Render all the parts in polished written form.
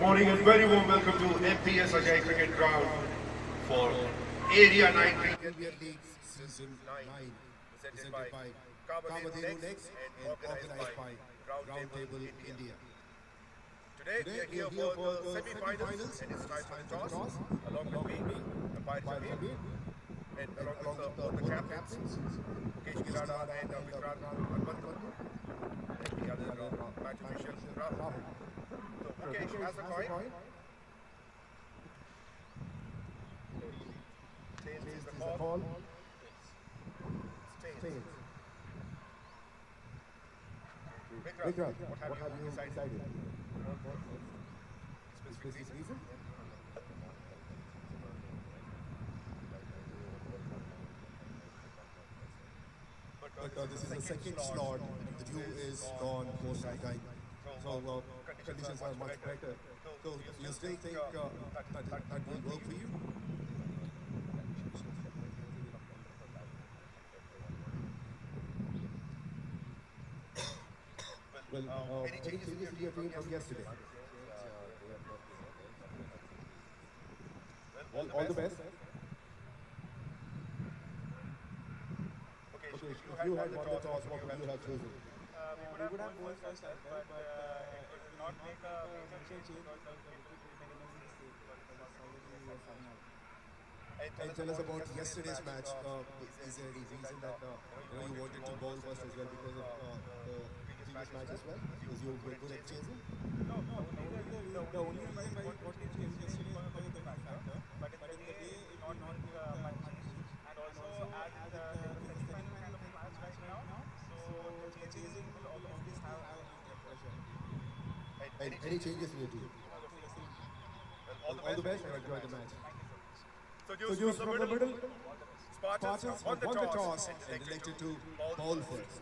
morning and very warm welcome to 𝗵𝗶𝗴𝗄 Cricket Ground for Area 9 Premier League Season 9, presented by 𝗃𝗏𝗃𝗃 Next and organized by Roundtable India. Today we are here for the semi-finals and it's time for the toss, along with me, 𝗬𝗶𝗴𝗵, and along with both the captains, 𝗃𝗶𝗃𝗲 and 𝗏𝗃𝗏𝗃𝗏, and the other match official, 𝗁𝗏. So Mukesh has a coin. Tails is the call. Tails. Vikram, what have you decided? Specific reason? But this is the second slot, the dew is gone most of the time. So conditions are much better. So you still think that will work for you? Well, any changes in your team from yesterday? All the best. Okay, If you had won the toss, what would you have chosen? We would have gone first as well, but it would not make a major change because of the mistake. And tell us about yesterday's match. Is there any reason that you wanted to bowl first as well because of the previous match as well? Because you were good at chasing? No. The only reason why we got to chase yesterday was because of the back factor. But in the day, it not much. And also, as the semi-final kind of match right now, so the chasing will always have pressure. Any changes in your team? All the best and enjoy the match. So Deuce from the middle, Spartans won the toss and elected to bowl first.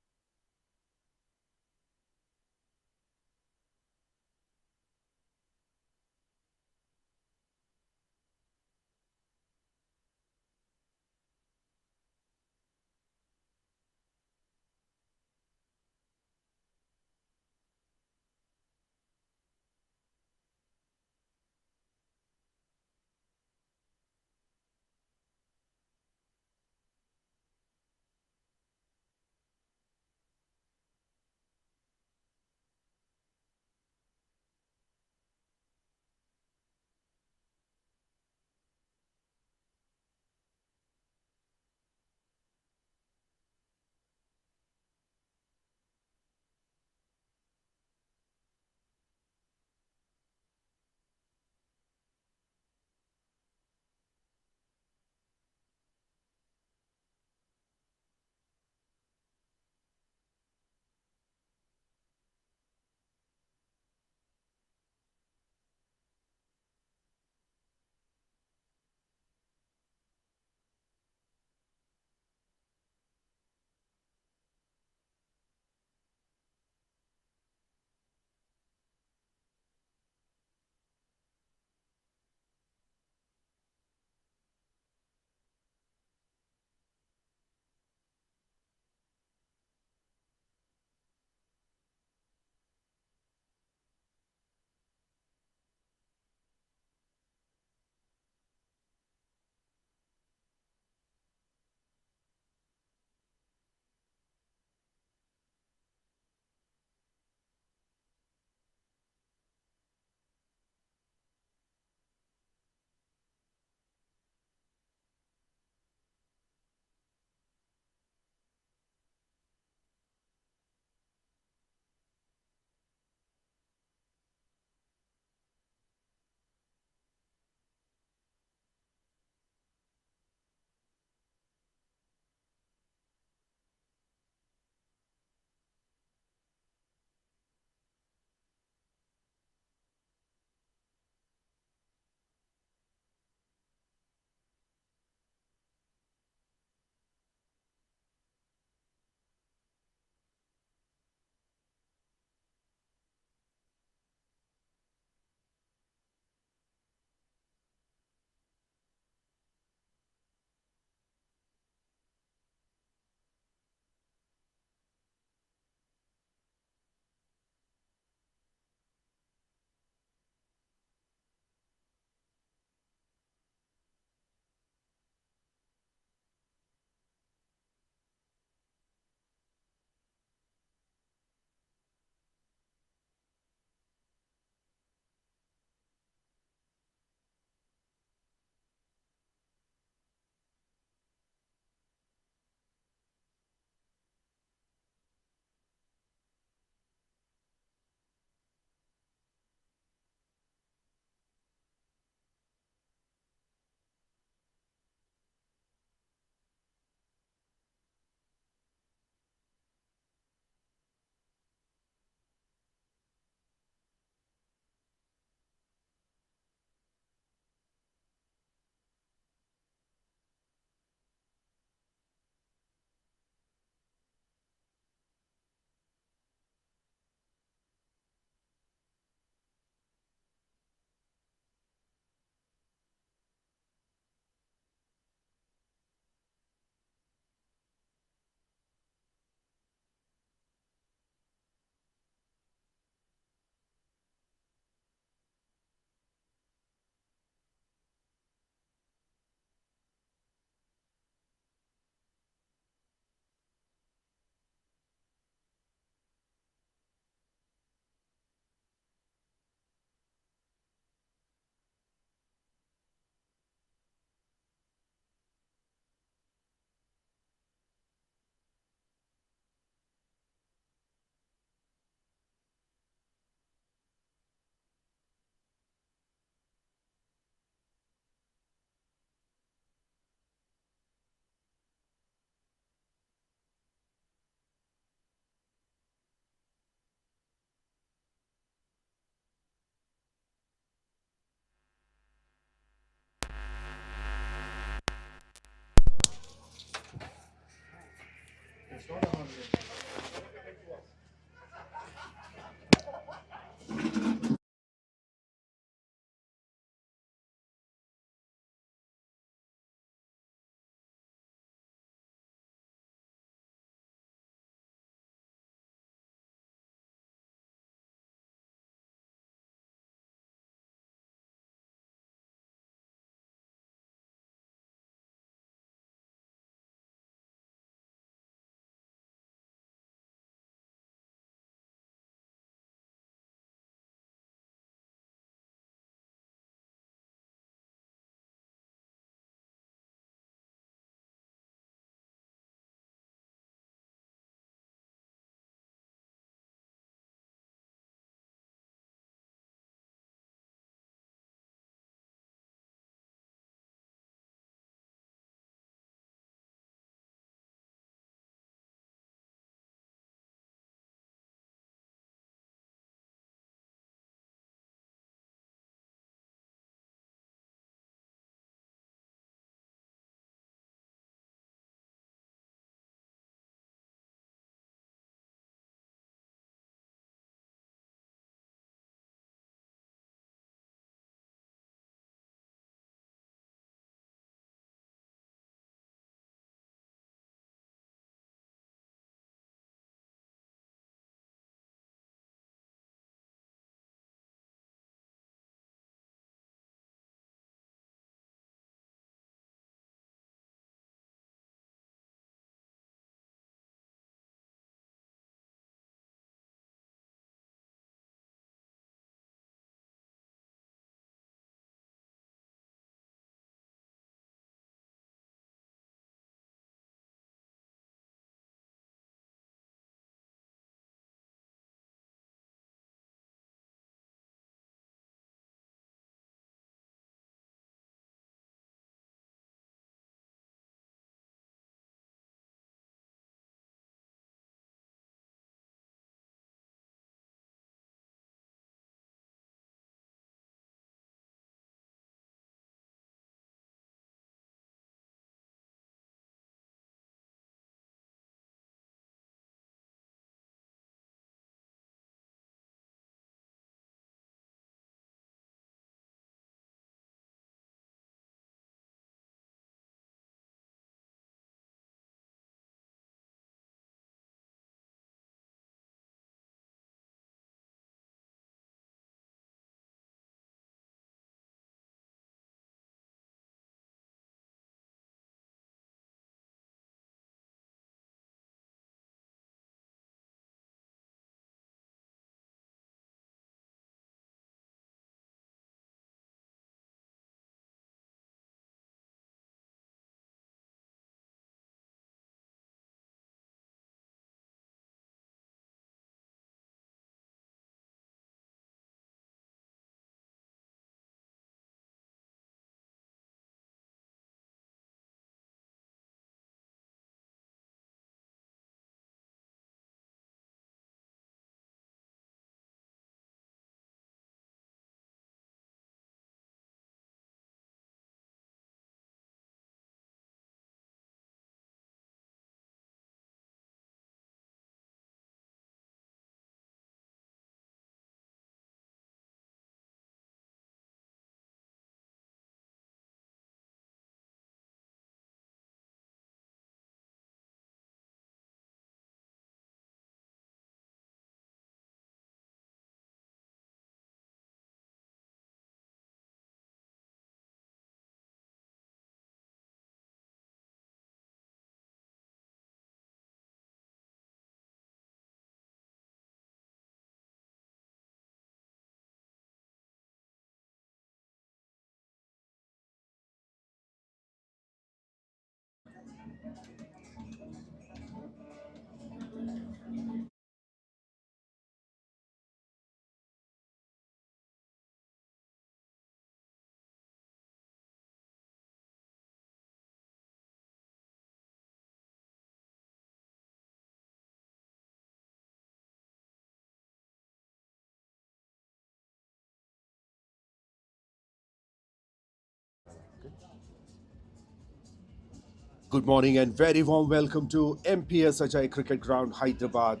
Good morning and very warm welcome to 𝗵𝗶𝗃𝗲 Cricket Ground, Hyderabad.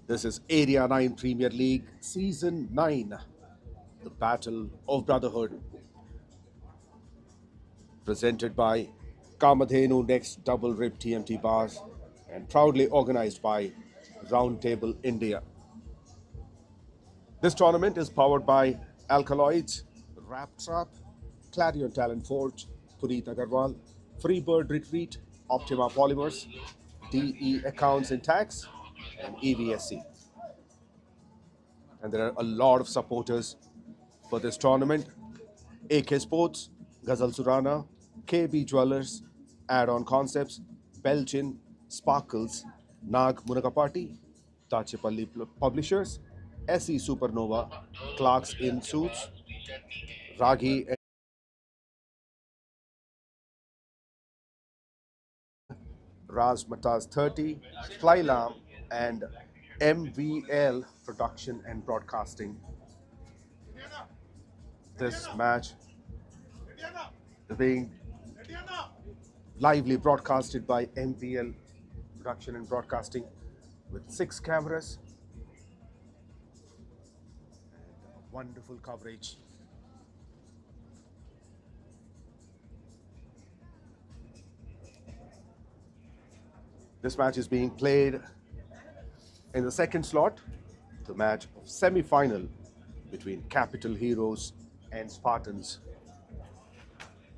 This is Area 9 Premier League Season 9, the Battle of Brotherhood, presented by Kamadhenu Next Double Rib TMT Bars and proudly organized by Roundtable India. This tournament is powered by Alkaloids, Rap Trap, Clarion Talent Forge, Puneet Agarwal, Freebird Retreat, Optima Polymers, DE Accounts and Tax, and 𝗬𝗏𝗏𝗏. And there are a lot of supporters for this tournament. AK Sports, Ghazal Surana, KB Jewelers, Add-on Concepts, Belchin, Sparkles, Nag Munagapati, Tachipalli Publishers, SE Supernova, Clarks in Suits, Ragi Raz Mataz 30, Flylam, and MVL Production and Broadcasting. This match is being lively broadcasted by MVL Production and Broadcasting with 6 cameras and wonderful coverage. This match is being played in the second slot, the match of semi-final between Capital Heroes and Spartans.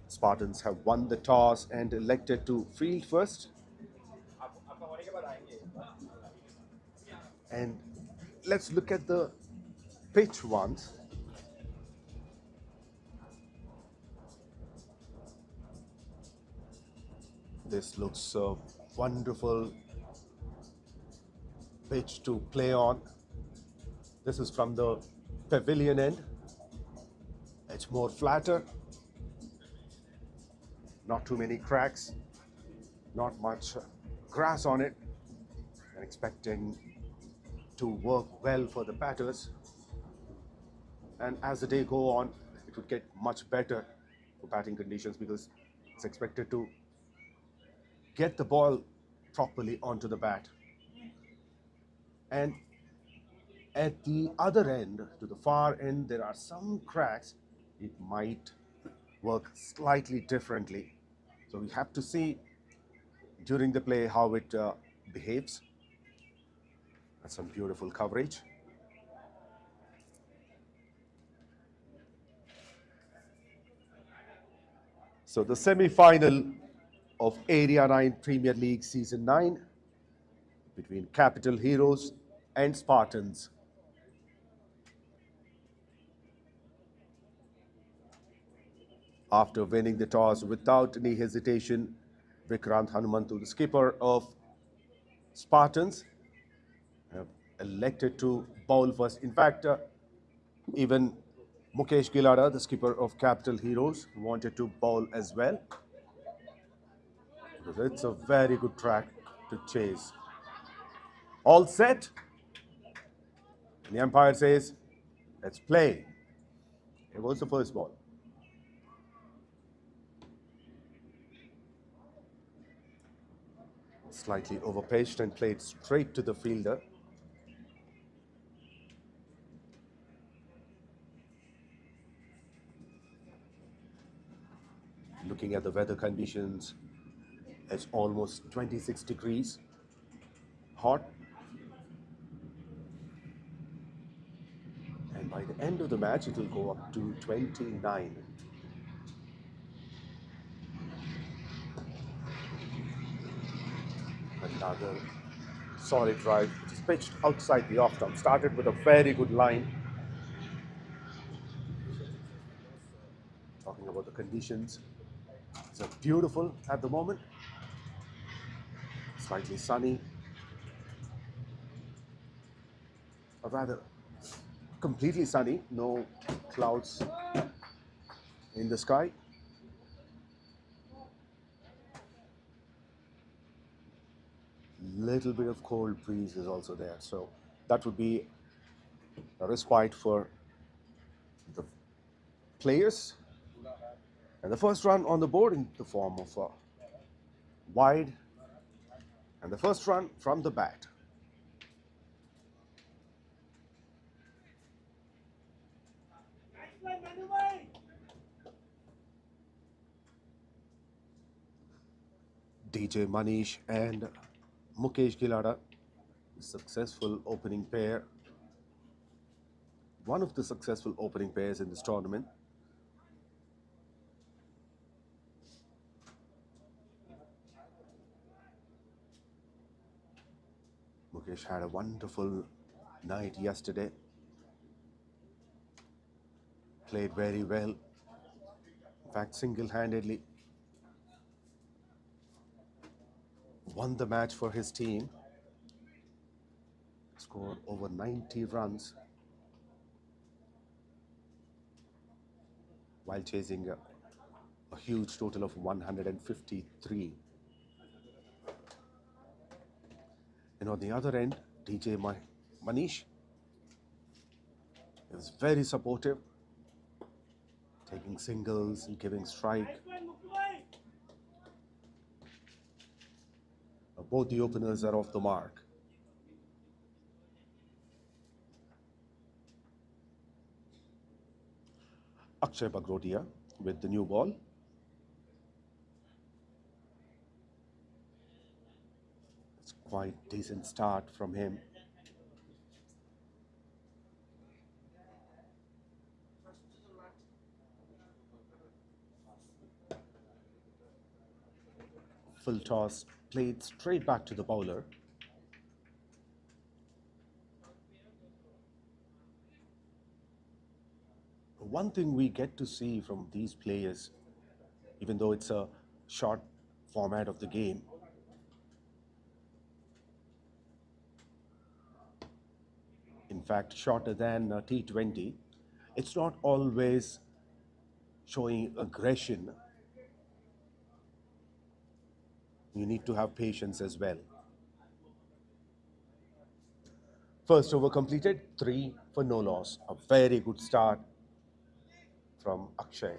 Spartans have won the toss and elected to field first. And let's look at the pitch once. This looks a wonderful pitch to play on. This is from the pavilion end. It's more flatter. Not too many cracks. Not much grass on it. And expecting to work well for the batters. And as the day go on, it would get much better for batting conditions because it's expected to get the ball properly onto the bat. And at the other end, to the far end, there are some cracks. It might work slightly differently. So we have to see during the play how it behaves. That's some beautiful coverage. So the semi-final of Area 9 Premier League Season 9 between Capital Heroes and Spartans. After winning the toss without any hesitation, Vikrant Hanumantu, the skipper of Spartans, have elected to bowl first. In fact, even Mukesh Gilada, the skipper of Capital Heroes, wanted to bowl as well. Because it's a very good track to chase. All set. And the umpire says, let's play. Here goes the first ball. Slightly overpitched and played straight to the fielder. Looking at the weather conditions, it's almost 26 degrees hot. And by the end of the match, it will go up to 29. Another solid drive, which is pitched outside the off stump. Started with a very good line. Talking about the conditions, it's beautiful at the moment. Slightly sunny, or rather completely sunny, no clouds in the sky. Little bit of cold breeze is also there, so that would be a respite for the players. And the first run on the board in the form of wide, and the first run from the bat. DJ Manish and Mukesh Gilada, successful opening pair. One of the successful opening pairs in this tournament. Mukesh had a wonderful night yesterday. Played very well. In fact, single-handedly won the match for his team. Scored over 90 runs while chasing a huge total of 153. And on the other end, DJ Manish is very supportive, taking singles and giving strike. Both the openers are off the mark. Akshay Bagrodia with the new ball. It's quite decent start from him. Full toss played straight back to the bowler. One thing we get to see from these players, even though it's a short format of the game, in fact shorter than T20, it's not always showing aggression. You need to have patience as well. First over completed, 3 for no loss. A very good start from Akshay.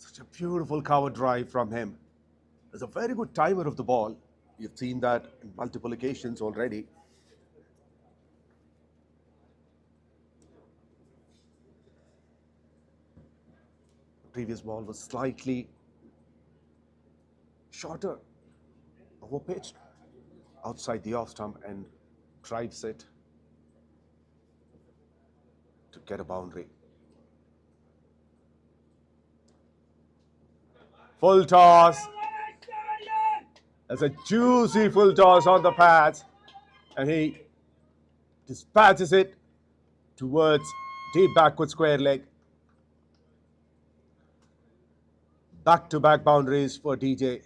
Such a beautiful cover drive from him. There's a very good timer of the ball. You've seen that in multiple occasions already. The previous ball was slightly shorter, overpitched, outside the off stump, and drives it to get a boundary. Full toss. There's a juicy full toss on the pads, and he dispatches it towards deep backward square leg. Back-to-back boundaries for DJ.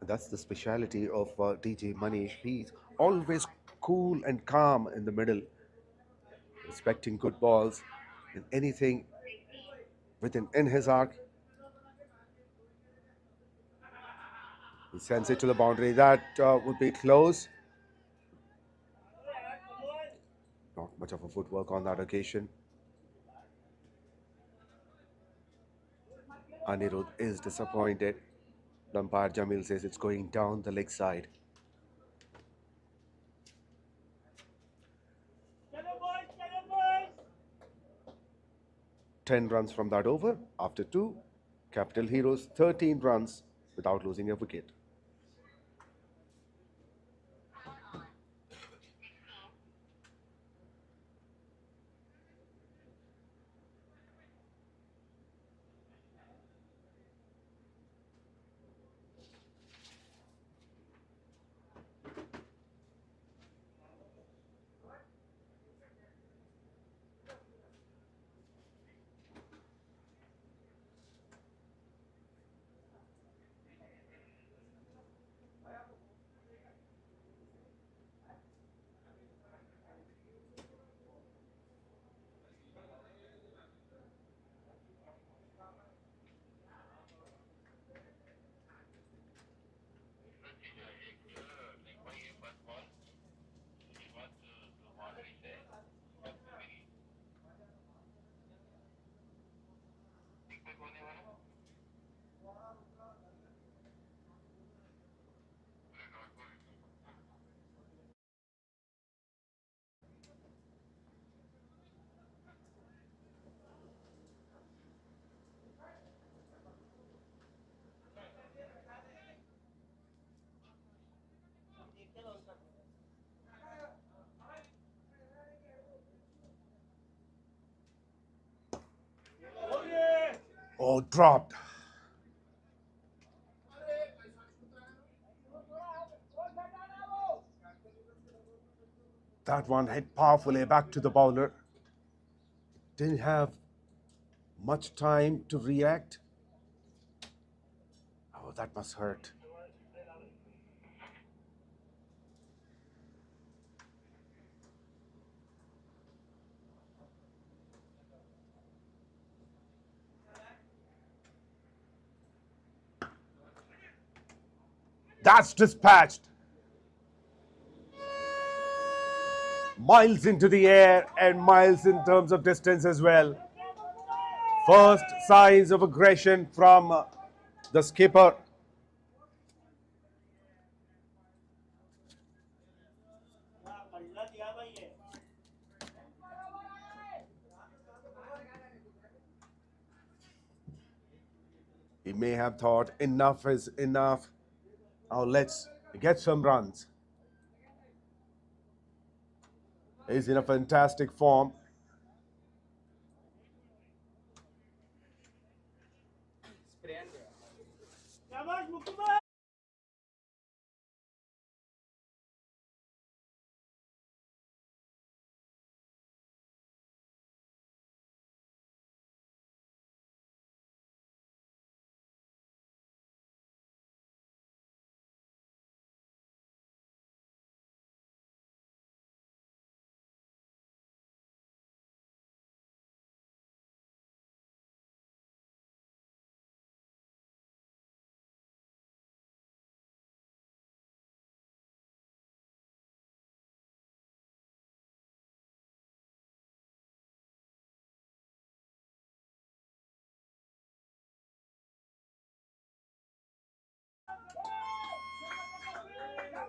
That's the speciality of DJ Manish. He's always cool and calm in the middle. Expecting good balls and anything in his arc. He sends it to the boundary. That would be close. Not much of a footwork on that occasion. Anirudh is disappointed. The umpire Jamil says it's going down the leg side. 10 runs from that over. After 2, Capital Heroes 13 runs without losing a wicket. Oh, dropped. That one hit powerfully back to the bowler. Didn't have much time to react. Oh, that must hurt. That's dispatched. Miles into the air and miles in terms of distance as well. First signs of aggression from the skipper. He may have thought enough is enough. Now let's get some runs. He's in a fantastic form.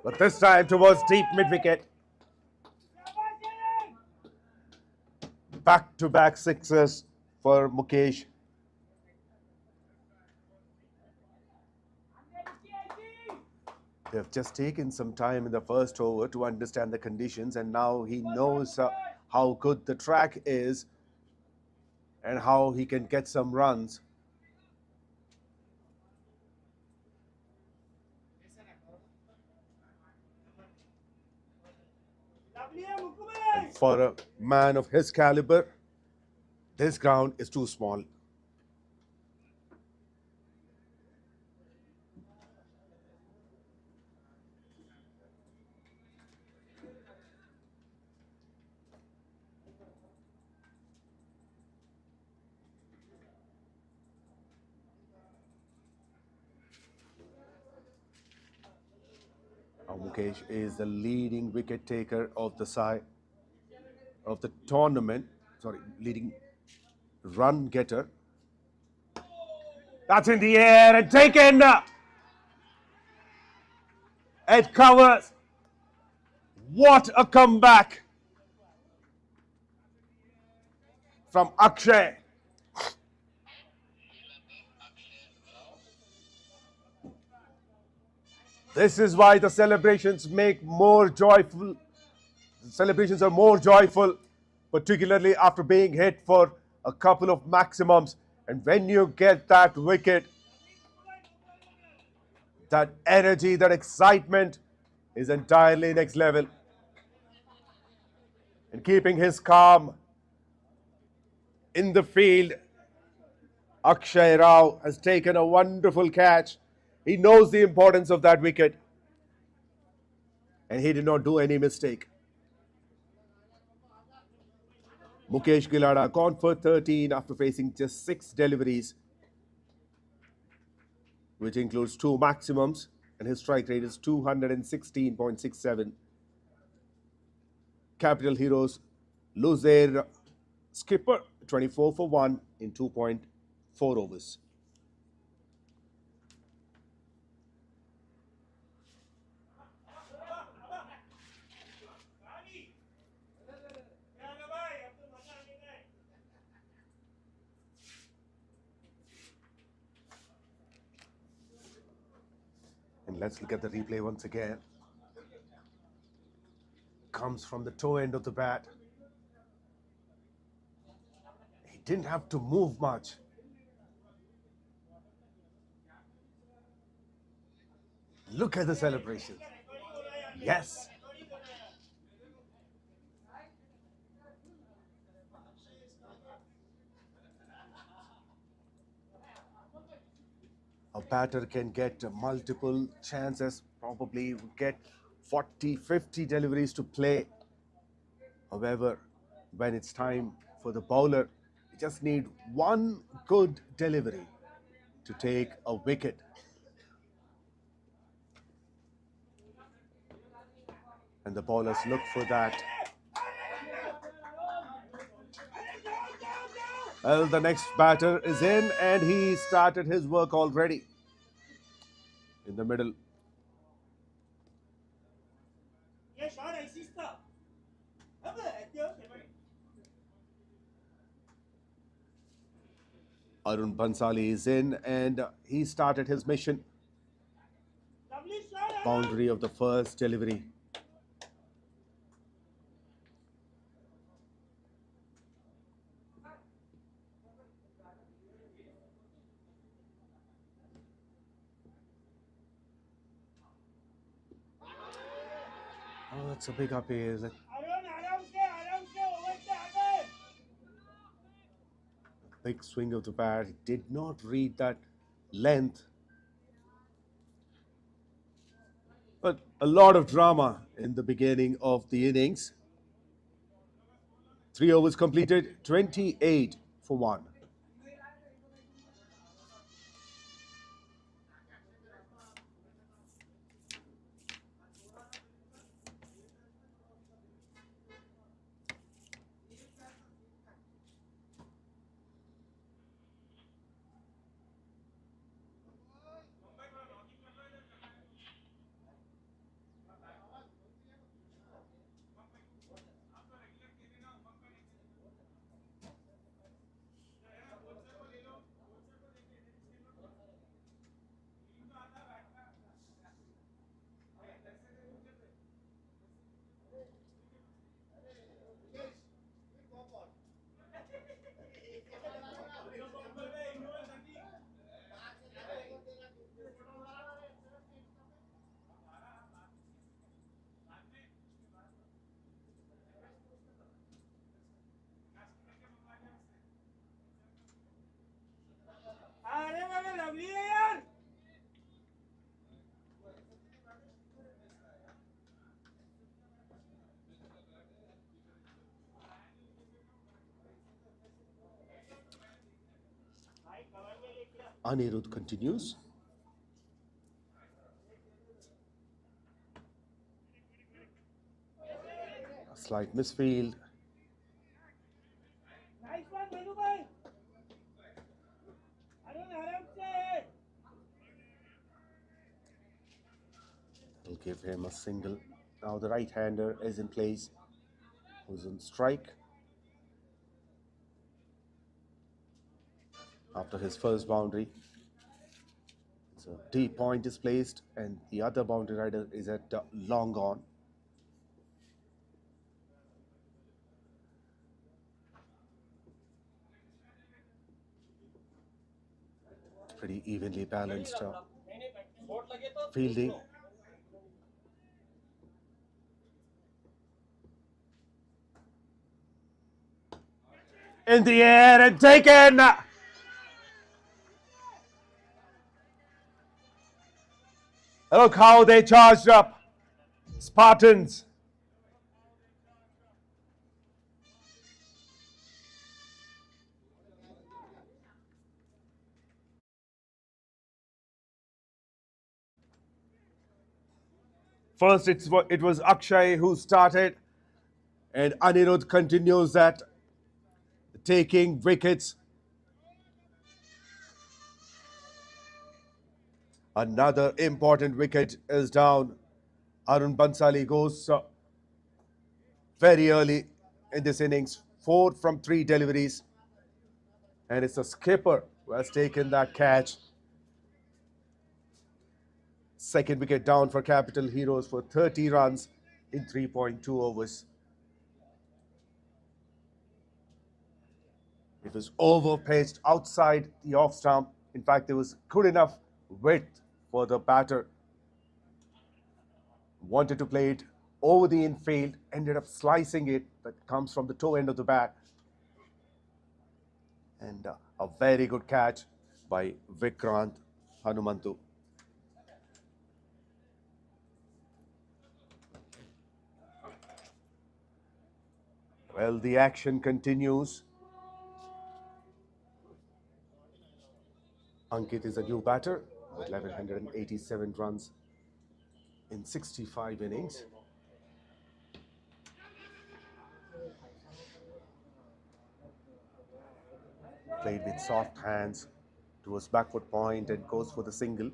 But this time towards deep mid-wicket. Back-to-back sixes for Mukesh. They've just taken some time in the first over to understand the conditions, and now he knows how good the track is and how he can get some runs. And for a man of his caliber, this ground is too small. Mukesh is the leading wicket taker of the side of the tournament. Sorry, leading run getter. That's in the air and taken. It covers. What a comeback from Akshay. This is why the celebrations make more joyful. The celebrations are more joyful, particularly after being hit for a couple of maximums. And when you get that wicket, that energy, that excitement is entirely next level. And keeping his calm in the field, Akshay Rao has taken a wonderful catch. He knows the importance of that wicket. And he did not do any mistake. Mukesh Gilada gone for 13 after facing just 6 deliveries, which includes 2 maximums, and his strike rate is 216.67. Capital Heroes lose their skipper 24 for 1 in 2.4 overs. And let's look at the replay once again. Comes from the toe end of the bat. He didn't have to move much. Look at the celebration. Yes. A batter can get multiple chances, probably get 40, 50 deliveries to play. However, when it's time for the bowler, you just need one good delivery to take a wicket. And the bowlers look for that. Well, the next batter is in and he started his work already. In the middle. Arun Bansali is in and he started his mission. Boundary of the first delivery. Oh, that's a big up here, is it? Big swing of the bat. He did not read that length. But a lot of drama in the beginning of the innings. 3 overs completed, 28 for 1. Anirudh continues. Slight misfield. Nice one, 𝗵𝗵𝗴𝗵𝗆. 𝗵𝗵𝗴𝗵𝗆. Will give him a single. Now the right-hander is in place, who's on strike. After his first boundary, so deep point is placed, and the other boundary rider is at long on. Pretty evenly balanced fielding. In the air and taken. Look how they charged up. Spartans. First, it was Akshay who started, and Anirudh continues that, taking wickets. Another important wicket is down. Arun Bansali goes very early in this innings, 4 from 3 deliveries, and it's the skipper who has taken that catch. Second wicket down for Capital Heroes for 30 runs in 3.2 overs. It was over-pitched outside the off stump. In fact, there was good enough width for the batter. Wanted to play it over the infield, ended up slicing it. That comes from the toe end of the bat. And a very good catch by Vikrant Hanumantu. Well, the action continues. Ankit is a new batter with 1,187 runs in 65 innings. Played with soft hands towards backward point and goes for the single.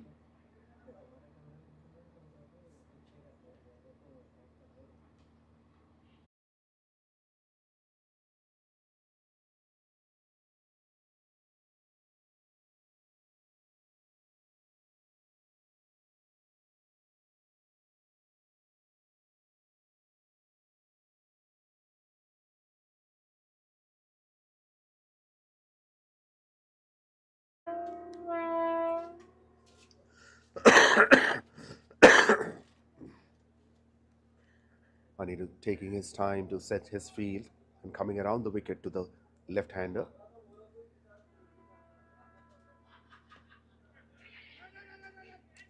Anirudh taking his time to set his field and coming around the wicket to the left-hander.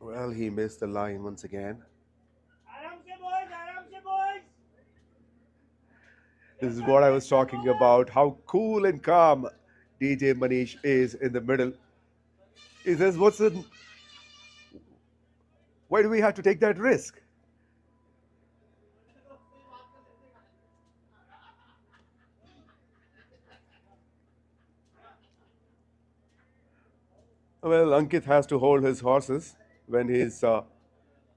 Well, he missed the line once again. This is what I was talking about, how cool and calm DJ Manish is in the middle. He says, why do we have to take that risk? Well, Ankit has to hold his horses when he's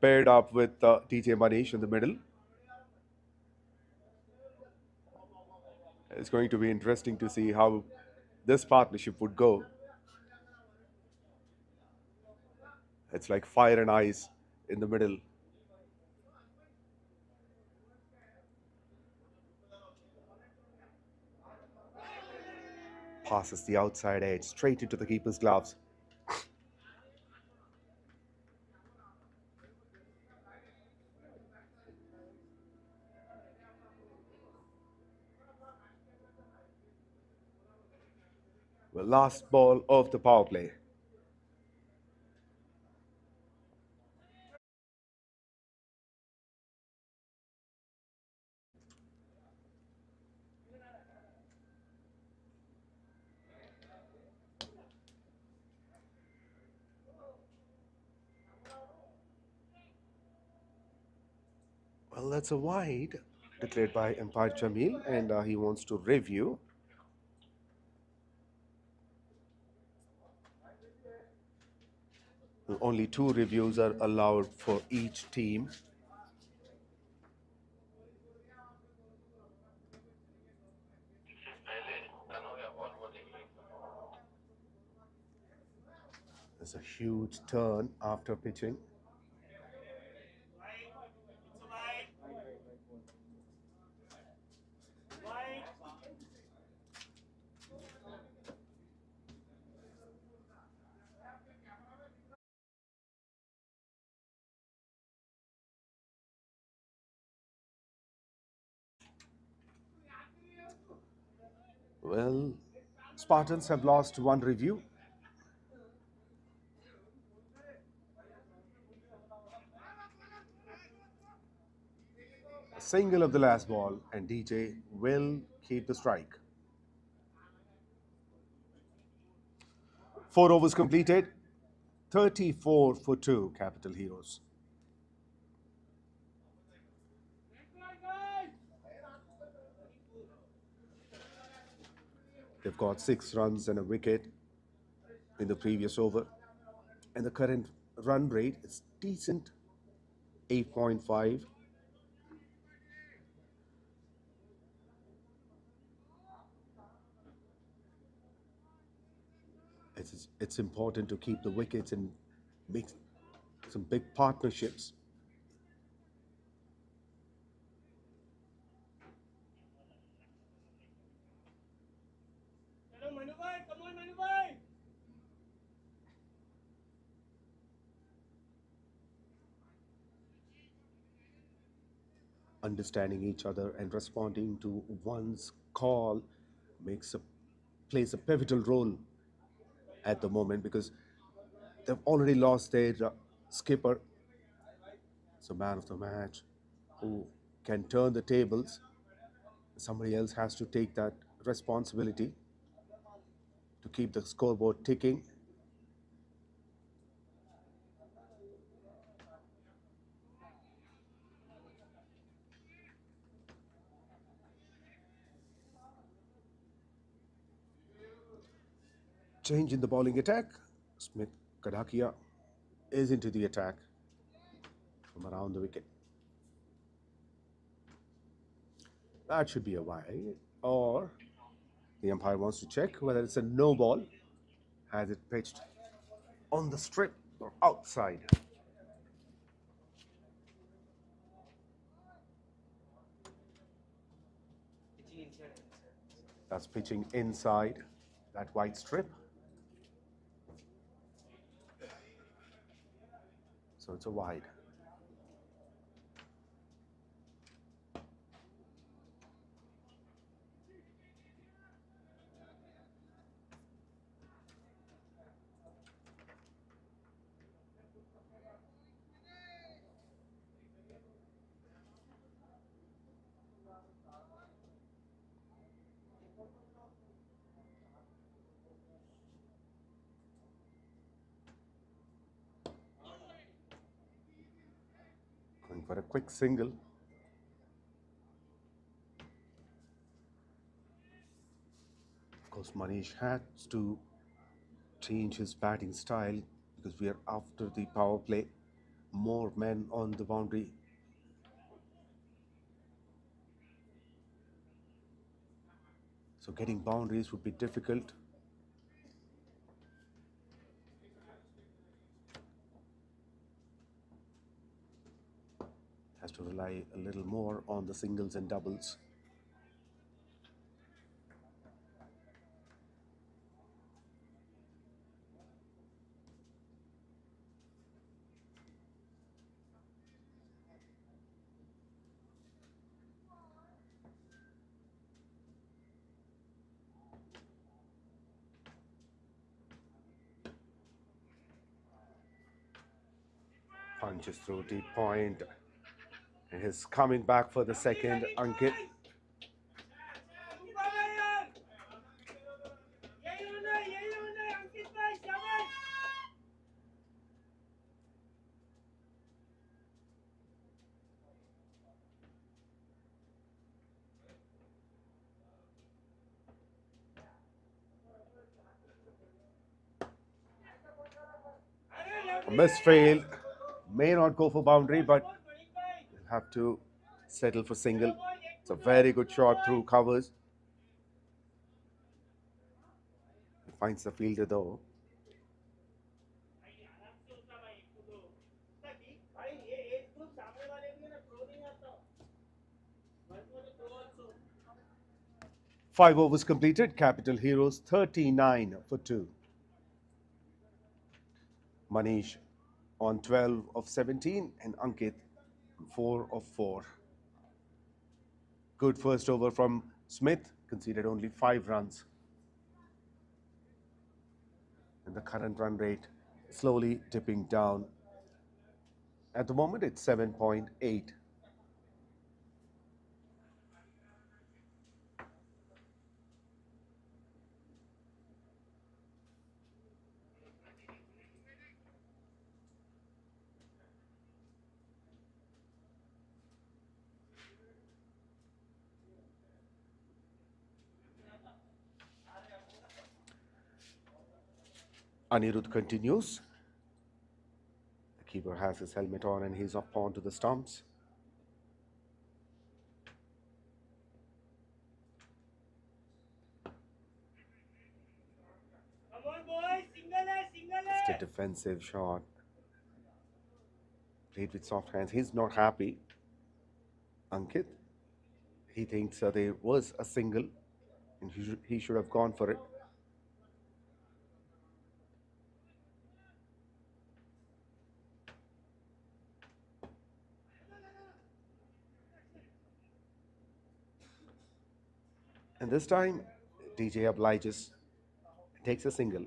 paired up with DJ Manish in the middle. It's going to be interesting to see how this partnership would go. It's like fire and ice in the middle. Passes the outside edge straight into the keeper's gloves. The last ball of the power play. Well, that's a wide. declared by umpire Jamil, and he wants to review. Only 2 reviews are allowed for each team. There's a huge turn after pitching. Well, Spartans have lost 1 review. A single of the last ball, and DJ will keep the strike. 4 overs completed. 34 for 2, Capital Heroes. They've got 6 runs and a wicket in the previous over. And the current run rate is decent, 8.5. It's important to keep the wickets and make some big partnerships. Understanding each other and responding to one's call plays a pivotal role at the moment, because they've already lost their skipper. So man of the match who can turn the tables. Somebody else has to take that responsibility to keep the scoreboard ticking. Change in the bowling attack. 𝗏𝗃𝗃 is into the attack from around the wicket. That should be a wide, or the umpire wants to check whether it's a no ball. Has it pitched on the strip or outside? That's pitching inside that white strip. So it's a wide. Going for a quick single. Of course, Manish has to change his batting style because we are after the power play. More men on the boundary. So getting boundaries would be difficult. Has to rely a little more on the singles and doubles. Punches through deep point. And he's coming back for the second, Ankit. Misfailed. May not go for boundary, but will have to settle for single. It's a very good shot through covers. He finds the fielder though. Five overs completed. Capital Heroes 39 for 2. Manish on 12 of 17 and Ankit on 4 of 4. Good first over from Smith, conceded only 5 runs. And the current run rate slowly dipping down. At the moment, it's 7.8. Anirudh continues. The keeper has his helmet on and he's up onto the stumps. It's a defensive shot. Played with soft hands. He's not happy. Ankit, he thinks there was a single and he should have gone for it. And this time, DJ obliges, takes a single.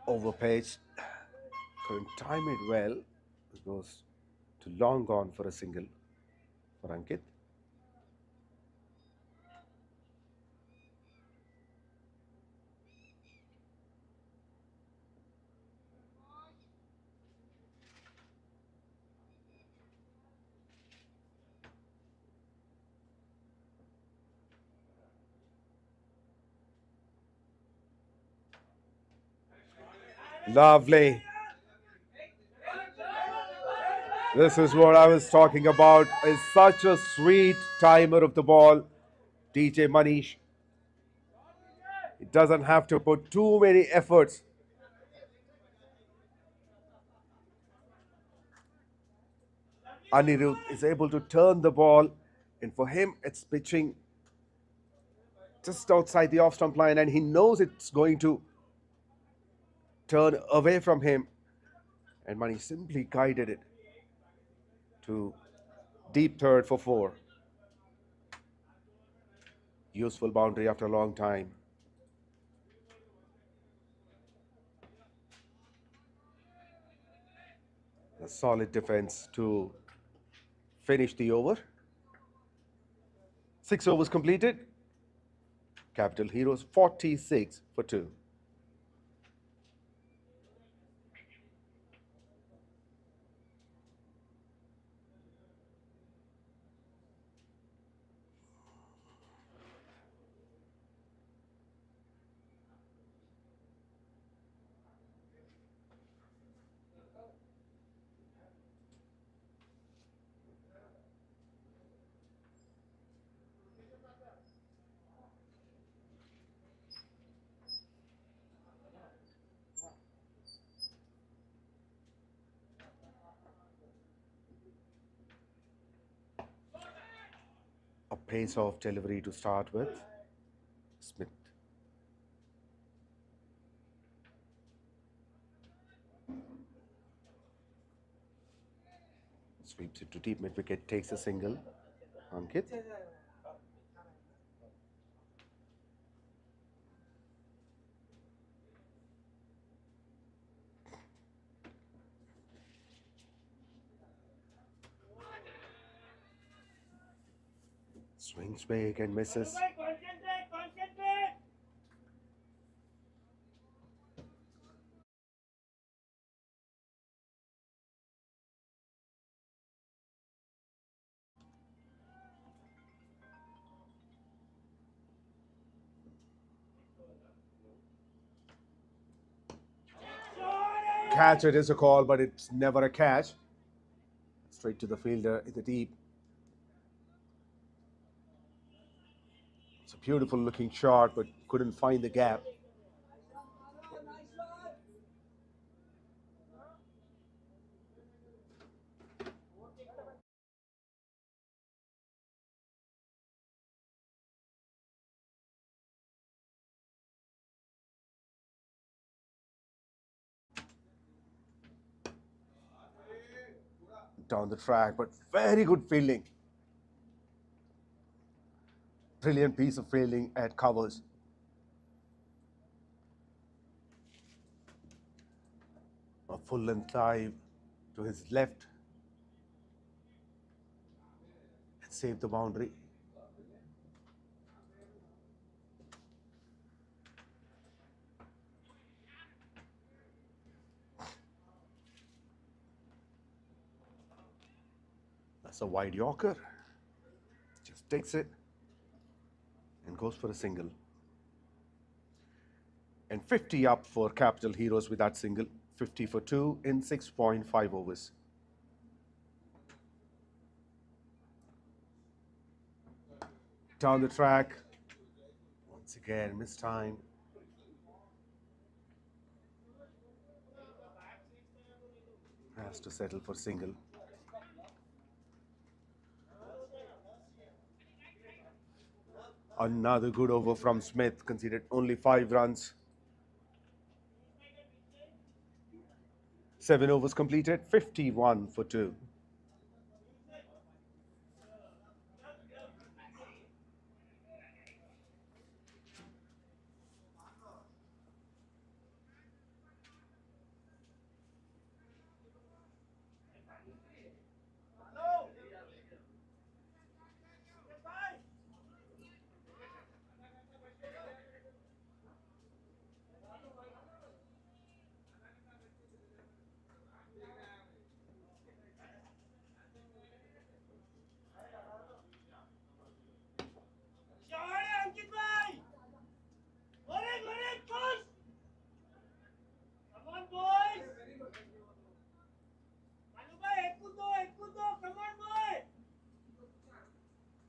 Overpitched, couldn't time it well. It goes to long gone for a single for Ankit. Lovely. This is what I was talking about. Is such a sweet timer of the ball, DJ Manish. It doesn't have to put too many efforts. Anirudh is able to turn the ball, and for him, it's pitching just outside the off-stump line, and he knows it's going to turn away from him, and Manish simply guided it to deep third for 4. Useful boundary after a long time. A solid defense to finish the over. 6 overs completed. Capital Heroes 46 for 2. a pace of delivery to start with. Smith. Sweeps it to deep mid wicket, takes a single. Ankit. Swings big and misses. Catch, it is a call, but it's never a catch. Straight to the fielder in the deep. It's a beautiful looking shot, but couldn't find the gap. Down the track, but very good fielding. Brilliant piece of fielding at covers. A full length dive to his left and save the boundary. That's a wide Yorker. Just takes it and goes for a single. And 50 up for Capital Heroes with that single. 50 for 2 in 6.5 overs. Down the track. Once again, missed time. Has to settle for single. Another good over from Smith, conceded only 5 runs. 7 overs completed, 51 for 2.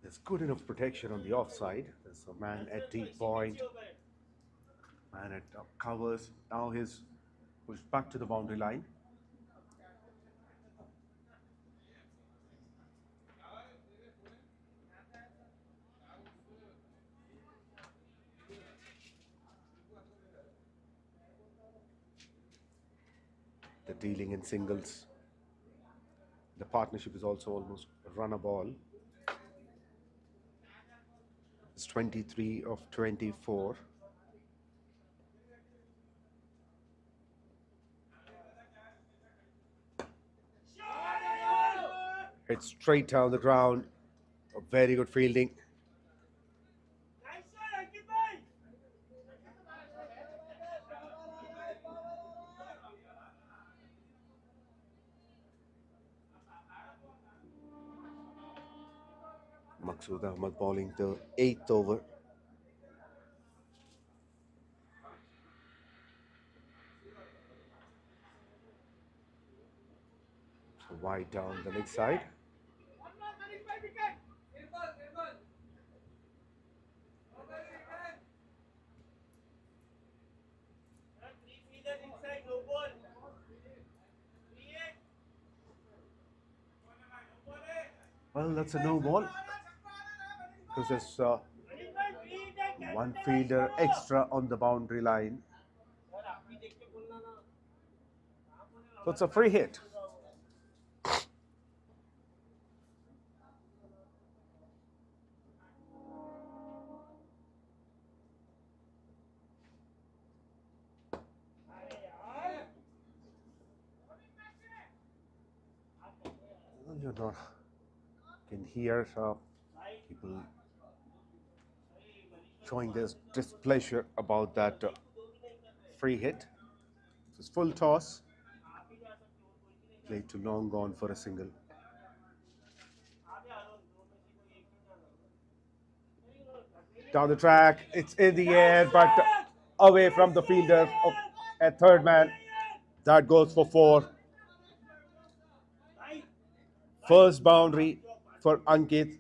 There's good enough protection on the offside. There's a man at deep point, man at covers. Now he's pushed back to the boundary line. The dealing in singles. The partnership is also almost run a ball. It's 23 of 24. It's straight down the ground. A very good fielding. Maqsood Ahmed bowling the 8th over. So wide down the leg side. Well, that's a no ball. because there's one fielder extra on the boundary line. So it's a free hit. You know, can hear people showing their displeasure about that free hit. So it's full toss. Played too long, gone for a single. Down the track, it's in the air, but away from the fielder of a third man. That goes for 4. First boundary for Ankit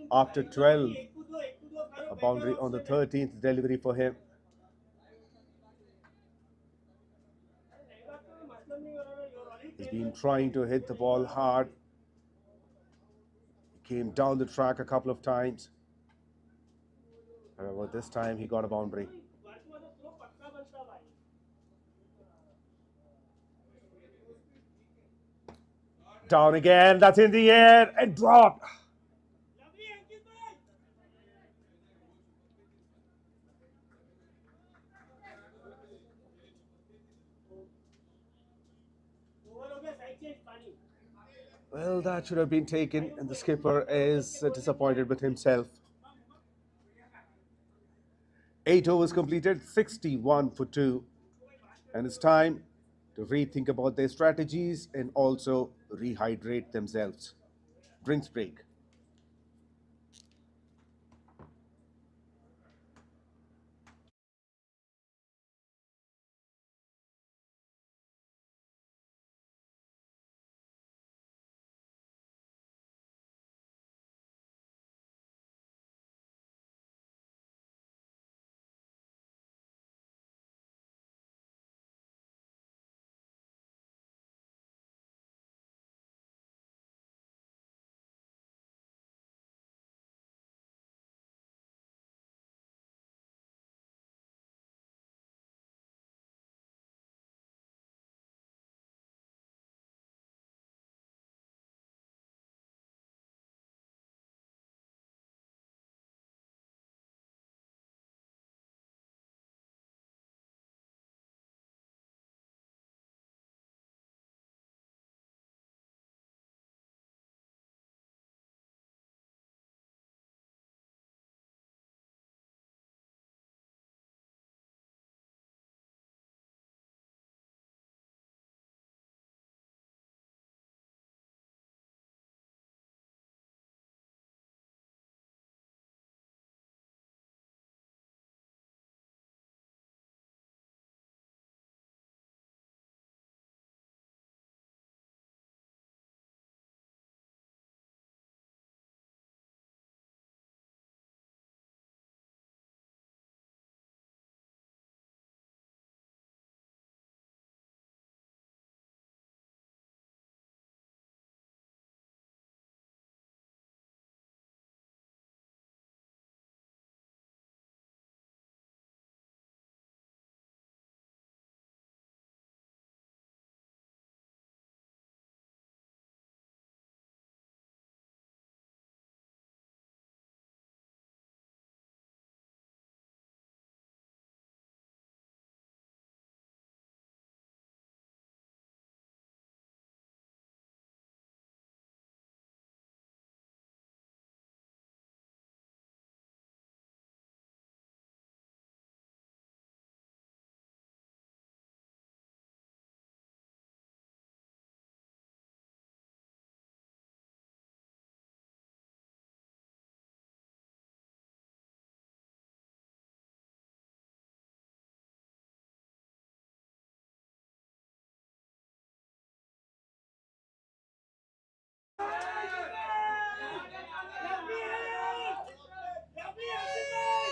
after 12. A boundary on the 13th delivery for him. He's been trying to hit the ball hard. He came down the track a couple of times. However, this time he got a boundary. Down again, that's in the air and dropped. Well, that should have been taken, and the skipper is disappointed with himself. 8 overs completed, 61 for 2. And it's time to rethink about their strategies and also rehydrate themselves. Drinks break.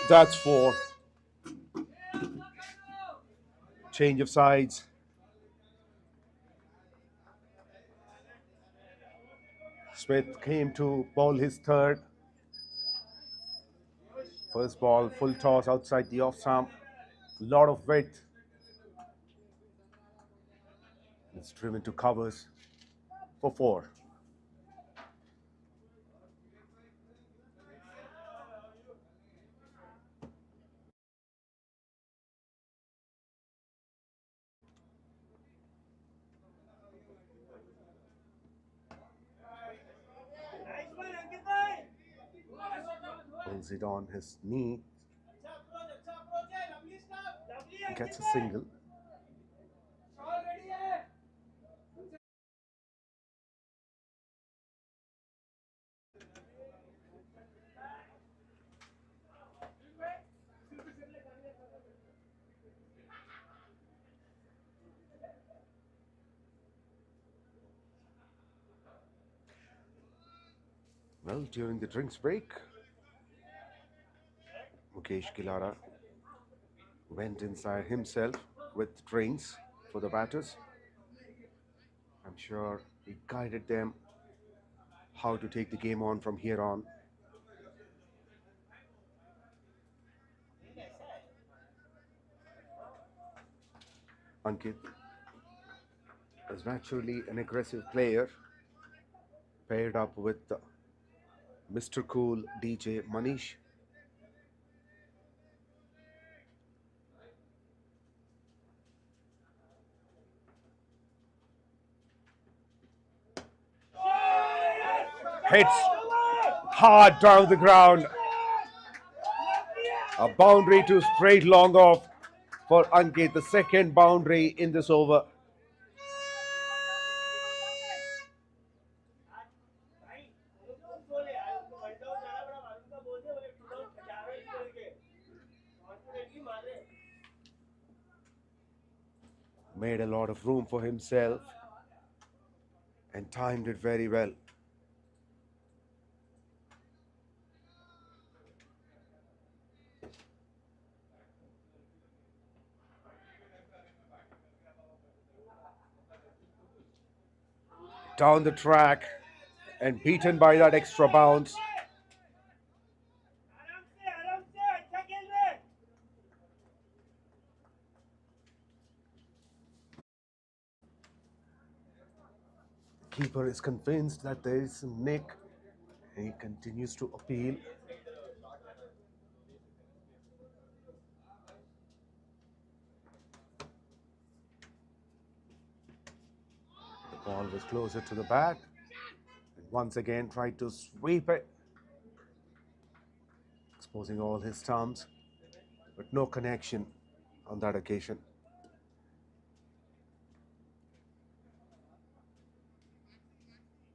That's 4. Change of sides. Smith came to bowl his third. First ball, full toss outside the off stump. Lot of width. It's driven to covers for 4. Pulls it on his knee. Gets a single. Well, during the drinks break, 𝗬𝗃𝗃𝗲 went inside himself with drinks for the batters. I'm sure he guided them how to take the game on from here on. Ankit is naturally an aggressive player, paired up with Mr. Cool DJ Manish. Hits hard down the ground. A boundary to straight long off for Ankit, the second boundary in this over. Made a lot of room for himself and timed it very well. Down the track and beaten by that extra bounce. Keeper is convinced that there is a nick and he continues to appeal. The ball was closer to the bat and once again tried to sweep it, exposing all his stumps, but no connection on that occasion.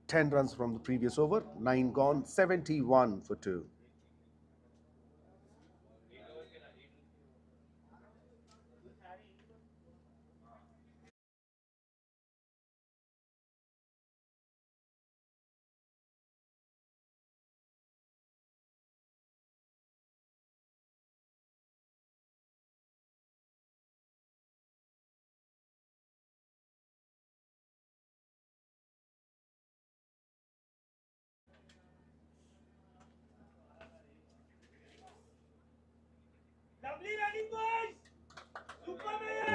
Ten runs from the previous over, 9 gone, 71 for 2.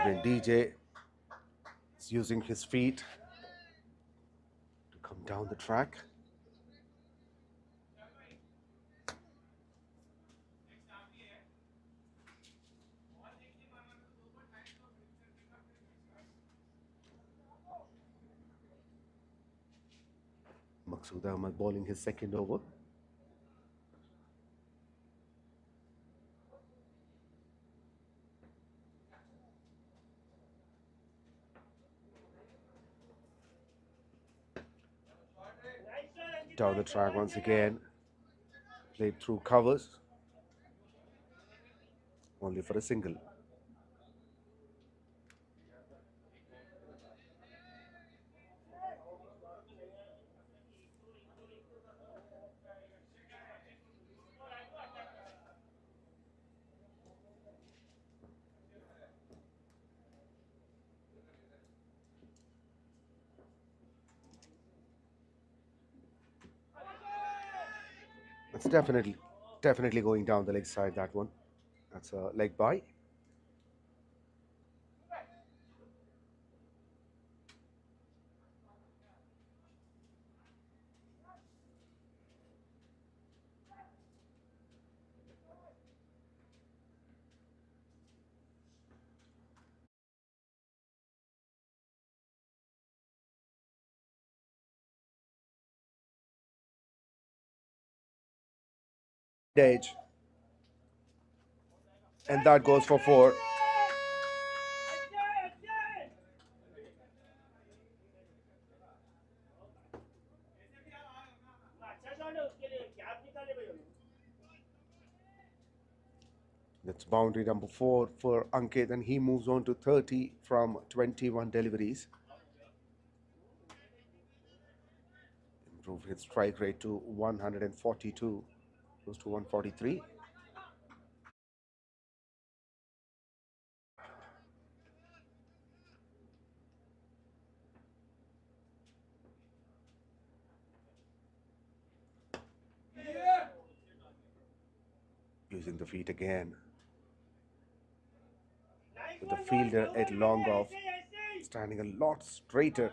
Even DJ is using his feet to come down the track. Maqsood Ahmed bowling his second over. Down the track once again, played through covers, only for a single. It's definitely Definitely going down the leg side, that one. That's a leg by. Edge. And that goes for 4. That's boundary number 4 for Ankit, and he moves on to 30 from 21 deliveries. Improve his strike rate to 142, close to 143. Using the feet again. With the fielder at long off, standing a lot straighter,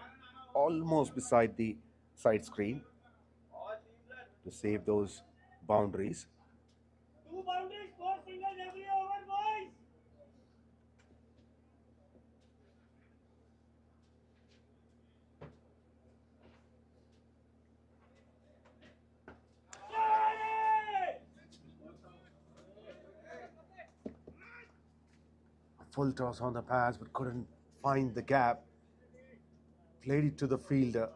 almost beside the side screen to save those boundaries. 2 boundaries, 4 singles every over, boys. Full toss on the pass, but couldn't find the gap. Played it to the fielder.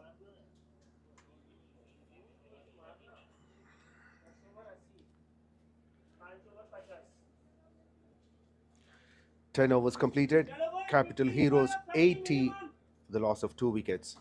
Turnovers completed. Capital Heroes 80 for the loss of 2 wickets.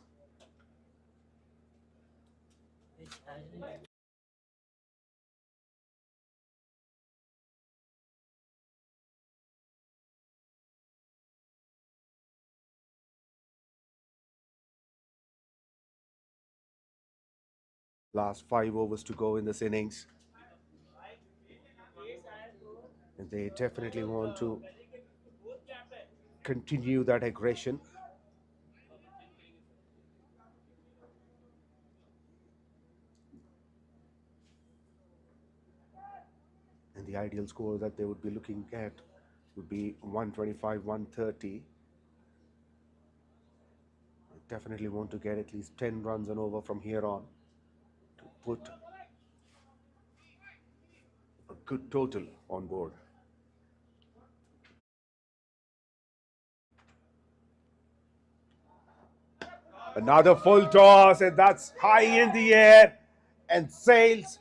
Last 5 overs to go in this innings. And they definitely want to continue that aggression. And the ideal score that they would be looking at would be 125, 130. They definitely want to get at least 10 runs and over from here on to put a good total on board. Another full toss, and that's high in the air and sails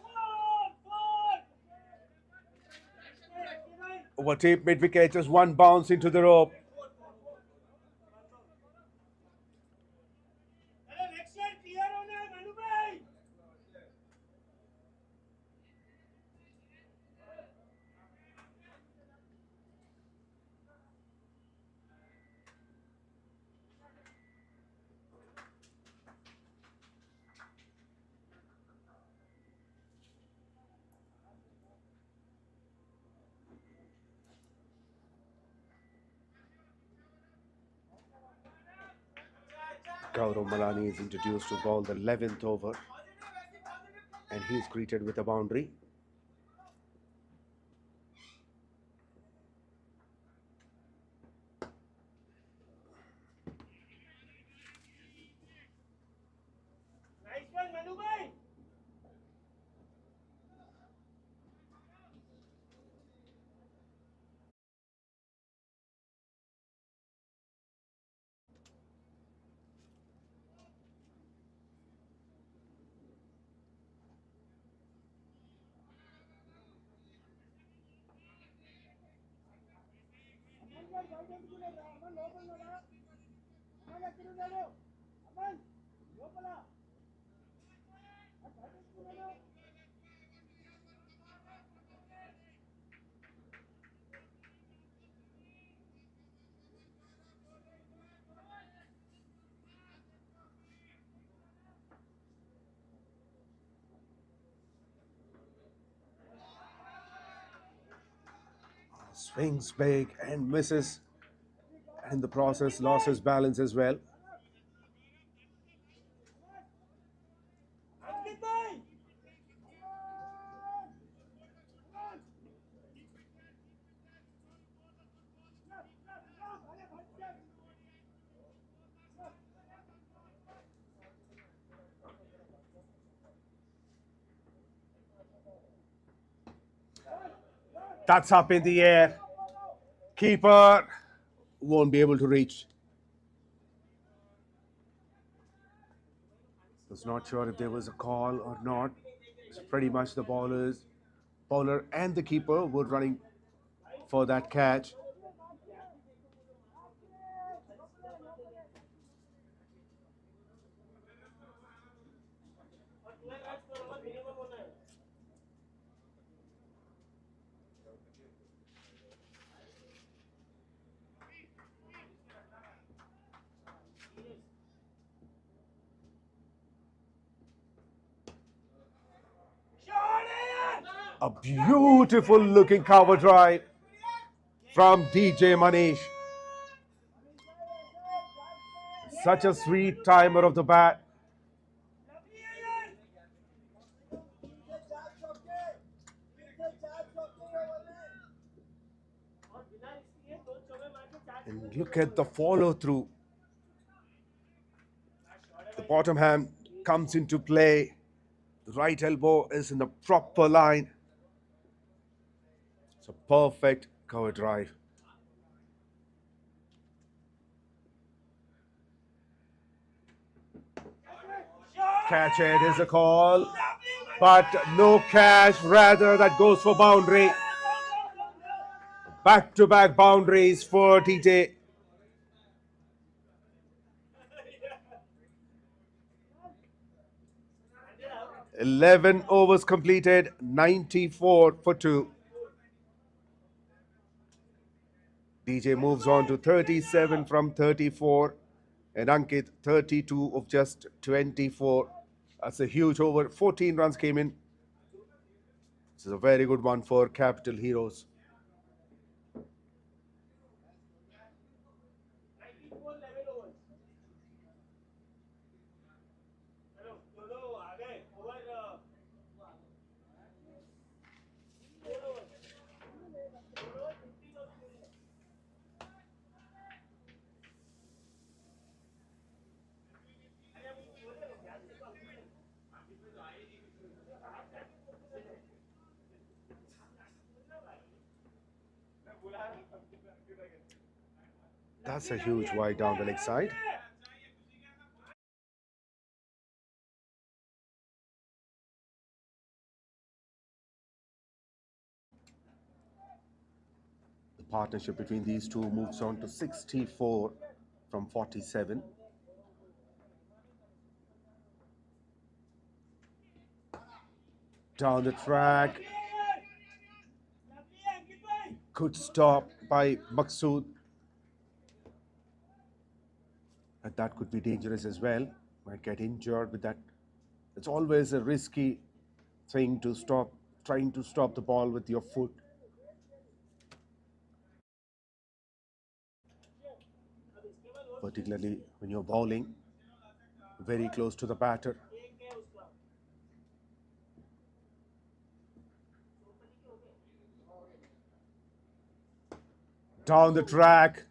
over deep mid wicket. Just one bounce into the rope. Gaurav Malani is introduced to bowl the 11th over, and he's greeted with a boundary. Nice one, Manu bhai. Swings big and misses, and in the process lost his balance as well. That's up in the air. Keeper won't be able to reach. Was not sure if there was a call or not. It's pretty much the bowler and the keeper were running for that catch. A beautiful looking cover drive from DJ Manish. Such a sweet timer of the bat. And look at the follow through. The bottom hand comes into play. The right elbow is in the proper line. It's a perfect cover drive. Catch it is a call, but no catch, rather that goes for boundary. Back-to-back boundaries for TJ. "11 overs completed, 94 for 2. DJ moves on to 37 from 34, and Ankit 32 of just 24. That's a huge over. 14 runs came in. This is a very good one for Capital Heroes. That's a huge wide down the leg side. The partnership between these two moves on to 64 from 47. Down the track. Good stop by Maqsood. And that could be dangerous as well. Might get injured with that. It's always a risky thing to stop, trying to stop the ball with your foot. Particularly when you're bowling, very close to the batter. Down the track.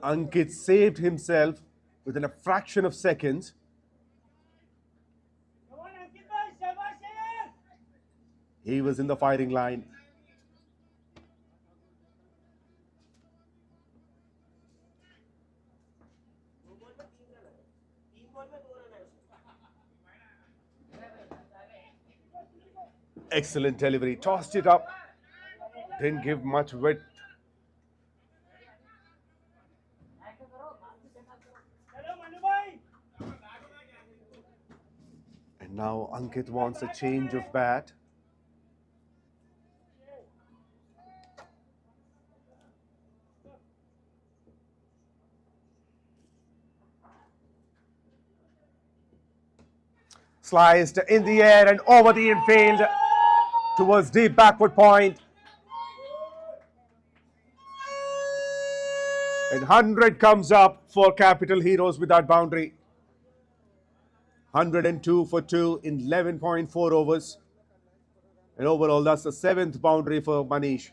Ankit saved himself within a fraction of seconds. He was in the firing line. Excellent delivery. Tossed it up. Didn't give much width. And now Ankit wants a change of bat. Sliced in the air and over the infield towards deep backward point. And 100 comes up for Capital Heroes with that boundary. 102 for 2 in 11.4 overs. And overall, that's the 7th boundary for Manish.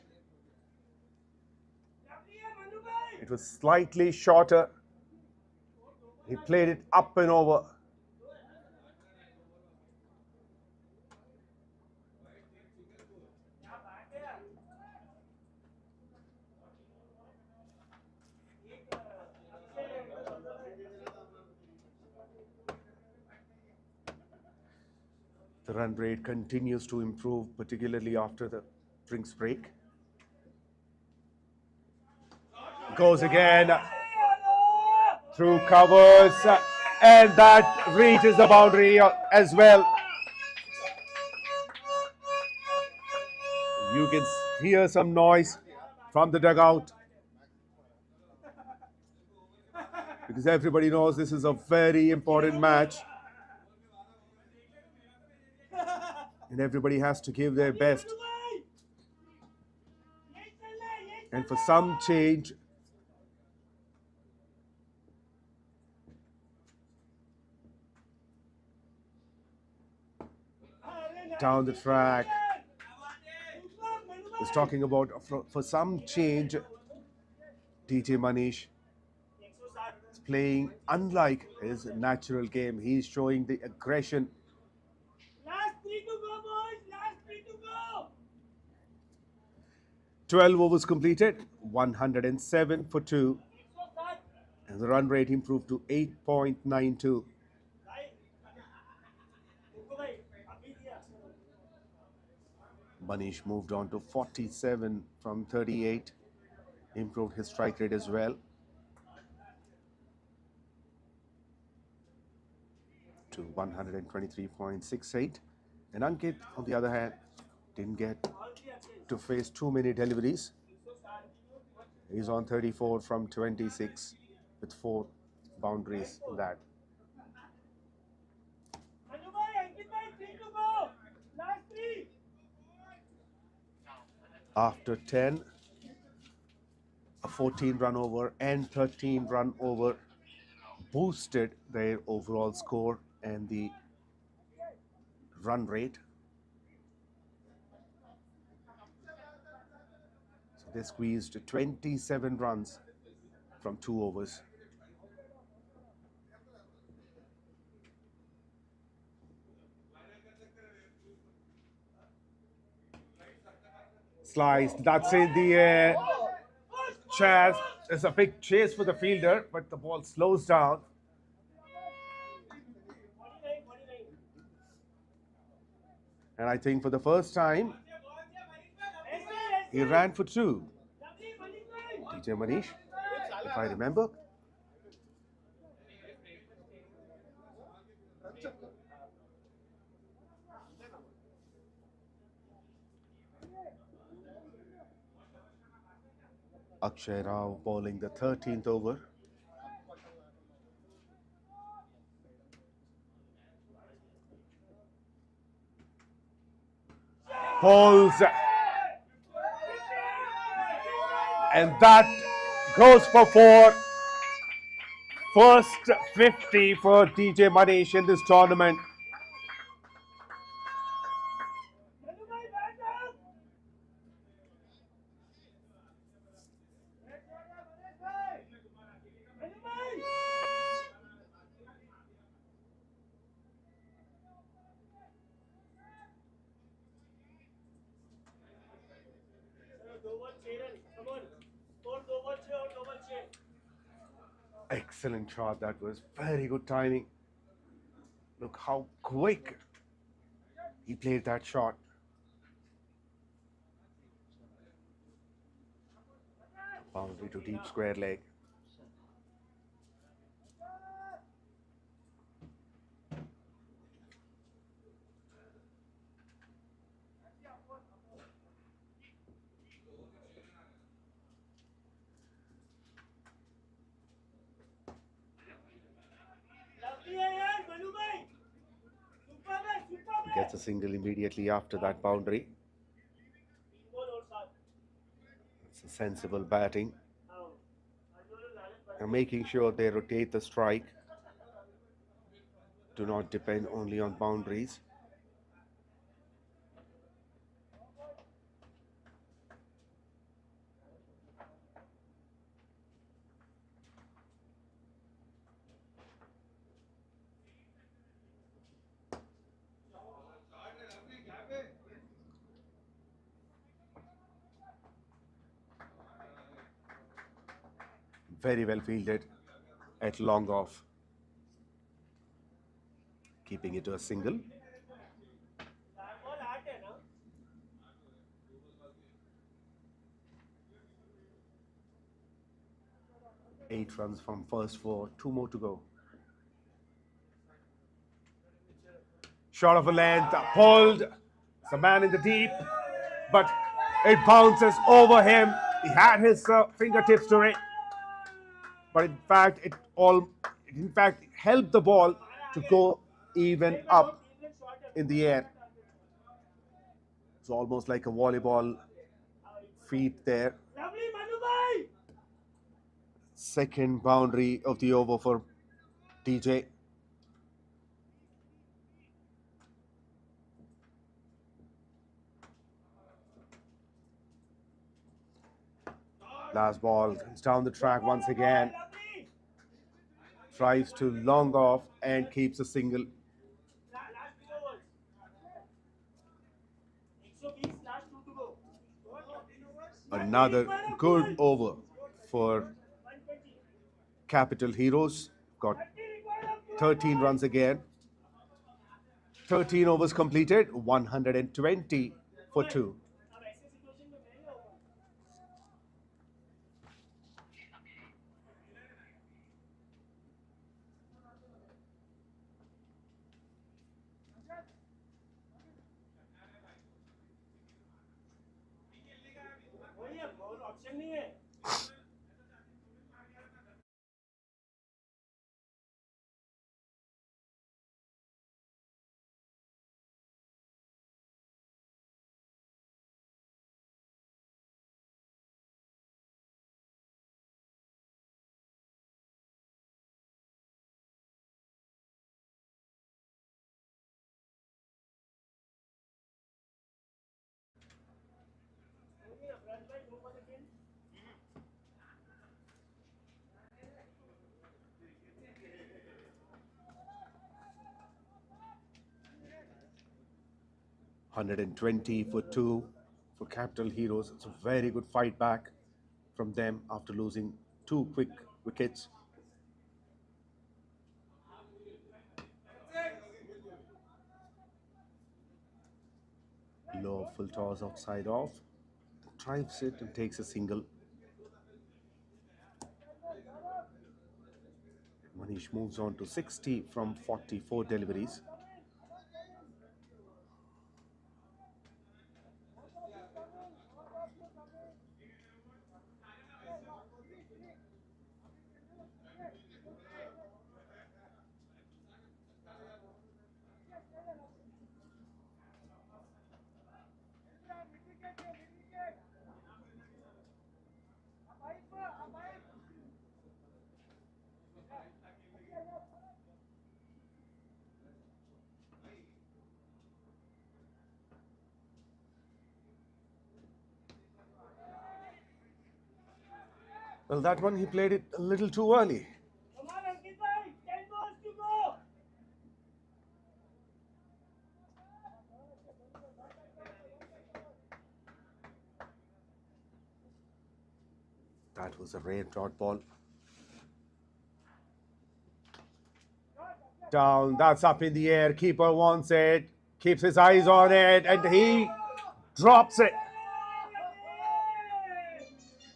It was slightly shorter. He played it up and over. The run rate continues to improve, particularly after the drinks break. Goes again through covers, and that reaches the boundary as well. You can hear some noise from the dugout, because everybody knows this is a very important match. And everybody has to give their best. And for some change, down the track, is talking about for some change, DJ Manish is playing unlike his natural game. He's showing the aggression. Last 3 to go, boys. Last 3 to go. 12 overs completed, 107 for 2. And the run rate improved to 8.92. Manish moved on to 47 from 38. Improved his strike rate as well to 123.68. And Ankit, on the other hand, didn't get to face too many deliveries. He's on 34 from 26 with 4 boundaries in that. After 10, a 14-run over and 13-run over boosted their overall score and the run rate. So they squeezed 27 runs from 2 overs. Sliced, that's in the air. Chase, there's a big chase for the fielder, but the ball slows down. And I think for the first time, he ran for 2. DJ Manish, if I remember. Akshay Rao bowling the 13th over. Bowls. And that goes for 4. First 50 for DJ Manish in this tournament. Excellent shot, that was very good timing. Look how quick he played that shot. Boundary to deep square leg. Gets a single immediately after that boundary. It's a sensible batting. and making sure they rotate the strike. Do not depend only on boundaries. Very well fielded at long off, keeping it to a single. Eight runs from first 4, 2 more to go. Short of a length, pulled. It's a man in the deep, but it bounces over him. He had his fingertips to it, but in fact, it helped the ball to go even up in the air. It's almost like a volleyball feet there. Second boundary of the over for DJ. Last ball comes down the track once again. Tries to long off and keeps a single. Another good over for Capital Heroes. Got 13 runs again. 13 overs completed, 120 for 2. $120 for 2 for Capital Heroes. It's a very good fight back from them after losing 2 quick wickets. Low full toss outside off. Drives it and takes a single. Manish moves on to 60 from 44 deliveries. Well, that one he played it a little too early. Come on, Ankit bhai, 10 balls to go. That was a rare dot ball. Down, that's up in the air. Keeper wants it, keeps his eyes on it, and he drops it.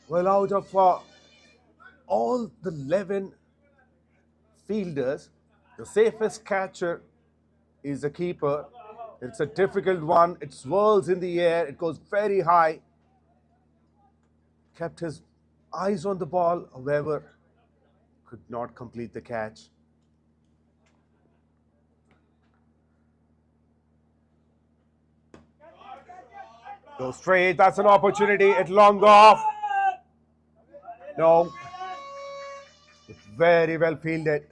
Well, out of all the 11 fielders, the safest catcher is the keeper. It's a difficult one. It swirls in the air. It goes very high. Kept his eyes on the ball, however, could not complete the catch. Go straight. That's an opportunity. It long off. No. Very well fielded.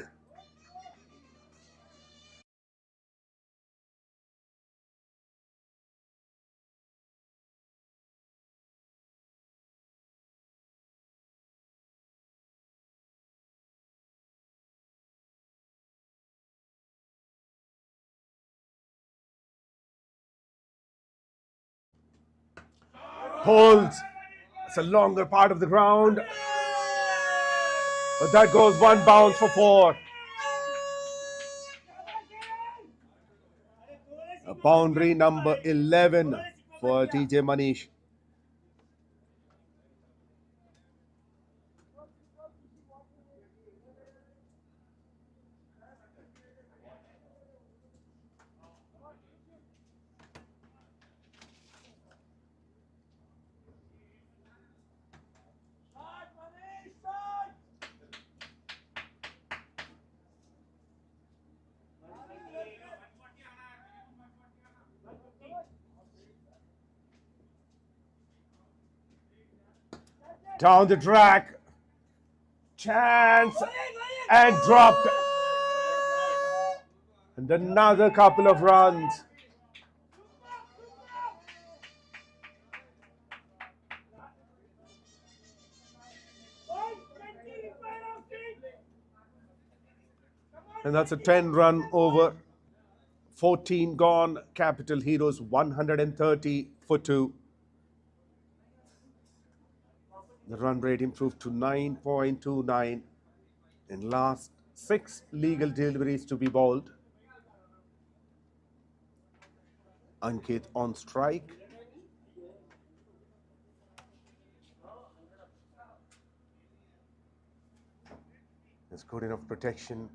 Holds. It's a longer part of the ground. But that goes one bounce for 4. A boundary number 11 for TJ Manish. Down the track. Chance. And dropped. And another couple of runs. And that's a 10-run over. 14 gone. Capital Heroes 130 for 2. The run rate improved to 9.29 in last 6 legal deliveries to be bowled. Ankit on strike. There's good enough protection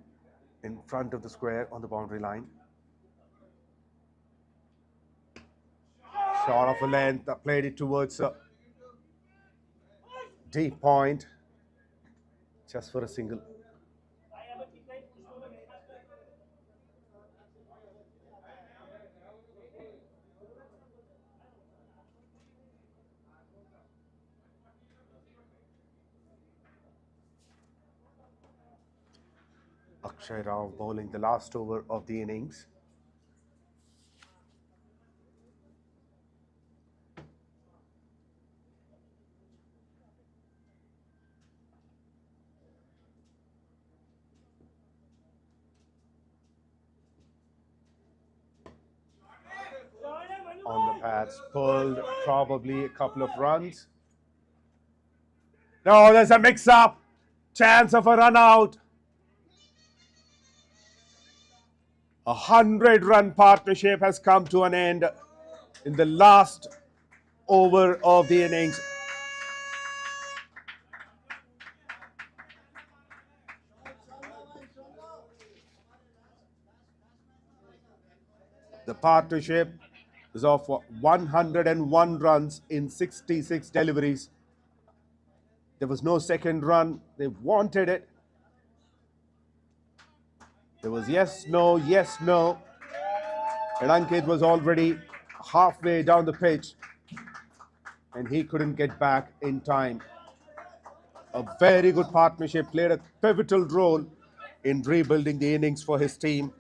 in front of the square on the boundary line. Shot of a length, played it towards a deep point, just for a single. Akshay Rao bowling the last over of the innings. On the pads, pulled probably a couple of runs. No, there's a mix-up. Chance of a run out. A 100-run partnership has come to an end in the last over of the innings. The partnership is of 101 runs in 66 deliveries. There was no second run. They wanted it. There was yes, no, and Ankit was already halfway down the pitch and he couldn't get back in time. A very good partnership, played a pivotal role in rebuilding the innings for his team.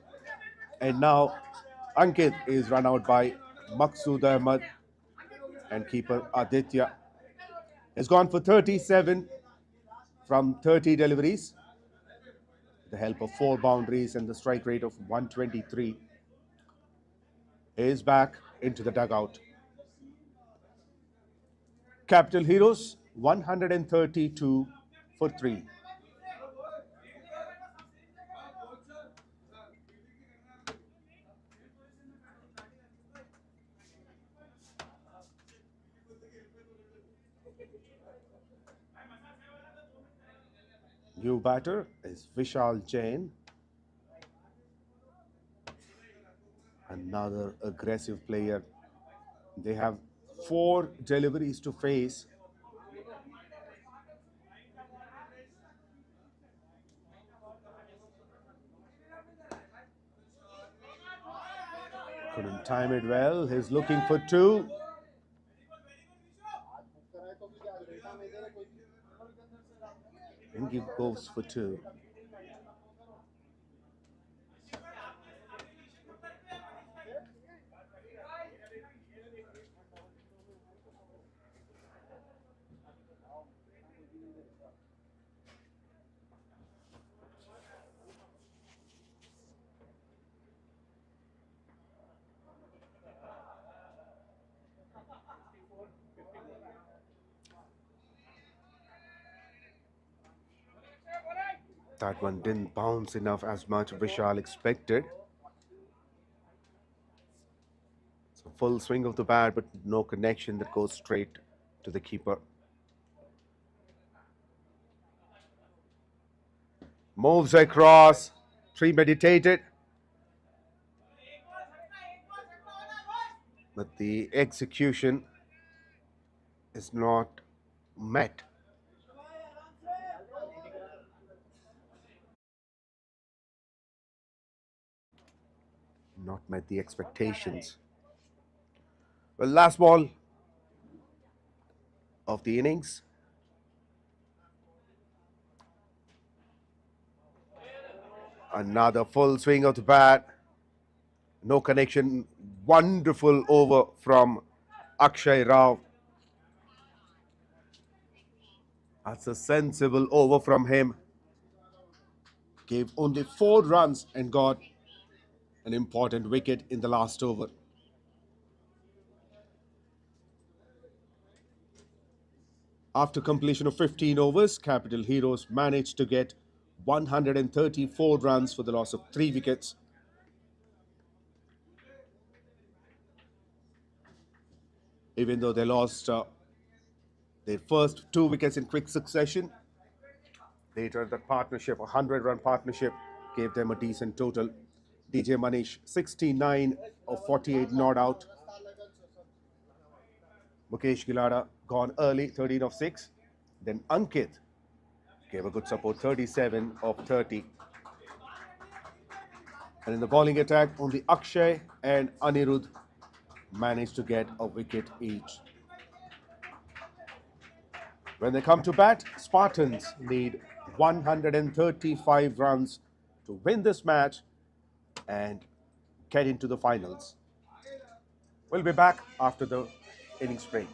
And now Ankit is run out by Maqsood Ahmed, and keeper Aditya has gone for 37 from 30 deliveries. The help of 4 boundaries and the strike rate of 123. Is back into the dugout. Capital Heroes 132 for 3. New batter is Vishal Jain. Another aggressive player. They have 4 deliveries to face. Couldn't time it well. He's looking for 2. And he goes for 2. That one didn't bounce enough as much Vishal expected. So full swing of the bat, but no connection that goes straight to the keeper. Moves across, premeditated. But the execution is not met. Not met the expectations. Well, last ball of the innings. Another full swing of the bat. No connection. Wonderful over from Akshay Rao. That's a sensible over from him. Gave only 4 runs and got an important wicket in the last over. After completion of 15 overs, Capital Heroes managed to get 134 runs for the loss of 3 wickets. Even though they lost their first 2 wickets in quick succession, later the partnership, a 100-run partnership, gave them a decent total. DJ Manish, 69 of 48 not out. Mukesh Gilada gone early, 13 of 6. Then Ankit gave a good support, 37 of 30. And in the bowling attack, only Akshay and Anirudh managed to get a wicket each. When they come to bat, Spartans need 135 runs to win this match and get into the finals. We'll be back after the innings break.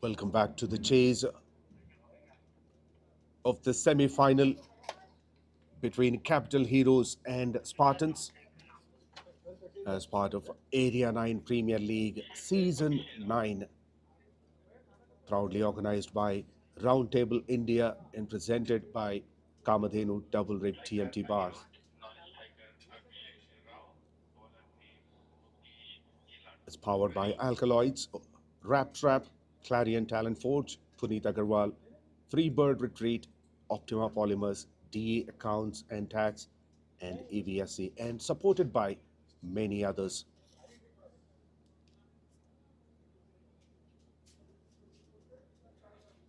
Welcome back to the chase of the semi-final between Capital Heroes and Spartans as part of Area 9 Premier League Season 9, proudly organized by Roundtable India and presented by Kamadhenu Double Rib TMT Bars. It's powered by Alkaloids, Rap Trap, Clarion Talent Forge, Puneet Agarwal, Freebird Retreat, Optima Polymers, DE Accounts and Tax, and 𝗬𝗎, and supported by many others.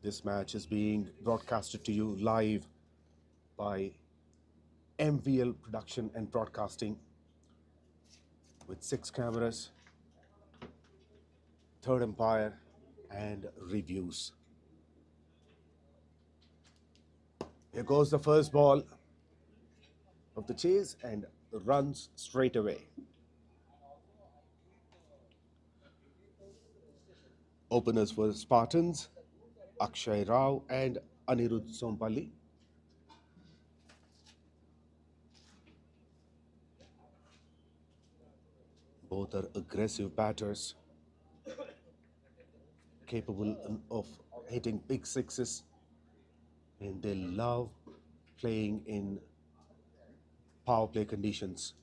This match is being broadcasted to you live by MVL Production and Broadcasting with 6 cameras, Third Empire, and reviews. Here goes the first ball of the chase and runs straight away. Openers for Spartans, Akshay Rao and Anirudh Sompalli. Both are aggressive batters, capable of hitting big sixes, and they love playing in power play conditions.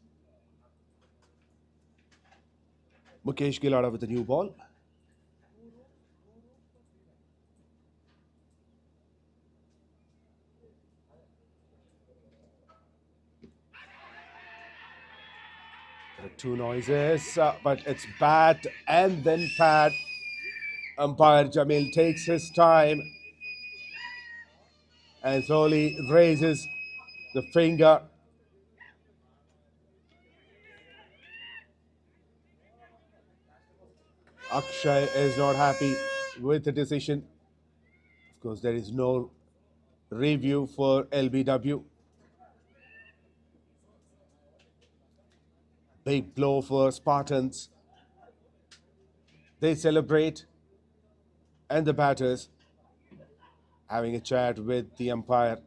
Mukesh Gilada with a new ball. There are 2 noises, but it's bat and then pad. Umpire Jamil takes his time and slowly raises the finger. Akshay is not happy with the decision. Of course, there is no review for LBW. Big blow for Spartans. They celebrate, and the batters having a chat with the umpire.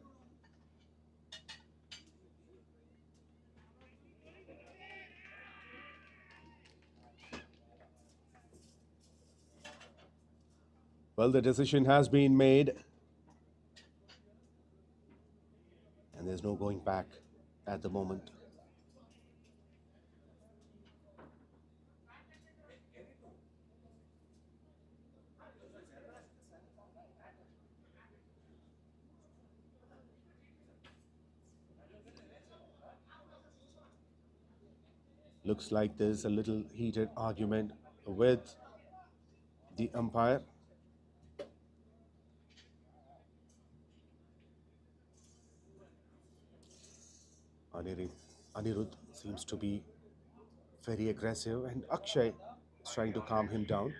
Well, the decision has been made, and there's no going back at the moment. Looks like there's a little heated argument with the umpire. Anirudh seems to be very aggressive, and Akshay is trying to calm him down.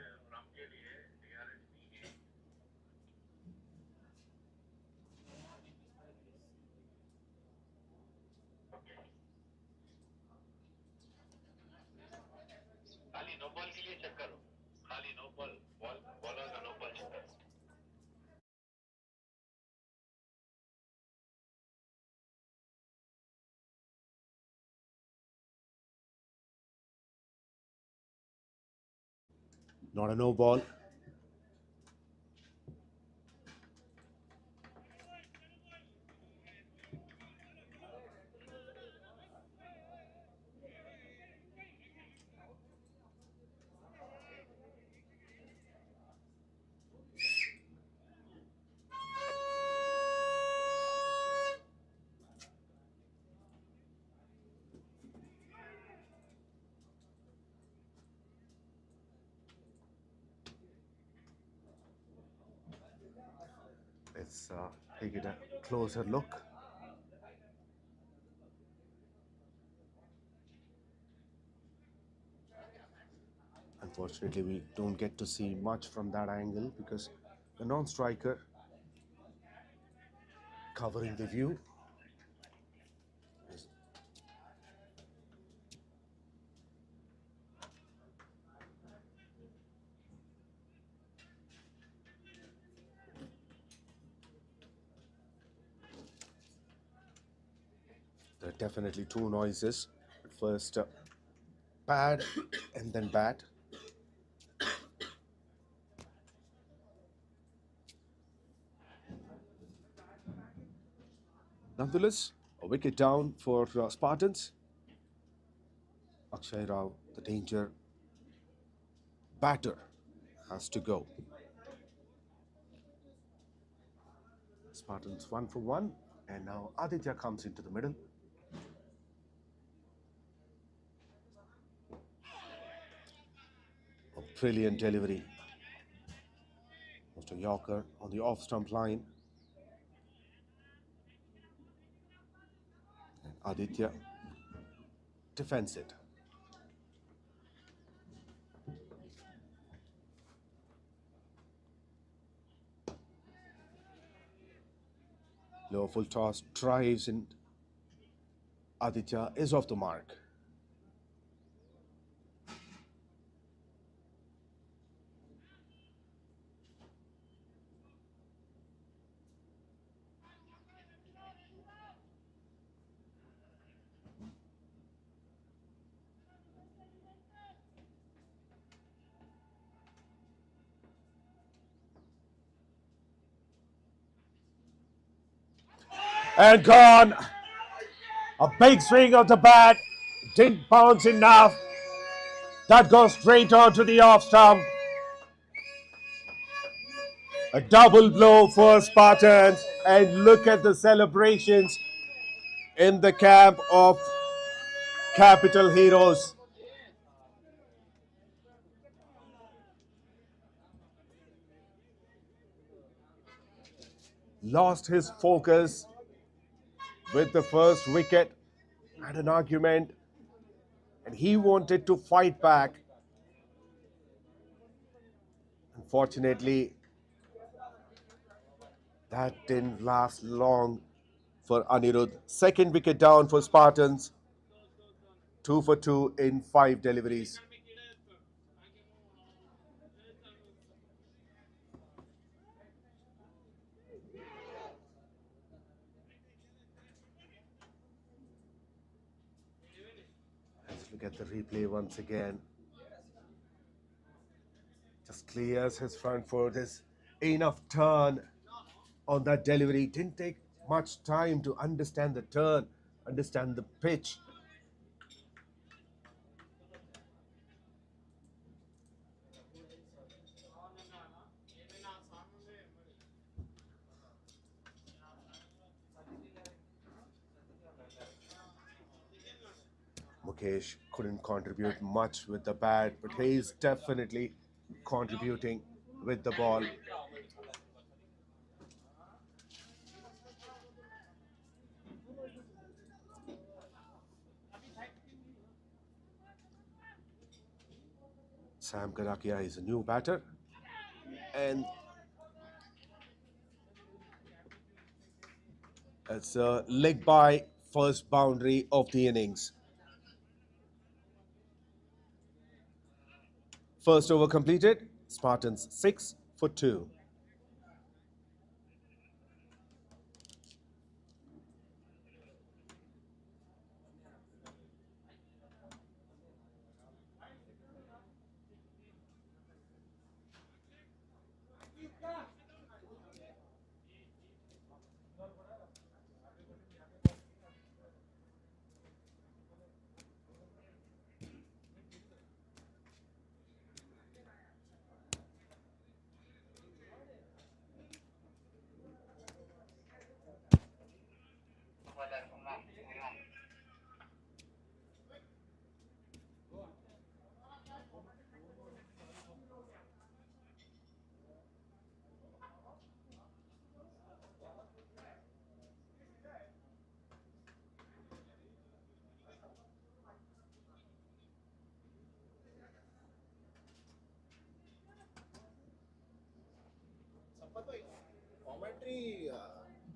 Not a no ball. Let's take it a closer look. Unfortunately, we don't get to see much from that angle because the non-striker covering the view. Definitely two noises. First pad and then bat. Nonetheless, a wicket down for Spartans. Akshay Rao, the danger batter, has to go. Spartans 1 for 1, and now Aditya comes into the middle. A brilliant delivery. Mr. Yorker on the off-stump line. And Aditya defends it. Low full toss drives and Aditya is off the mark. And gone. A big swing of the bat. Didn't bounce enough. That goes straight on to the off stump. A double blow for Spartans. And look at the celebrations in the camp of Capital Heroes. Lost his focus with the first wicket, had an argument, and he wanted to fight back. Unfortunately, that didn't last long for Anirudh. Second wicket down for Spartans. 2 for 2 in 5 deliveries. Let's look at the replay once again. Just clears his front foot. There's enough turn on that delivery. Didn't take much time to understand the turn, understand the pitch. Mukesh couldn't contribute much with the bat, but he's definitely contributing with the ball. 𝗵𝗂𝗃𝗃 is a new batter, and it's a leg by first boundary of the innings. First over completed. Spartans 6 for 2. Commentary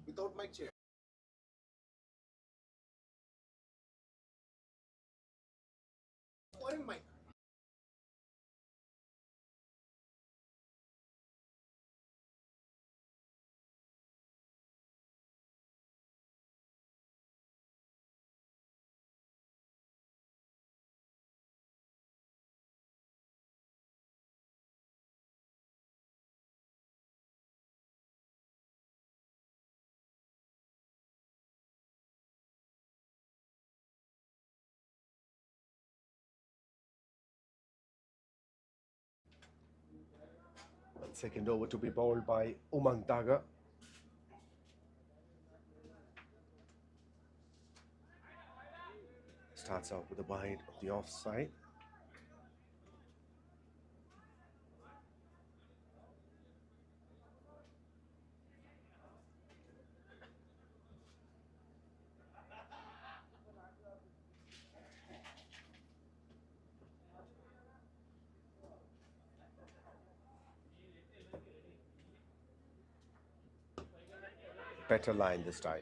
without mic check. Or in mic. Second over to be bowled by 𝗃𝗏𝗃𝗲. Starts out with a wide of the offside. Better line this time.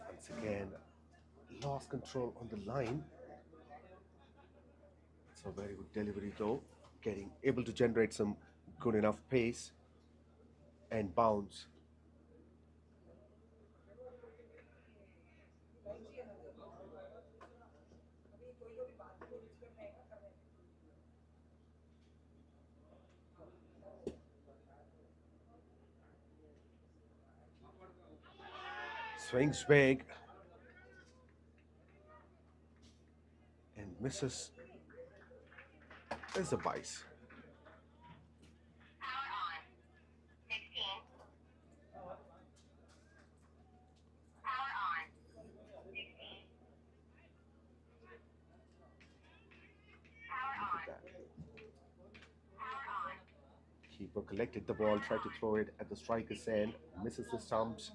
Once again, lost control on the line. It's a very good delivery though, able to generate some good enough pace and bounce. Swings big and misses. There's a vice. Power on. 16. Power on. 16. Power on. Power on. Keeper collected the ball, tried to throw it at the striker's end, misses the stumps.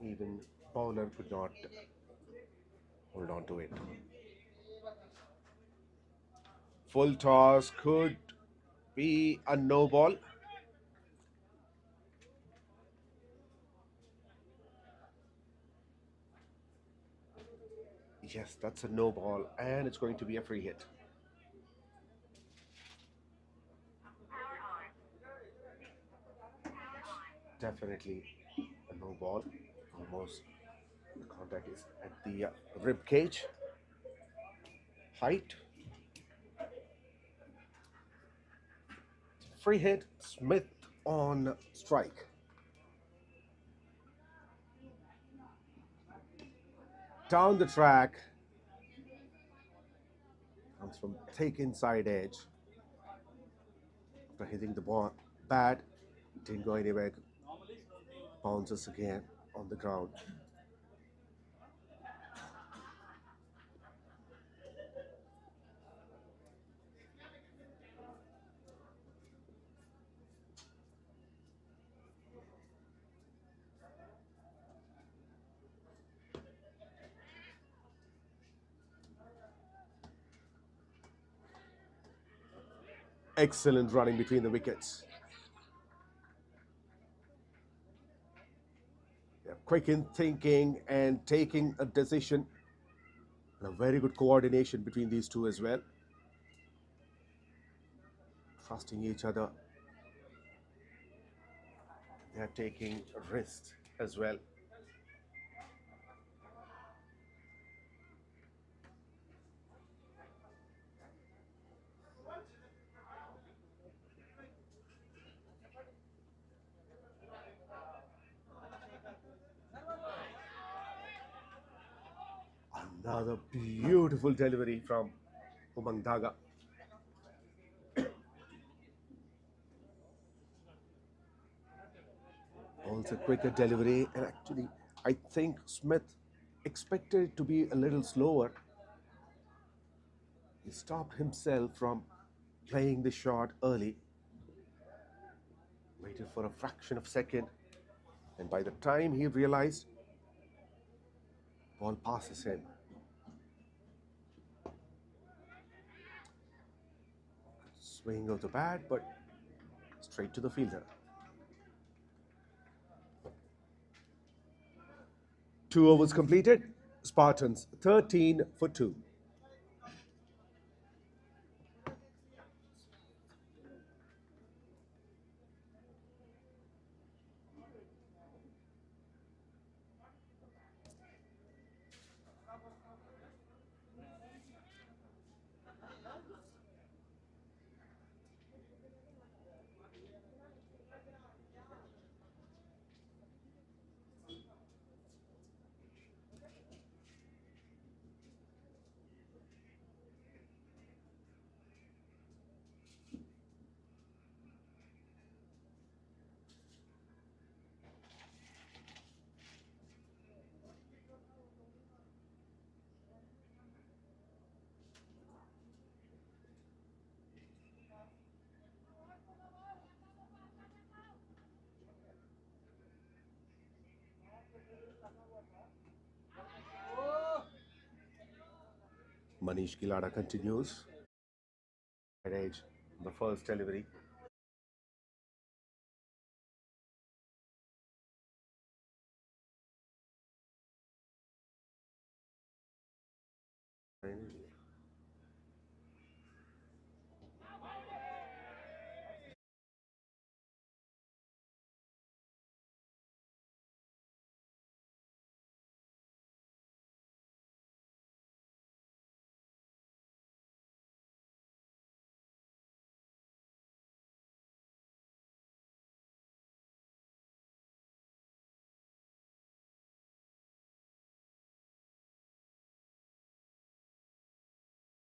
Even bowler could not hold on to it. Full toss could be a no ball. Yes, that's a no ball, and it's going to be a free hit. Definitely a no ball. Almost the contact is at the rib cage height. Free hit, Smith on strike. Down the track. Comes from thick inside edge. After hitting the ball bad, didn't go anywhere. Bounces again on the ground. Excellent running between the wickets. Quick in thinking and taking a decision. And a very good coordination between these two as well. Trusting each other. They are taking risks as well. Another beautiful delivery from 𝗃𝗏𝗃𝗲. Also quicker delivery, and actually I think Smith expected it to be a little slower. He stopped himself from playing the shot early. Waited for a fraction of a second, and by the time he realized, ball passes him. Swing of the bat, but straight to the fielder. 2 overs completed. Spartans 13 for 2. 𝗦𝗃𝗃𝗲𝗃 continues. At edge, the first delivery.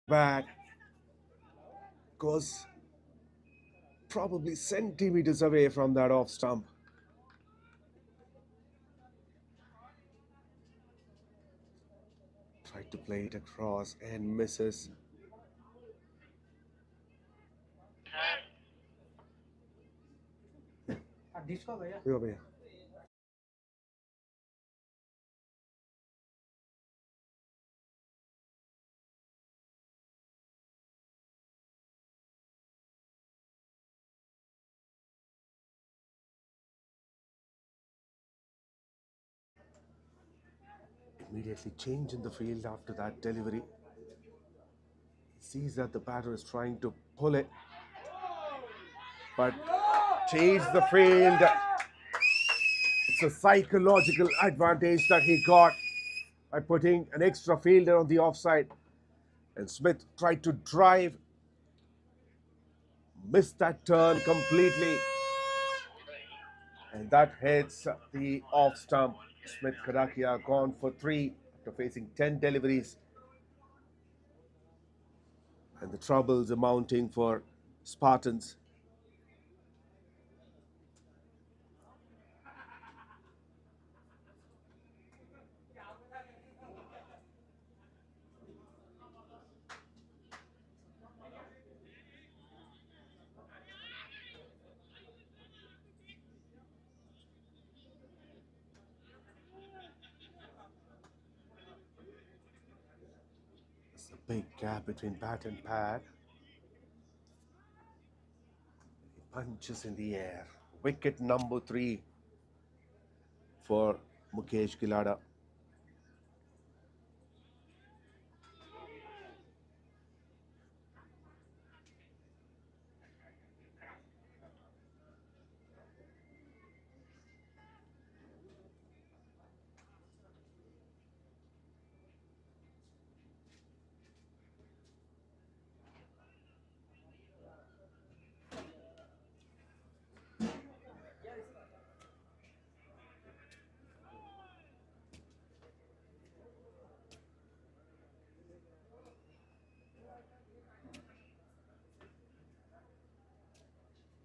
Bad goes probably centimeters away from that off stump. Tried to play it across and misses. 𝗃𝗶𝗃𝗃. Immediately change in the field after that delivery. He sees that the batter is trying to pull it, but change the field. It's a psychological advantage that he got by putting an extra fielder on the offside. And Smith tried to drive, missed that turn completely. And that hits the off stump. 𝗏𝗃𝗃𝗃 gone for 3 after facing 10 deliveries. And the troubles are mounting for Spartans. There's a big gap between bat and pad. He punches in the air. Wicket number 3 for 𝗏𝗃𝗃𝗃.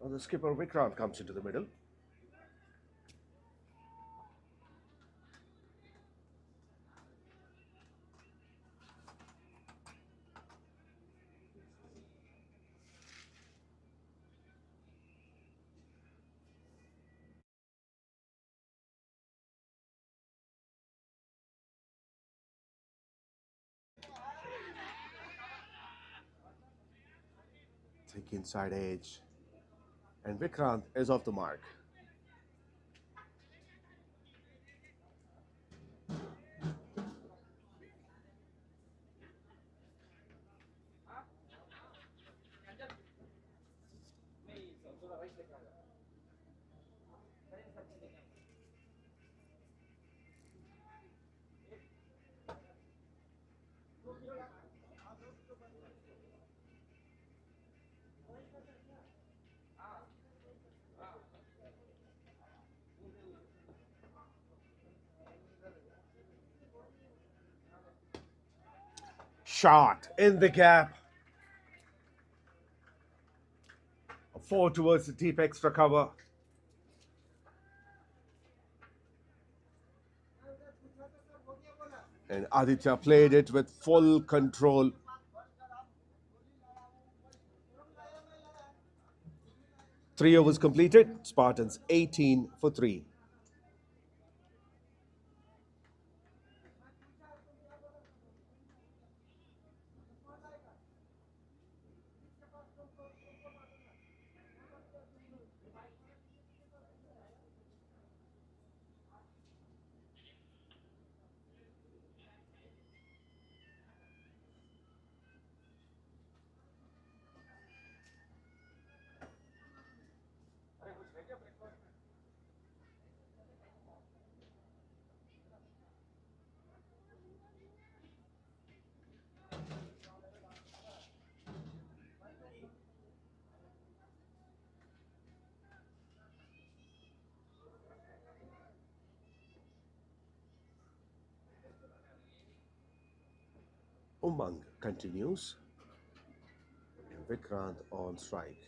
Now the skipper Vikrant comes into the middle. Take inside edge. And Vikrant is off the mark. Shot in the gap. A 4 towards the deep extra cover. And Aditya played it with full control. Three overs completed. Spartans 18 for 3. Umang continues. And Vikrant on strike.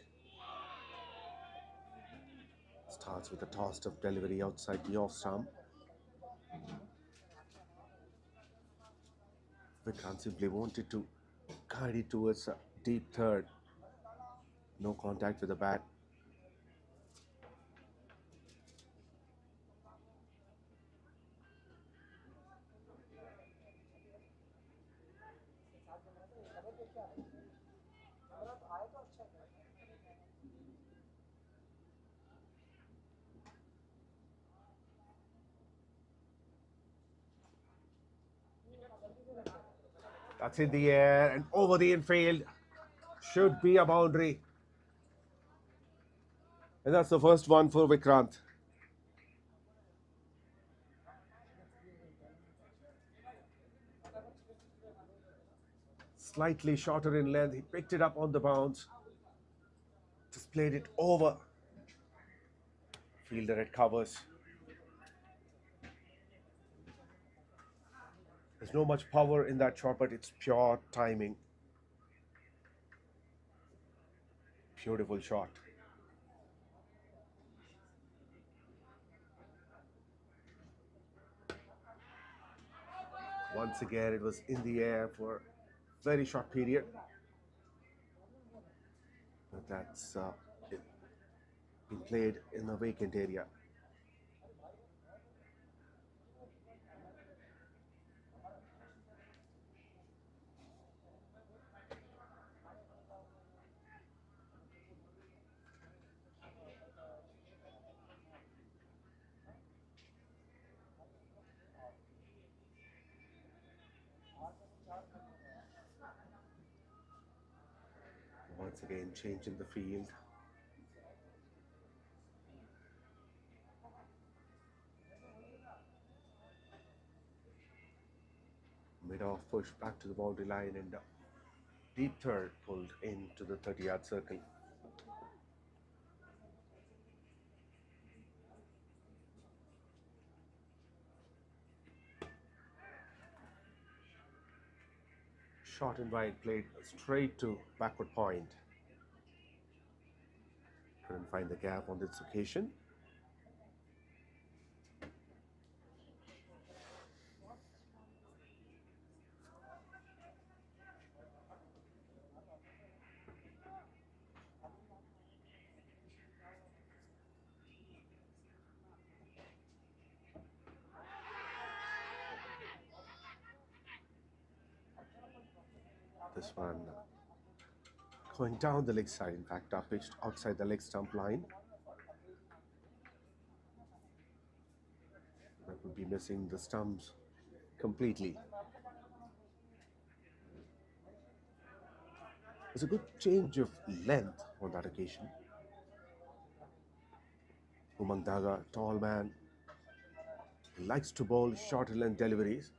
Starts with a tossed up delivery outside the off stump. Vikrant simply wanted to guide it towards a deep third. No contact with the bat. That's in the air and over the infield. Should be a boundary. And that's the first one for Vikrant. Slightly shorter in length. He picked it up on the bounce. Just played it over. Fielder at covers. There's no much power in that shot, but it's pure timing. Beautiful shot. Once again, it was in the air for a very short period. But that's been played in a vacant area. Once again, change in the field. Mid-off push back to the boundary line and deep third pulled into the 30-yard circle. Short and wide, played straight to backward point. Couldn't find the gap on this occasion. This one going down the leg side, in fact, pitched outside the leg stump line. That would be missing the stumps completely. There's a good change of length on that occasion. Umang Daga, tall man, likes to bowl shorter length deliveries.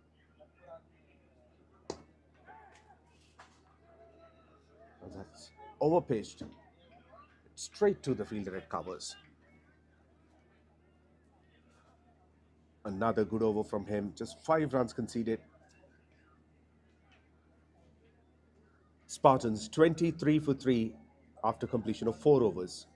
And that's overpitched. Straight to the fielder at covers. Another good over from him. Just 5 runs conceded. Spartans 23 for 3 after completion of 4 overs.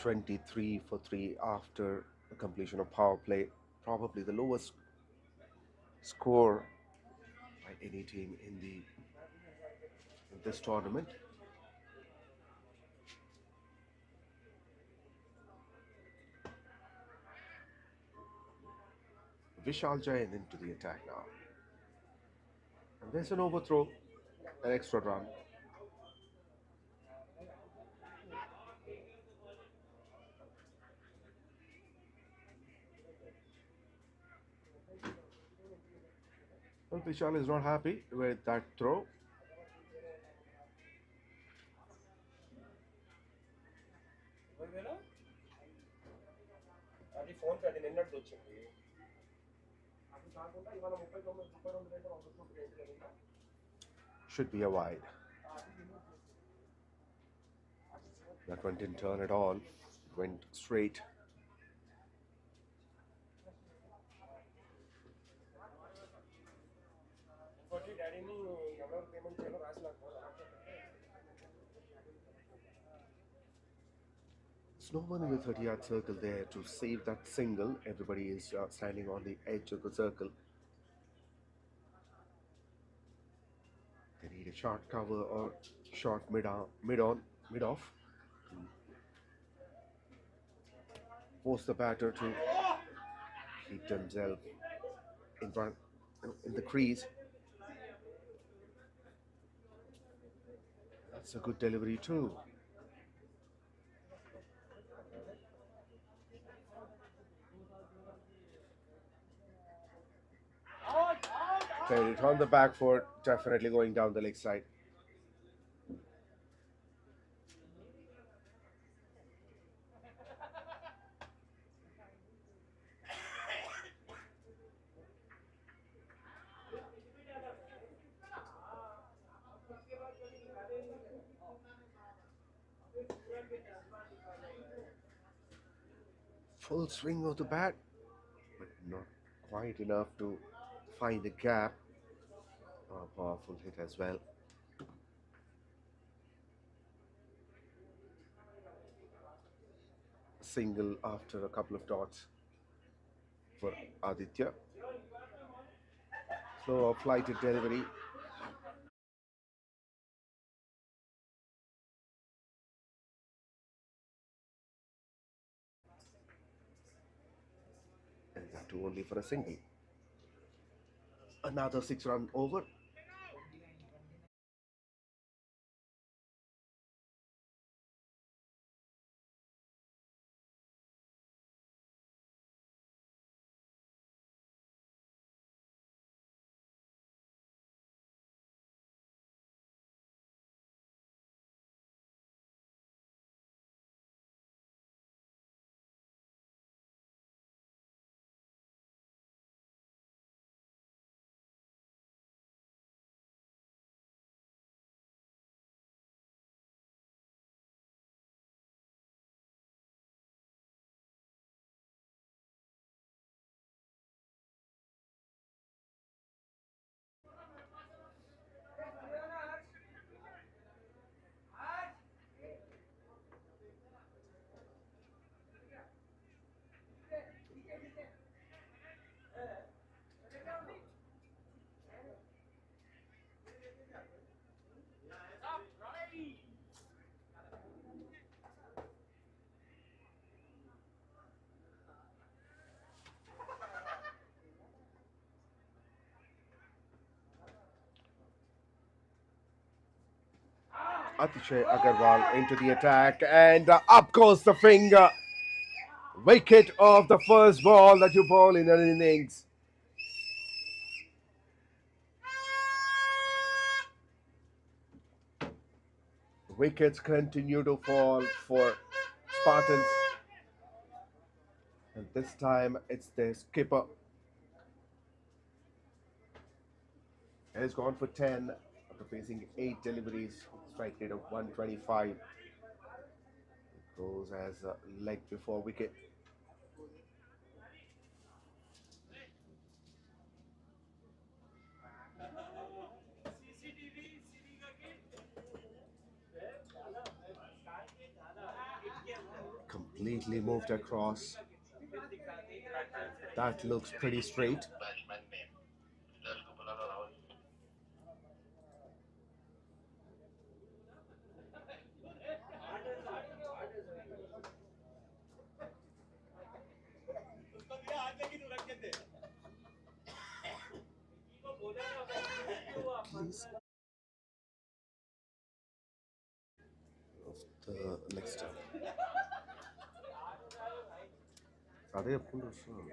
23 for 3 after the completion of power play. Probably the lowest score by any team in this tournament. Vishal Jain into the attack now. And there's an overthrow, an extra run. Well, Vishal is not happy with that throw. Should be a wide. That one didn't turn at all. It went straight. There's no one in the 30-yard circle there to save that single. Everybody is standing on the edge of the circle. They need a short cover or short mid-off. Force the batter to keep themselves in front in the crease. That's a good delivery too. Played it on the back foot, definitely going down the leg side. Full swing of the bat, but not quite enough to find the gap. A powerful hit as well. Single after a couple of dots for Aditya. Slow flighted delivery. And that too only for a single. Another 6-run over. 𝗪𝗏 into the attack, and up goes the finger. Wicket of the first ball that you bowl in an innings. Wickets continue to fall for Spartans, and this time it's their skipper. Has gone for 10 after facing 8 deliveries, strike rate of 125. It goes as a leg before wicket. Completely moved across. That looks pretty straight. Of the next time. 𝗙𝗶𝗃𝗃𝗃.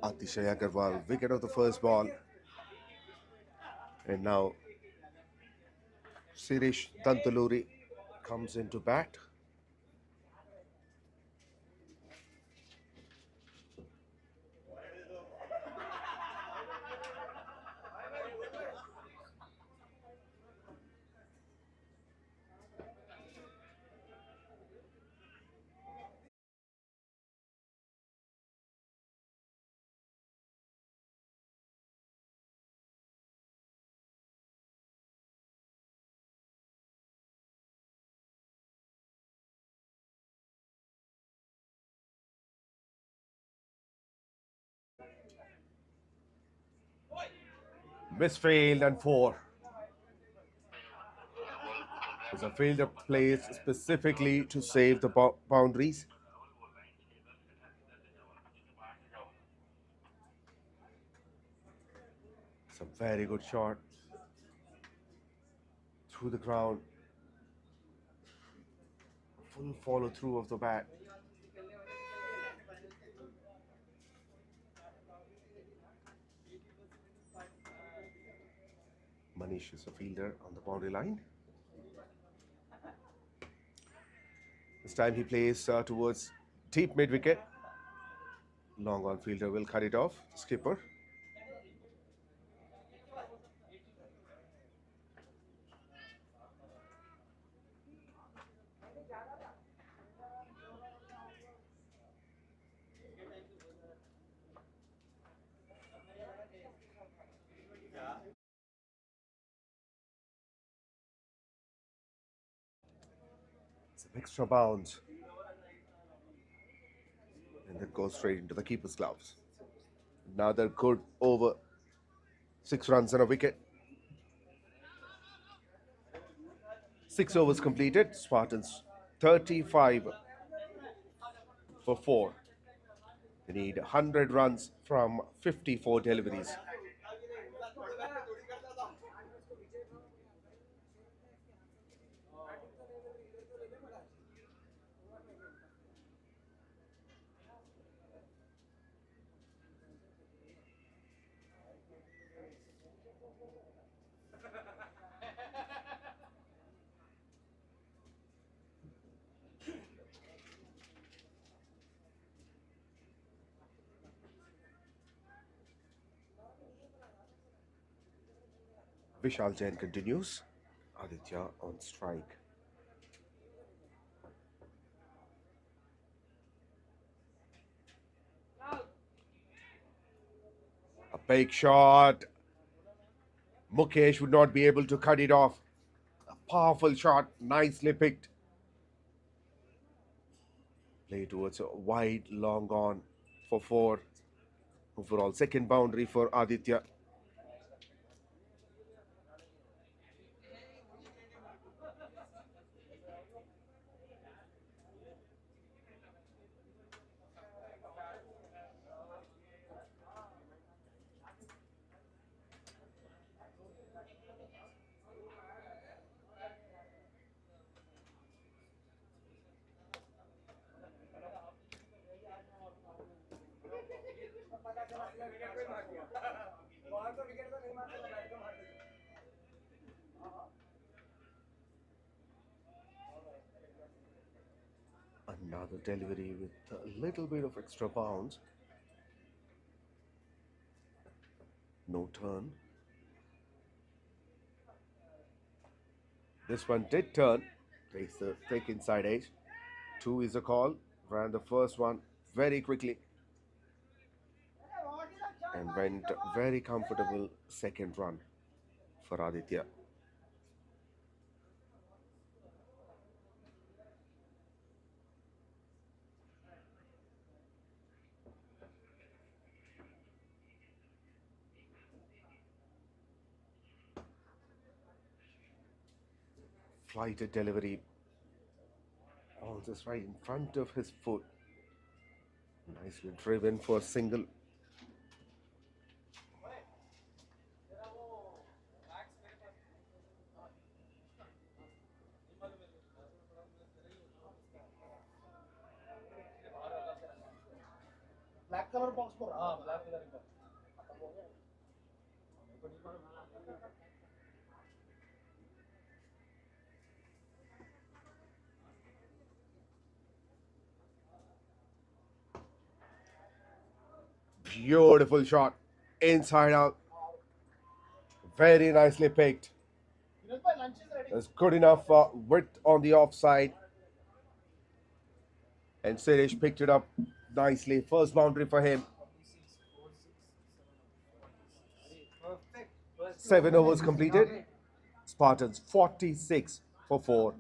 𝗬𝗶𝘃𝗃𝗃, wicket of the first ball. And now 𝗙𝗃 comes into bat. Misfield and 4. It's a fielder placed specifically to save the boundaries. It's a very good shot through the ground. Full follow through of the bat. Manish is a fielder on the boundary line. This time he plays towards deep mid wicket. Long on fielder will cut it off. Skipper. It's an extra bounce. And that goes straight into the keeper's gloves. Another good over. 6 runs and a wicket. 6 overs completed. Spartans 35 for 4. They need 100 runs from 54 deliveries. Vishal Jain continues. Aditya on strike. A big shot. Mukesh would not be able to cut it off. A powerful shot, nicely picked. Play towards a wide, long on for 4. Overall, second boundary for Aditya. Another delivery with a little bit of extra bounce. No turn. This one did turn. Takes the thick inside edge. 2 is a call. Ran the first one very quickly. And went very comfortable second run for 𝗏𝗏𝗃. Flighted delivery. Oh, just right in front of his foot. Nicely driven for a single. Black color box for black color. Beautiful shot. Inside out. Very nicely picked. It's good enough width on the offside. And 𝘊𝗍 picked it up nicely. First boundary for him. 7 overs completed. Spartans 46 for 4.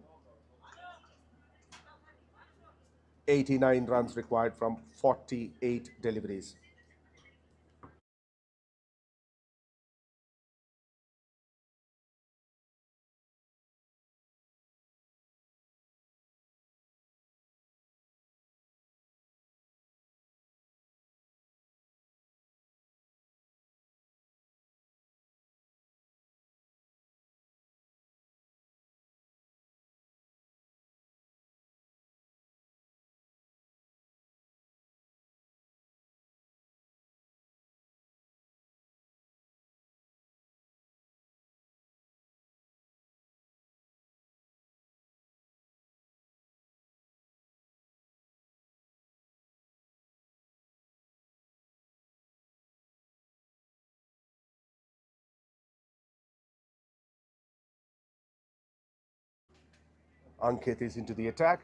89 runs required from 48 deliveries. 𝗃𝗏𝗃𝗃 is into the attack.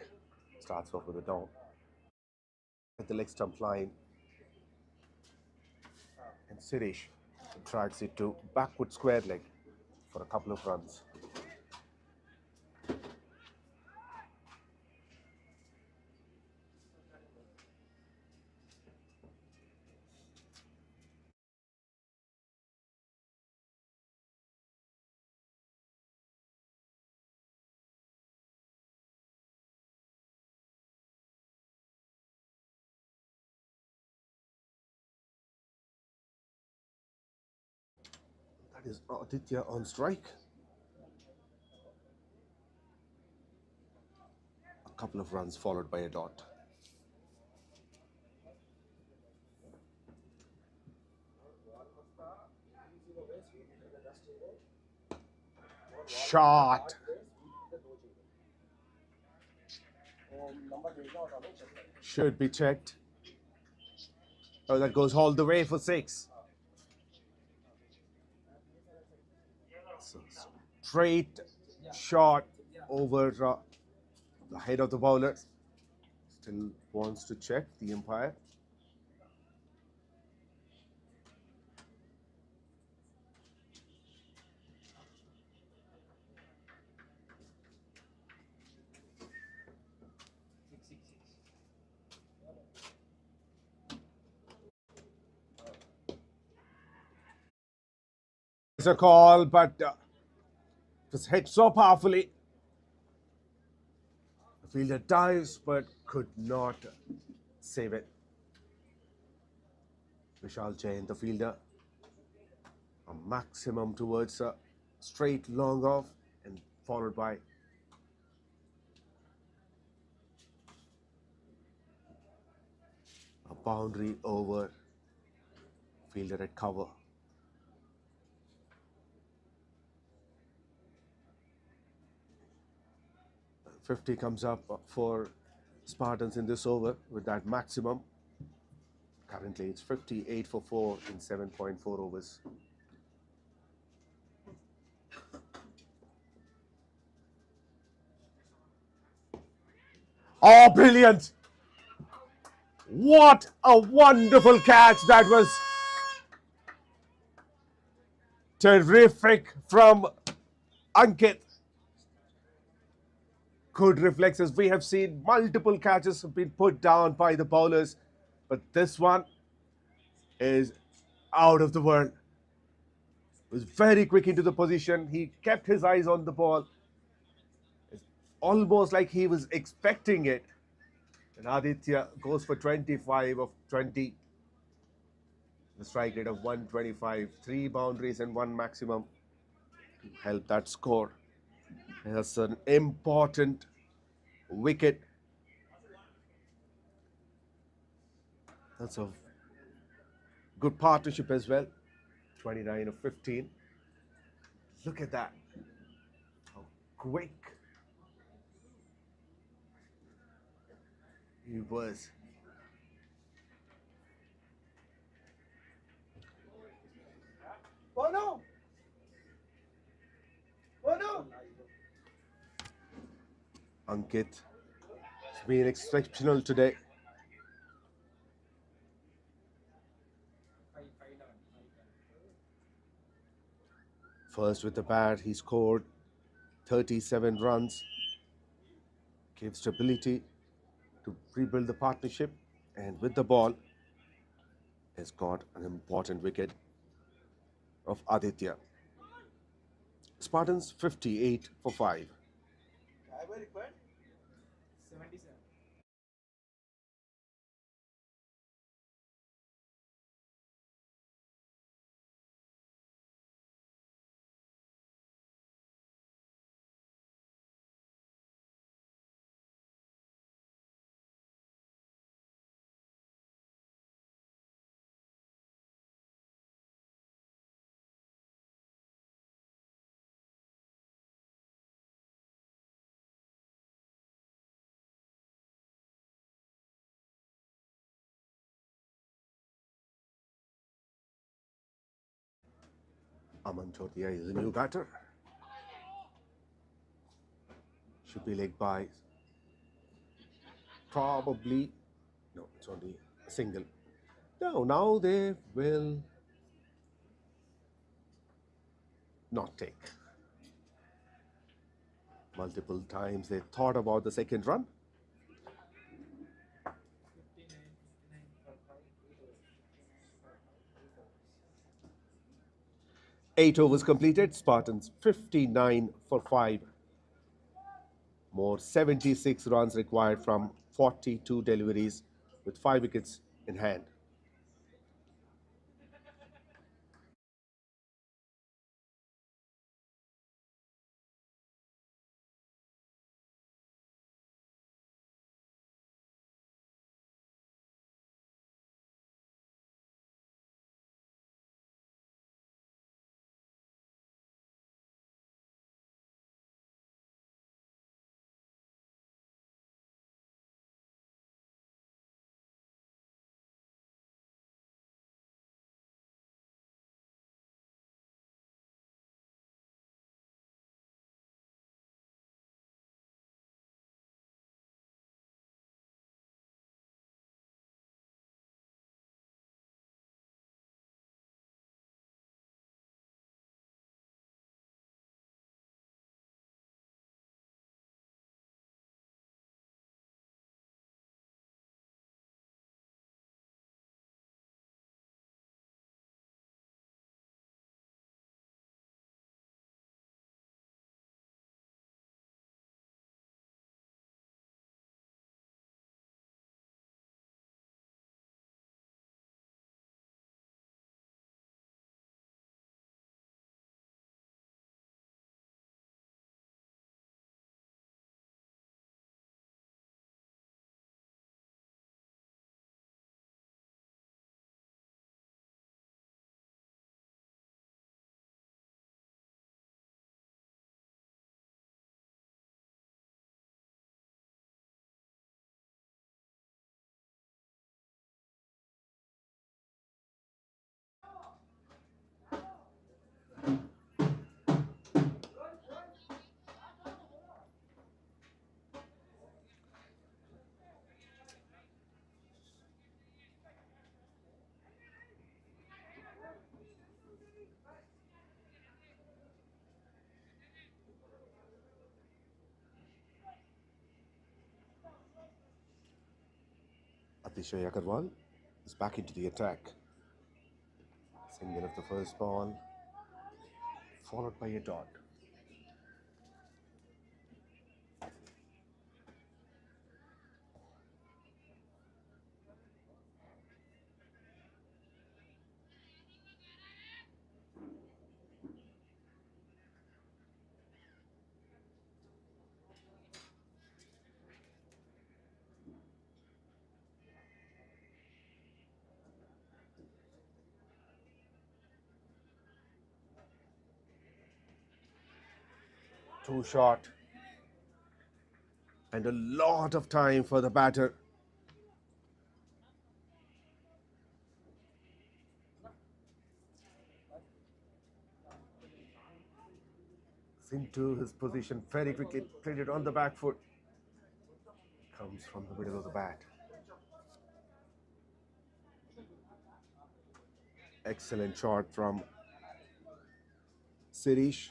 Starts off with a down. At the leg stump line. And 𝘊𝗍 drags it to backward square leg for a couple of runs. That is 𝗏𝗏𝗃 on strike. A couple of runs followed by a dot. Shot. Should be checked. Oh, that goes all the way for 6. So, straight shot over the head of the bowler. Still wants to check the umpire. It's a call, but it was hit so powerfully. The fielder dives, but could not save it. Vishal Jain, the fielder, a maximum towards a straight long off and followed by a boundary over fielder at cover. 50 comes up for Spartans in this over with that maximum. Currently, it's 58 for 4 in 7.4 overs. Oh, brilliant! What a wonderful catch that was. Terrific from Ankit. Good reflexes. We have seen multiple catches have been put down by the bowlers, but this one is out of the world. Was very quick into the position. He kept his eyes on the ball. It's almost like he was expecting it. And Aditya goes for 25 of 20. The strike rate of 125. 3 boundaries and 1 maximum to help that score. That's an important wicket. That's a good partnership as well. 29 of 15. Look at that. How quick he was. Oh no! Oh no! Ankit has been exceptional today. First with the bat, he scored 37 runs. Gave stability to rebuild the partnership. And with the ball, has got an important wicket of Aditya. Spartans 58 for 5. 77. 𝗵𝗁𝗃𝗲𝗃 is a new batter. Should be leg by. Probably. No, it's only a single. No, now they will not take. Multiple times they thought about the second run. 8 overs completed. Spartans 59 for 5. More 76 runs required from 42 deliveries with 5 wickets in hand. 𝗬𝗂𝗃𝗲𝗃 is back into the attack. Single of the first ball, followed by a dot. Too short. And a lot of time for the batter. Into his position very quickly, played it on the back foot. Comes from the middle of the bat. Excellent shot from Sirish.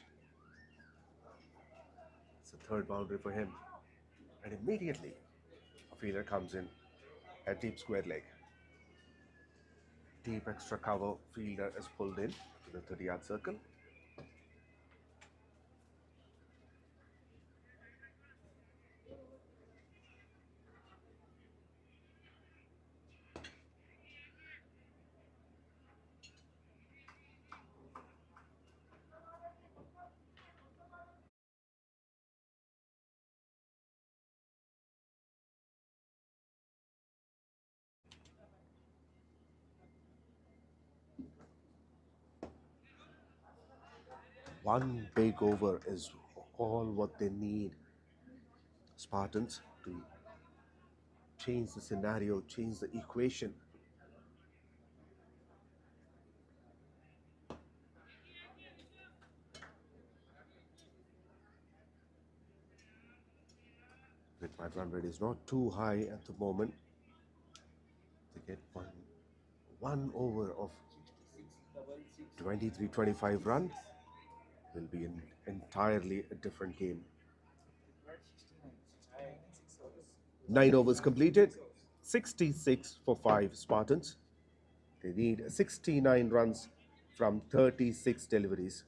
It's a third boundary for him. And immediately a fielder comes in at deep square leg. Deep extra cover fielder is pulled in to the 30-yard circle. One big over is all what they need, Spartans, to change the scenario, change the equation. My run rate is not too high at the moment. To get one over of 23-25 run will be an entirely a different game. 9 overs completed, 66 for 5 Spartans. They need 69 runs from 36 deliveries.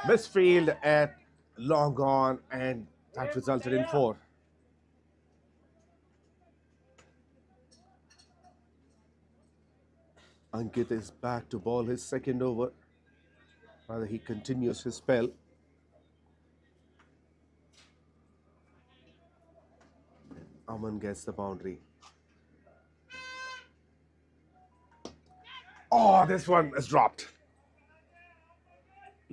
Misfield at long on, and that resulted in 4. Ankit is back to ball his second over. Rather, he continues his spell. Aman gets the boundary. Oh, this one is dropped.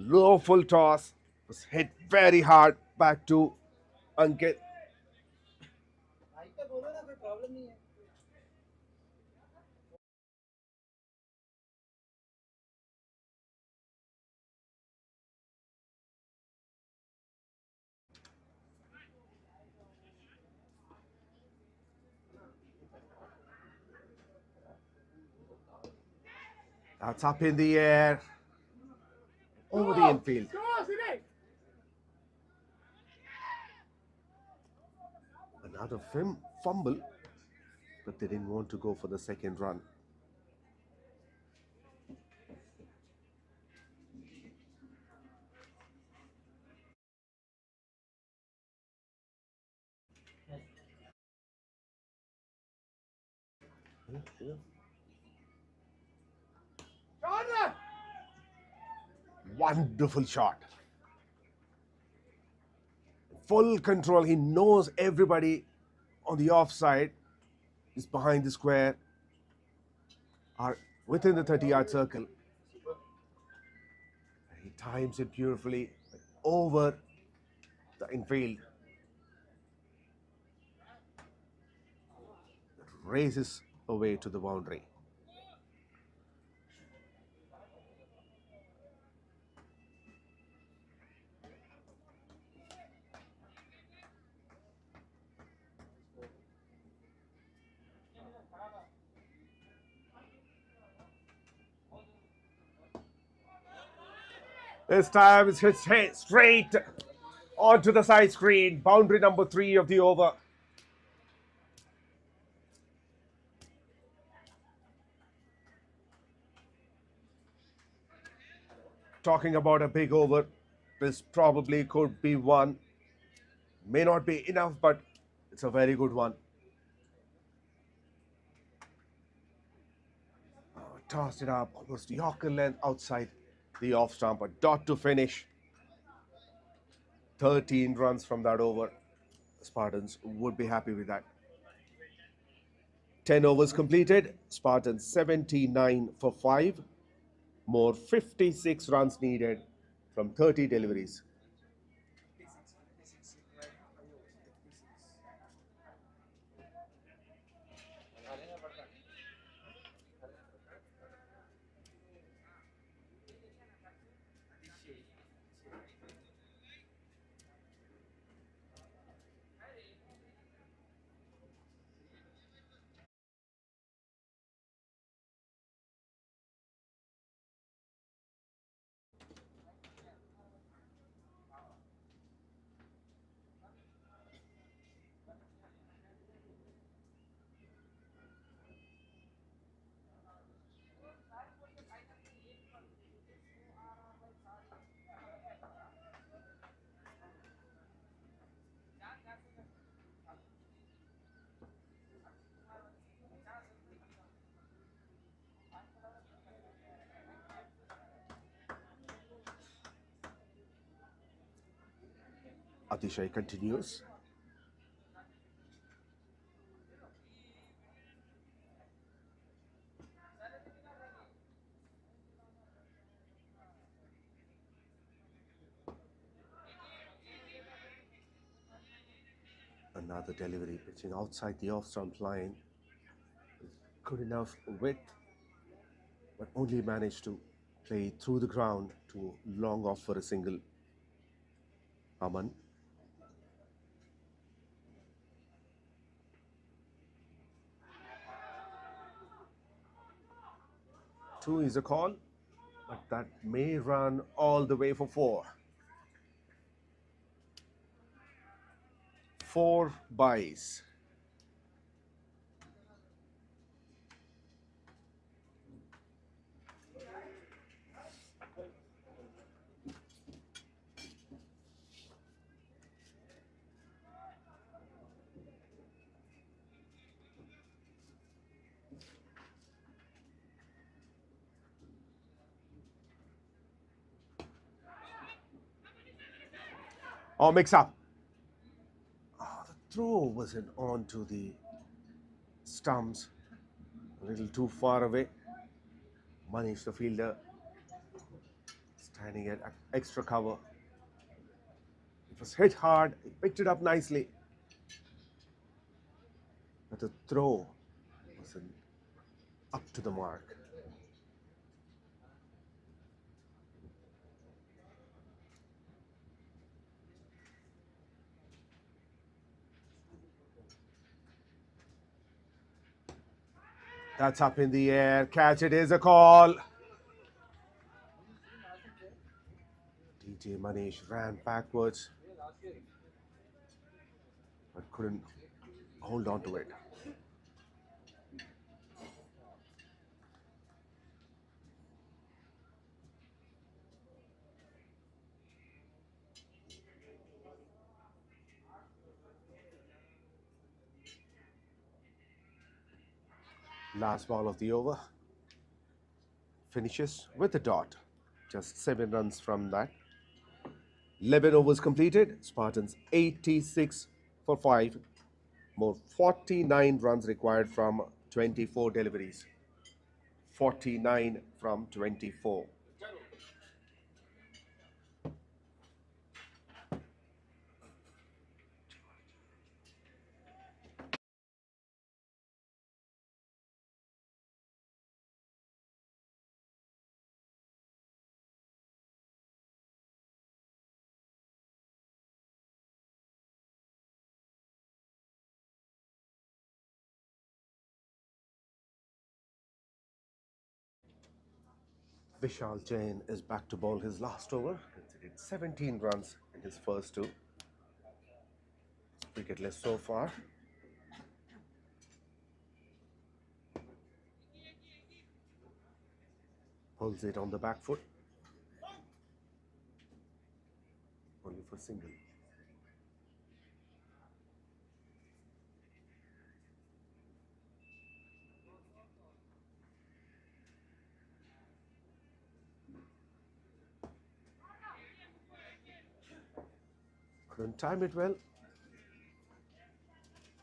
Low full toss was hit very hard back to Ankit. That's up in the air. Over the infield. Another fumble, but they didn't want to go for the second run. Wonderful shot. Full control. He knows everybody on the offside is behind the square, are within the 30-yard circle. times it beautifully over the infield. Races away to the boundary. This time it's hit straight onto the side screen. Boundary number 3 of the over. Talking about a big over, this probably could be one. May not be enough, but it's a very good one. Tossed it up, almost Yorker length outside the off stump. A dot to finish. 13 runs from that over. Spartans would be happy with that. 10 overs completed. Spartans 79 for 5. More 56 runs needed from 30 deliveries. 𝗬𝗃𝗃𝗲 continues. Another delivery pitching outside the off stump line. Good enough width, but only managed to play through the ground to long off for a single. Aman. Two is a call, but that may run all the way for 4. 4 byes. Oh, mix up. Oh, the throw wasn't on to the stumps. A little too far away. 𝗬𝗁𝗎, the fielder, standing at extra cover. It was hit hard. He picked it up nicely. But the throw wasn't up to the mark. That's up in the air. Catch it is a call. DJ Manish ran backwards, but couldn't hold on to it. Last ball of the over. Finishes with a dot. Just 7 runs from that. 11 overs completed. Spartans 86 for 5. More 49 runs required from 24 deliveries. 49 from 24. Vishal Jain is back to bowl his last over. He did 17 runs in his first two. Wicketless so far. Pulls it on the back foot. Only for single. Couldn't time it well.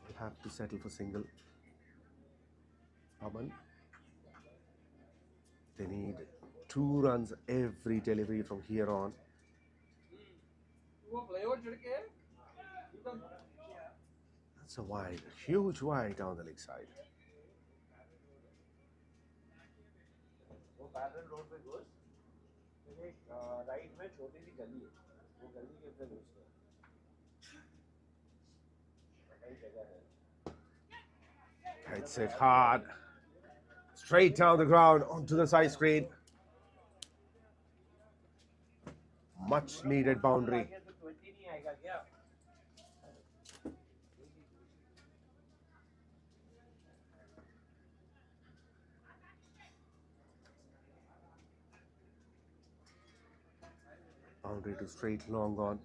Will have to settle for single. Aman. They need 2 runs every delivery from here on. That's a wide, huge wide down the leg side. Hits it hard. Straight down the ground onto the side screen. Much needed boundary. Boundary to straight long on.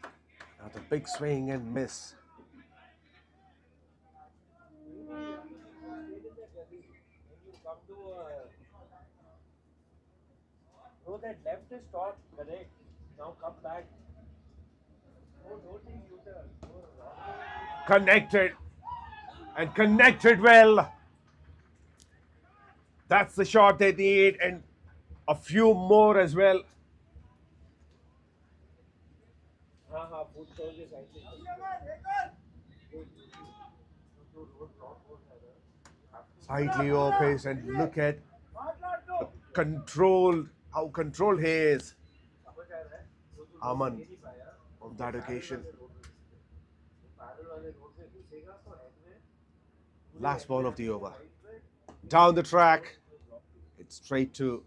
Now the big swing and miss. No, that left is short, correct. Now come back. No, don't think U-turn. Connected. And connected well. That's the shot they need, and a few more as well. Foot toes is I think. Slightly off pace, and look at the controlled, how controlled he is. Aman on that occasion. Last ball of the over. Down the track. It's straight to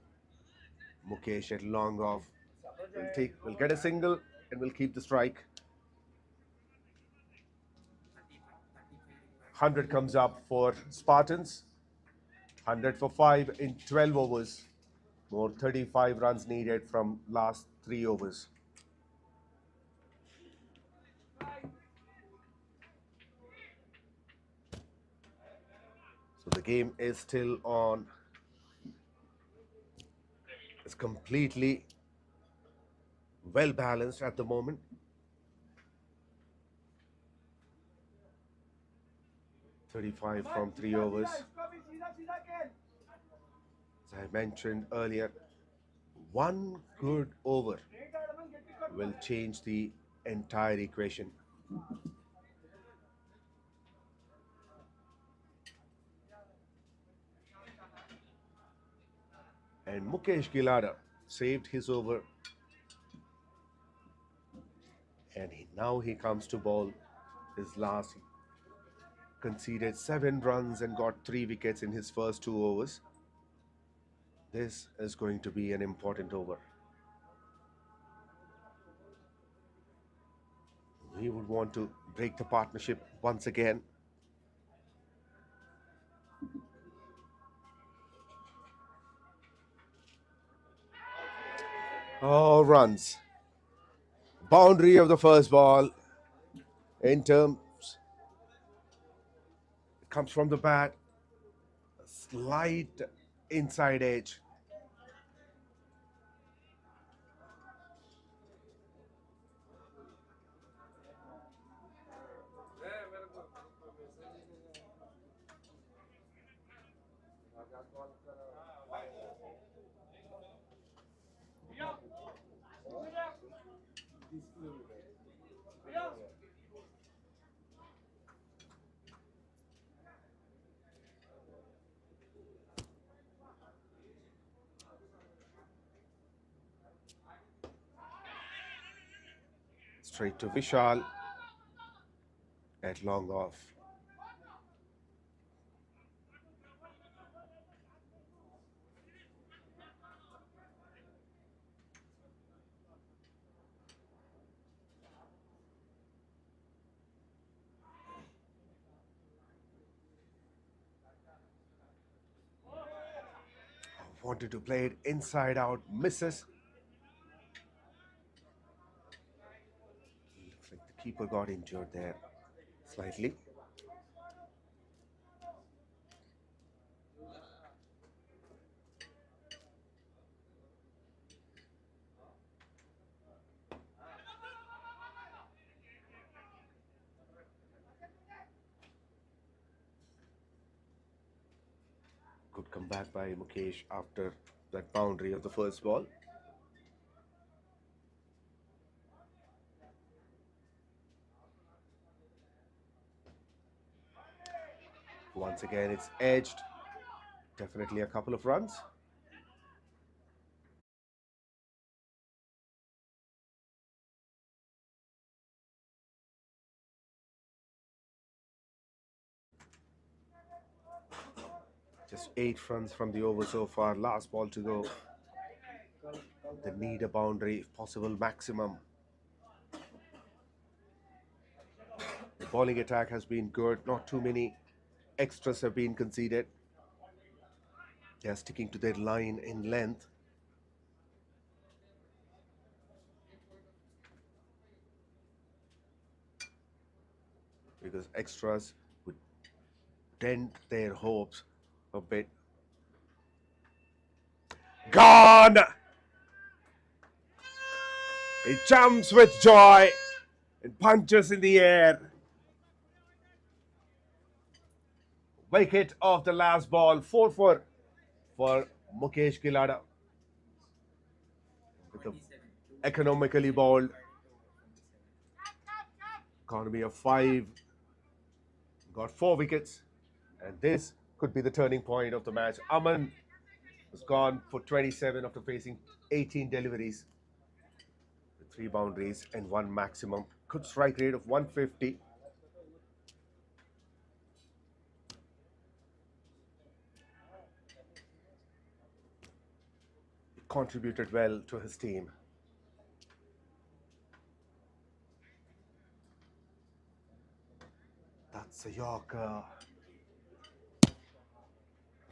Mukesh at long off. We'll get a single and we'll keep the strike. 100 comes up for Spartans. 100 for 5 in 12 overs. More 35 runs needed from last 3 overs. So the game is still on. It's completely well balanced at the moment. .35 from 3 overs. As I mentioned earlier, one good over will change the entire equation. And Mukesh 𝗙𝗏𝗏 saved his over. And now he comes to bowl his last. He conceded 7 runs and got 3 wickets in his first 2 overs. This is going to be an important over. We would want to break the partnership once again. Oh, runs. Boundary of the first ball. In terms, it comes from the bat. A slight inside edge. Straight to Vishal at long off. Wanted to play it inside out, misses. Looks like the keeper got injured there slightly. Good comeback by Mukesh after that boundary of the first ball. Once again, it's edged. Definitely a couple of runs. Just 8 runs from the over so far. Last ball to go. They need a boundary, if possible, maximum. The bowling attack has been good. Not too many extras have been conceded. They are sticking to their line in length. Because extras would dent their hopes a bit. Gone! He jumps with joy and punches in the air. Wicket of the last ball, 4-4 for Mukesh 𝗙𝗧𝗏. With the economically bowled. 𝗃𝗏𝗃𝗃 got 4 wickets, and this could be the turning point of the match. Aman has gone for 27 after facing 18 deliveries. 3 boundaries and 1 maximum. Good strike rate of 150. He contributed well to his team. That's a Yorker.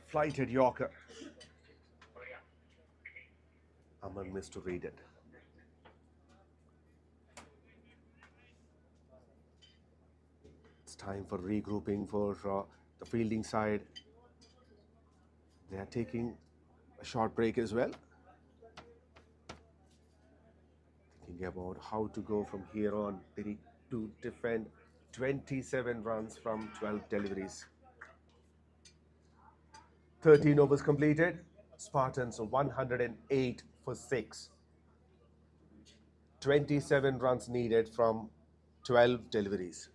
Flighted Yorker. Aman missed to read it. It's time for regrouping for the fielding side. They are taking a short break as well. Thinking about how to go from here on. They need to defend 27 runs from 12 deliveries. 13 overs completed. Spartans 108 for 6. 27 runs needed from 12 deliveries.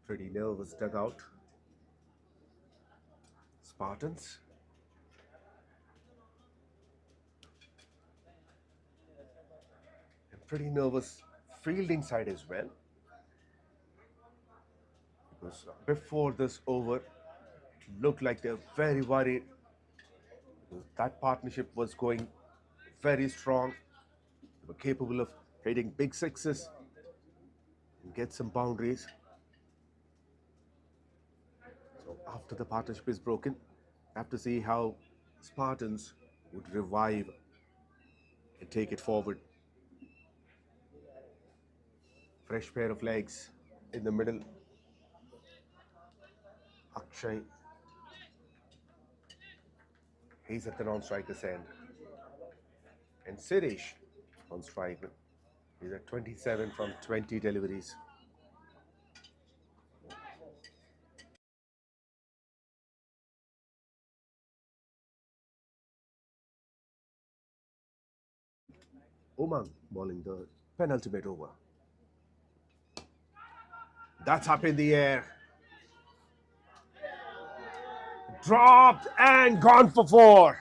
Pretty nervous dugout. Spartans. And pretty nervous fielding side as well. Because before this over, it looked like they're very worried. Because that partnership was going very strong. They were capable of hitting big sixes and get some boundaries. So after the partnership is broken, I have to see how Spartans would revive and take it forward. Fresh pair of legs in the middle. Akshay. He's at the non-striker's end. And Sirish on strike. He's at 27 from 20 deliveries. Umang bowling the penultimate over. That's up in the air. Dropped and gone for 4.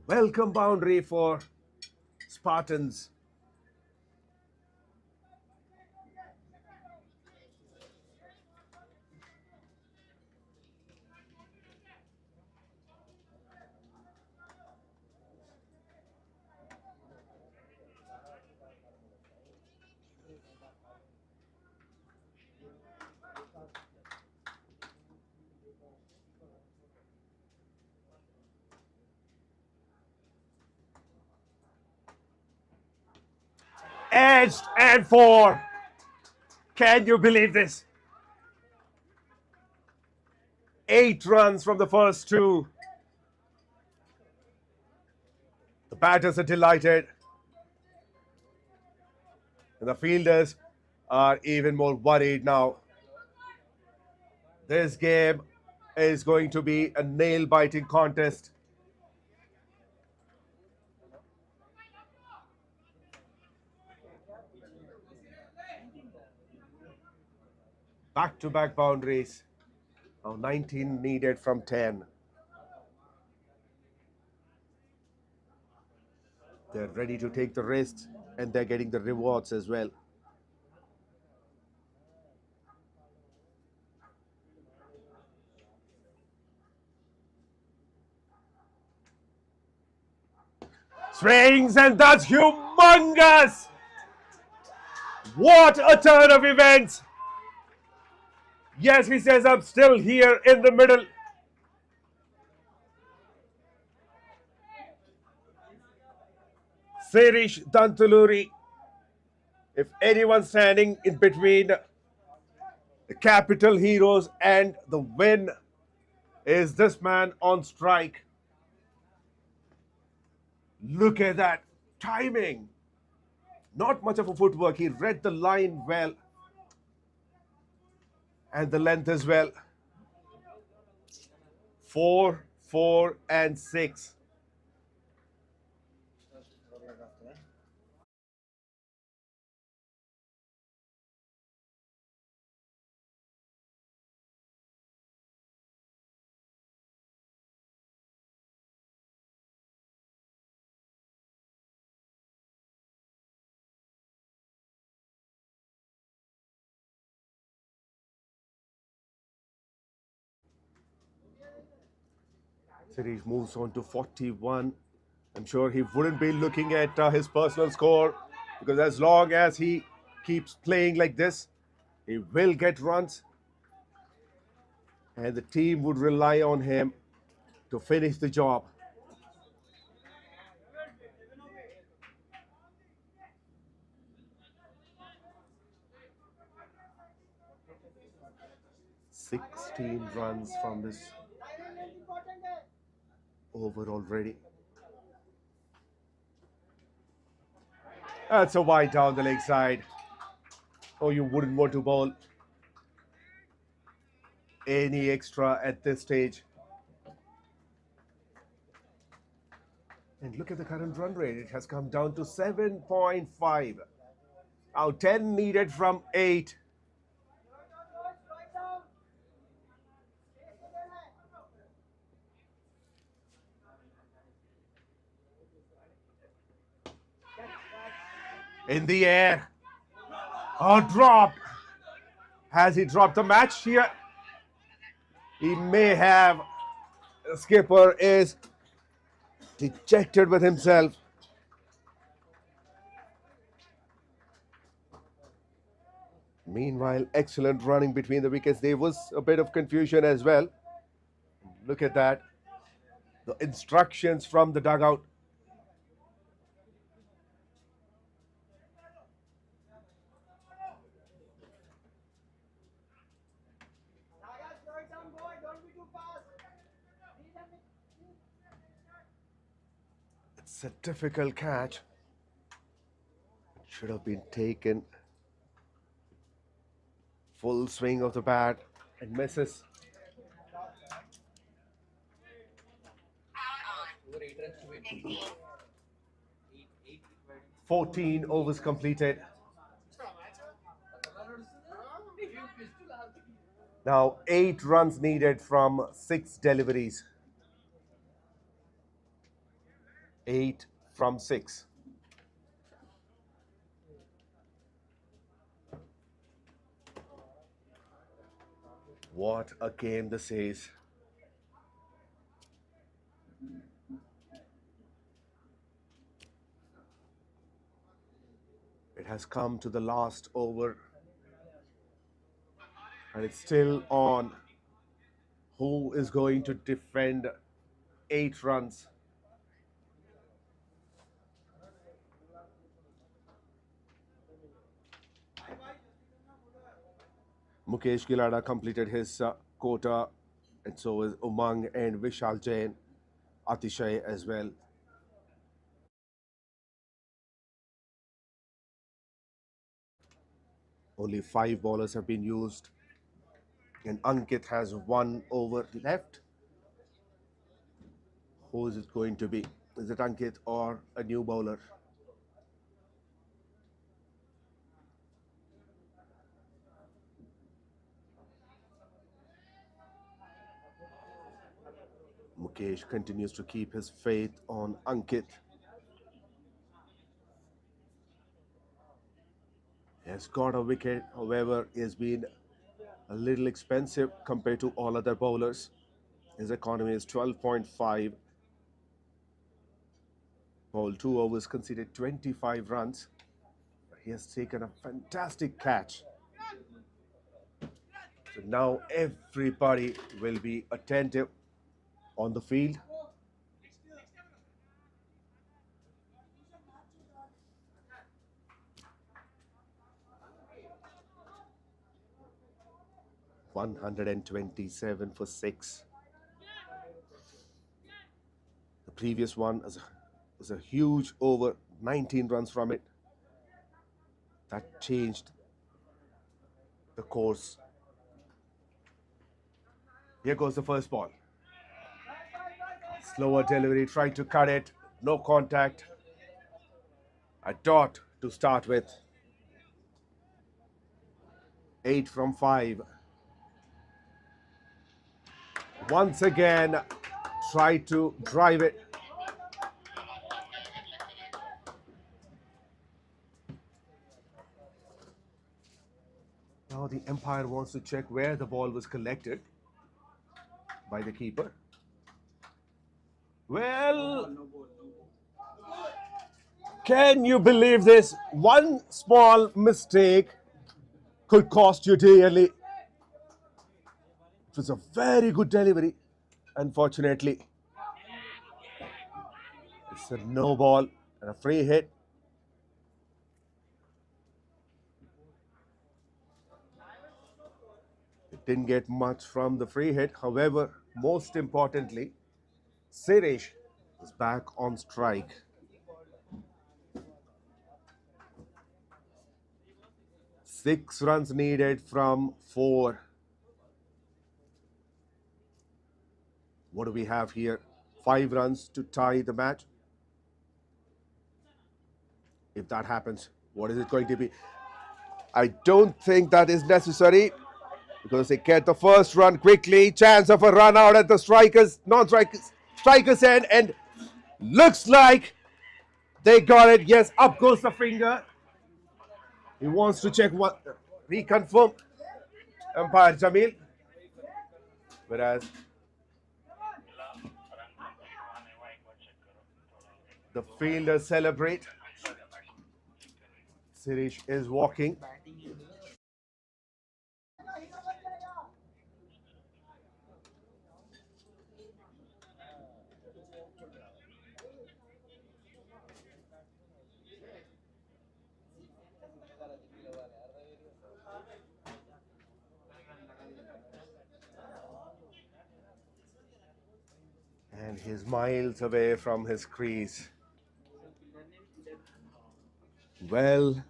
Welcome boundary for Spartans. Edged and 4. Can you believe this? 8 runs from the first 2. The batters are delighted. And the fielders are even more worried now. This game is going to be a nail-biting contest. Back-to-back boundaries. Now 19 needed from 10. They're ready to take the risks and they're getting the rewards as well. Swings, and that's humongous! What a turn of events! Yes, he says, I'm still here in the middle. Sirish Dantuluri. If anyone's standing in between the capital heroes and the win, is this man on strike. Look at that timing. Not much of a footwork. He read the line well. And the length as well. 4, 4, and 6. Sirish moves on to 41. I'm sure he wouldn't be looking at his personal score, because as long as he keeps playing like this, he will get runs. And the team would rely on him to finish the job. "16 runs from this over already." That's a wide down the leg side. Oh, you wouldn't want to bowl any extra at this stage. And look at the current run rate. It has come down to 7.5. Now 10 needed from 8. In the air. Oh, dropped. Has he dropped the match here? He may have. The skipper is dejected with himself. Meanwhile, excellent running between the wickets. There was a bit of confusion as well. Look at that. The instructions from the dugout. It's a difficult catch. It should have been taken. Full swing of the bat and misses. 14 overs completed. Now 8 runs needed from 6 deliveries. 8 from 6. What a game this is. It has come to the last over. And it's still on. Who is going to defend 8 runs? 𝗬𝗃𝗃𝗲 completed his quota, and so is Umang and Vishal Jain, Atishay as well. Only 5 bowlers have been used, and Ankit has 1 over left. Who is it going to be? Is it Ankit or a new bowler? Mukesh continues to keep his faith on Ankit. He has got a wicket, however, he has been a little expensive compared to all other bowlers. His economy is 12.5. Bowled 2 overs, conceded 25 runs. He has taken a fantastic catch. So now everybody will be attentive on the field. $127 for 6. The previous one was a huge over, 19 runs from it. That changed the course. Here goes the first ball. Slower delivery, tried to cut it, no contact. A dot to start with. 8 from 5. Once again, try to drive it. Now the umpire wants to check where the ball was collected by the keeper. Well, can you believe this? One small mistake could cost you dearly. It was a very good delivery. Unfortunately, it's a no ball and a free hit. It didn't get much from the free hit. However, most importantly, Suresh is back on strike. Six runs needed from 4. What do we have here? 5 runs to tie the match. If that happens, what is it going to be? I don't think that is necessary because they get the first run quickly. Chance of a run out at the strikers end, and looks like they got it. Yes, up goes the finger. He wants to check what, reconfirm umpire Jamil. Whereas the fielders celebrate. Suresh is walking. And he's miles away from his crease. Well,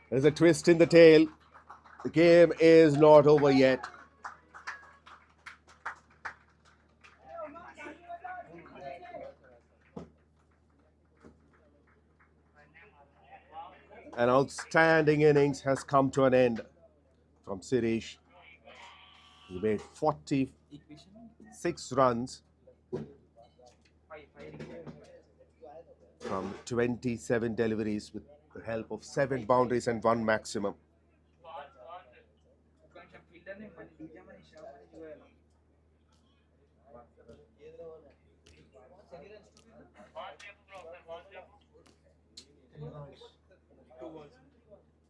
there's a twist in the tail. The game is not over yet. An outstanding innings has come to an end from Suresh. He made 46 runs from 27 deliveries with the help of 7 boundaries and 1 maximum.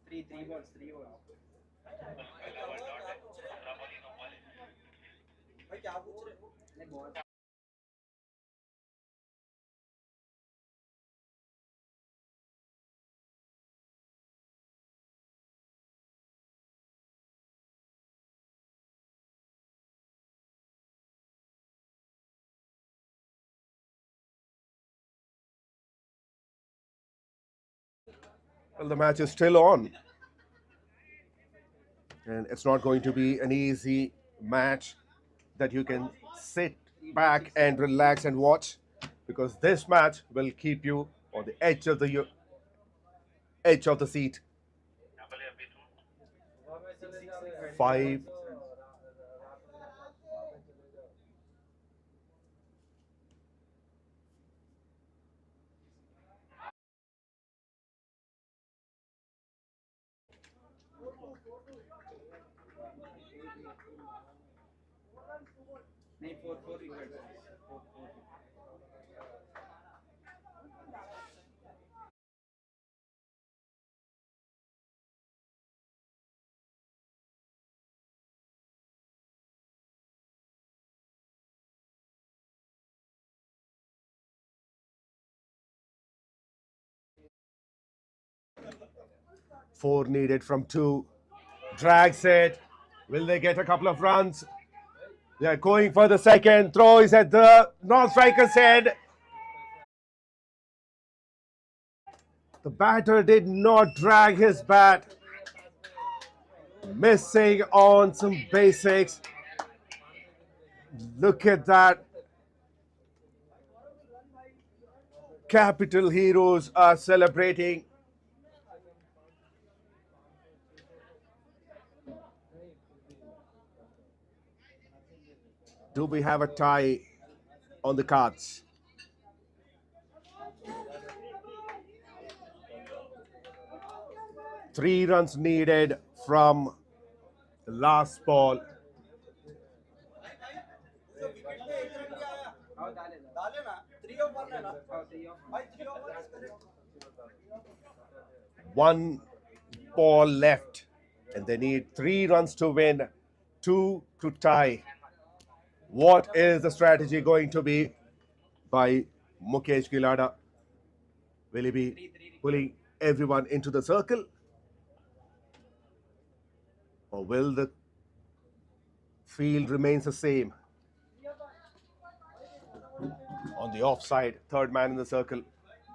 Three balls. Well, the match is still on. And it's not going to be an easy match that you can sit back and relax and watch, because this match will keep you on the edge of the seat. 5. Four needed from 2. Drags it. Will they get a couple of runs? They're going for the second. Throw is at the non-striker's head. The batter did not drag his bat. Missing on some basics. Look at that. Capital heroes are celebrating. Do we have a tie on the cards? Three runs needed from the last ball. One ball left, and they need 3 runs to win, 2 to tie. What is the strategy going to be by 𝗬𝗂𝗃𝗃? Will he be pulling everyone into the circle? Or will the field remain the same? On the offside, third man in the circle,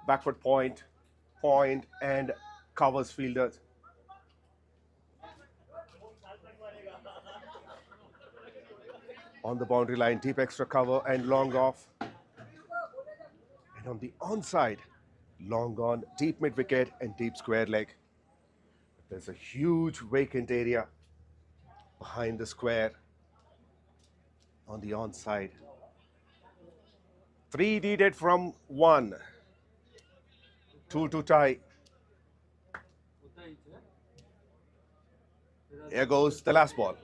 backward point, and covers fielders. On the boundary line, deep extra cover and long off. And on the onside, long on, deep mid wicket and deep square leg. There's a huge vacant area behind the square on the onside. 3 needed from 1. 2 to tie. Here goes the last ball.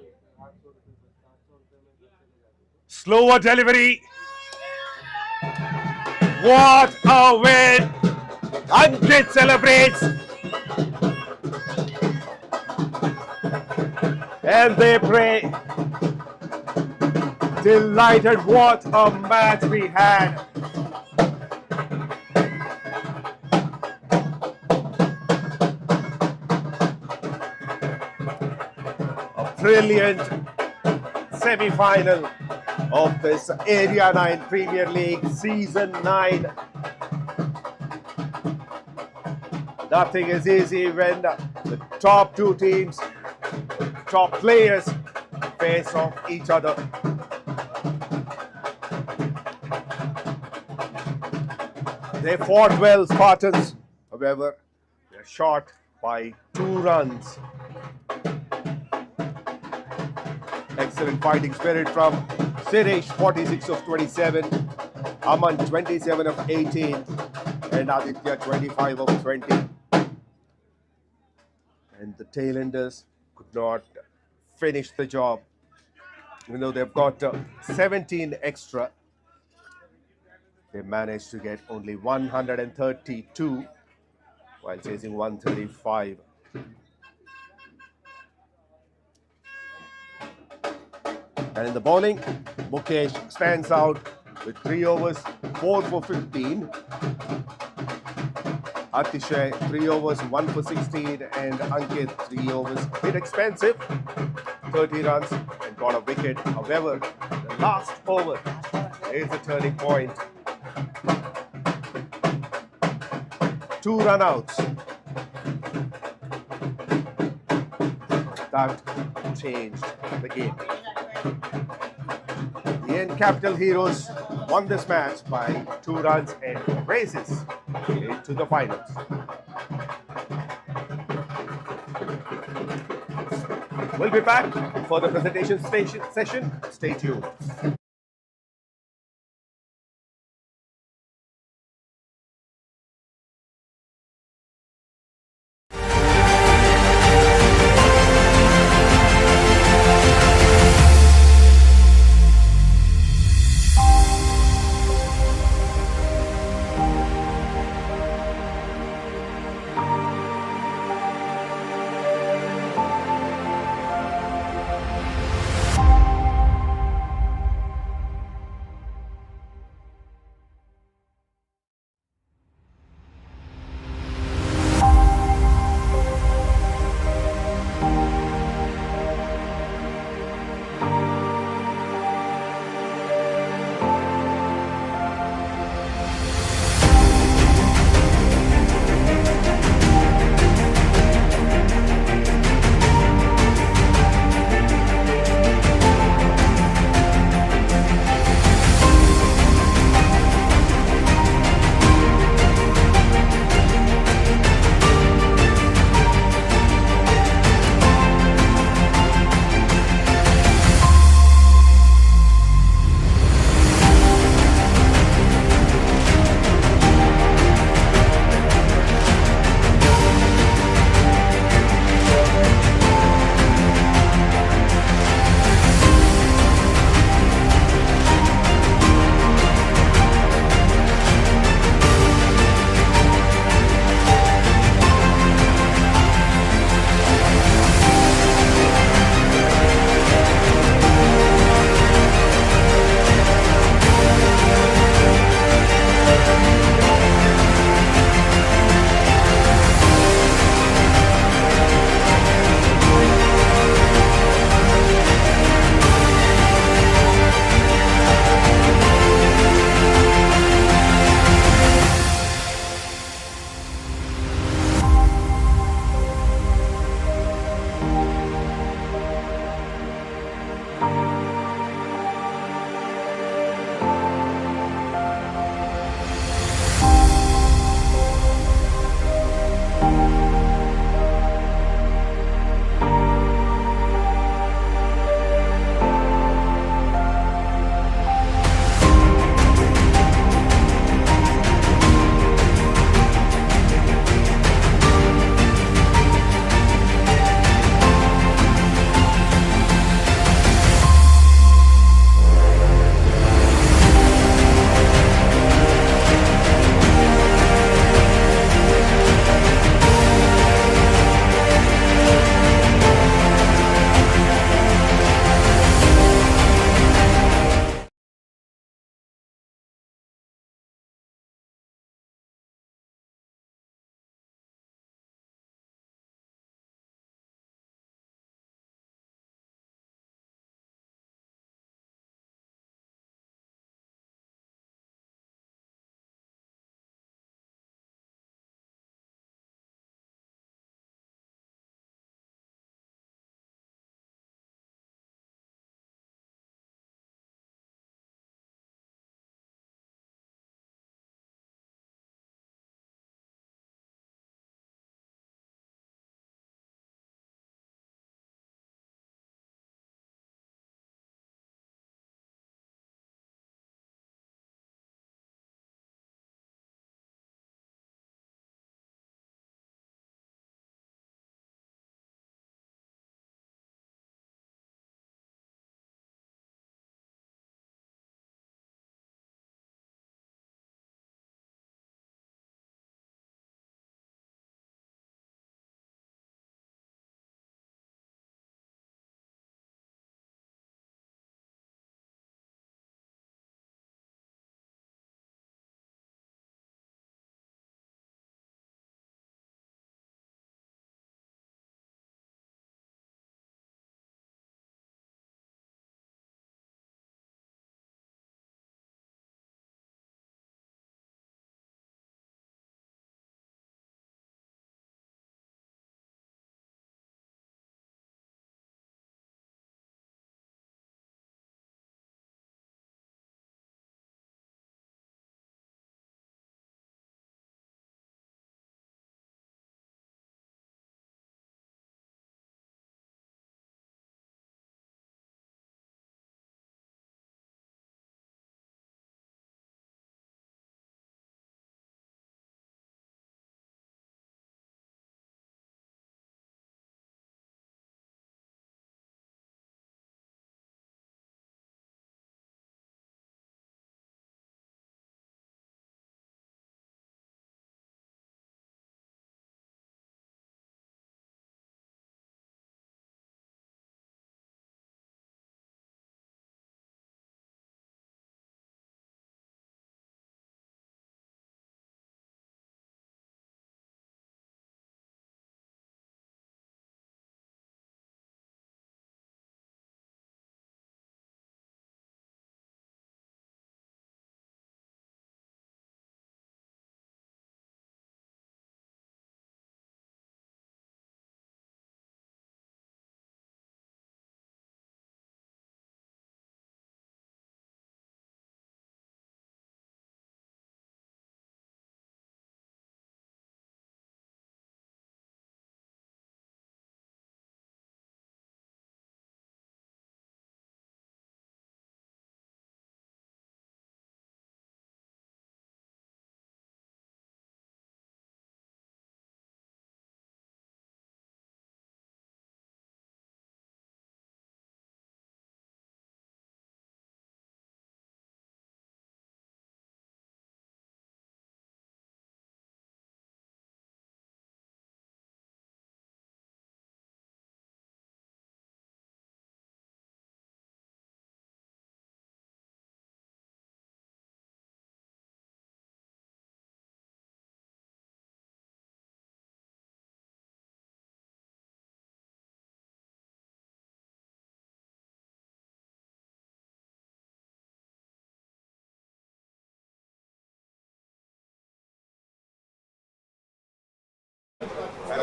Slower delivery. What a win! 𝗪𝗏 celebrates. And they pray. Delighted. What a match we had. A brilliant semi-final of this Area 9 Premier League Season 9. Nothing is easy when the top 2 teams, top players, face off each other. They fought well, Spartans. However, they're short by 2 runs. excellent fighting spirit from Suresh, 46 of 27, Aman, 27 of 18, and Aditya, 25 of 20. And the tailenders could not finish the job, even though they've got 17 extra. They managed to get only 132 while chasing 135. And in the bowling, Mukesh stands out with 3 overs, 4 for 15. Atishay, 3 overs, 1 for 16, and Ankit, 3 overs, a bit expensive, 30 runs and got a wicket. However, the last over is a turning point. 2 run-outs. That changed the game. The 𝗃𝗃𝗃𝗃 Heroes won this match by 2 runs and races into the finals. We'll be back for the presentation session. Stay tuned.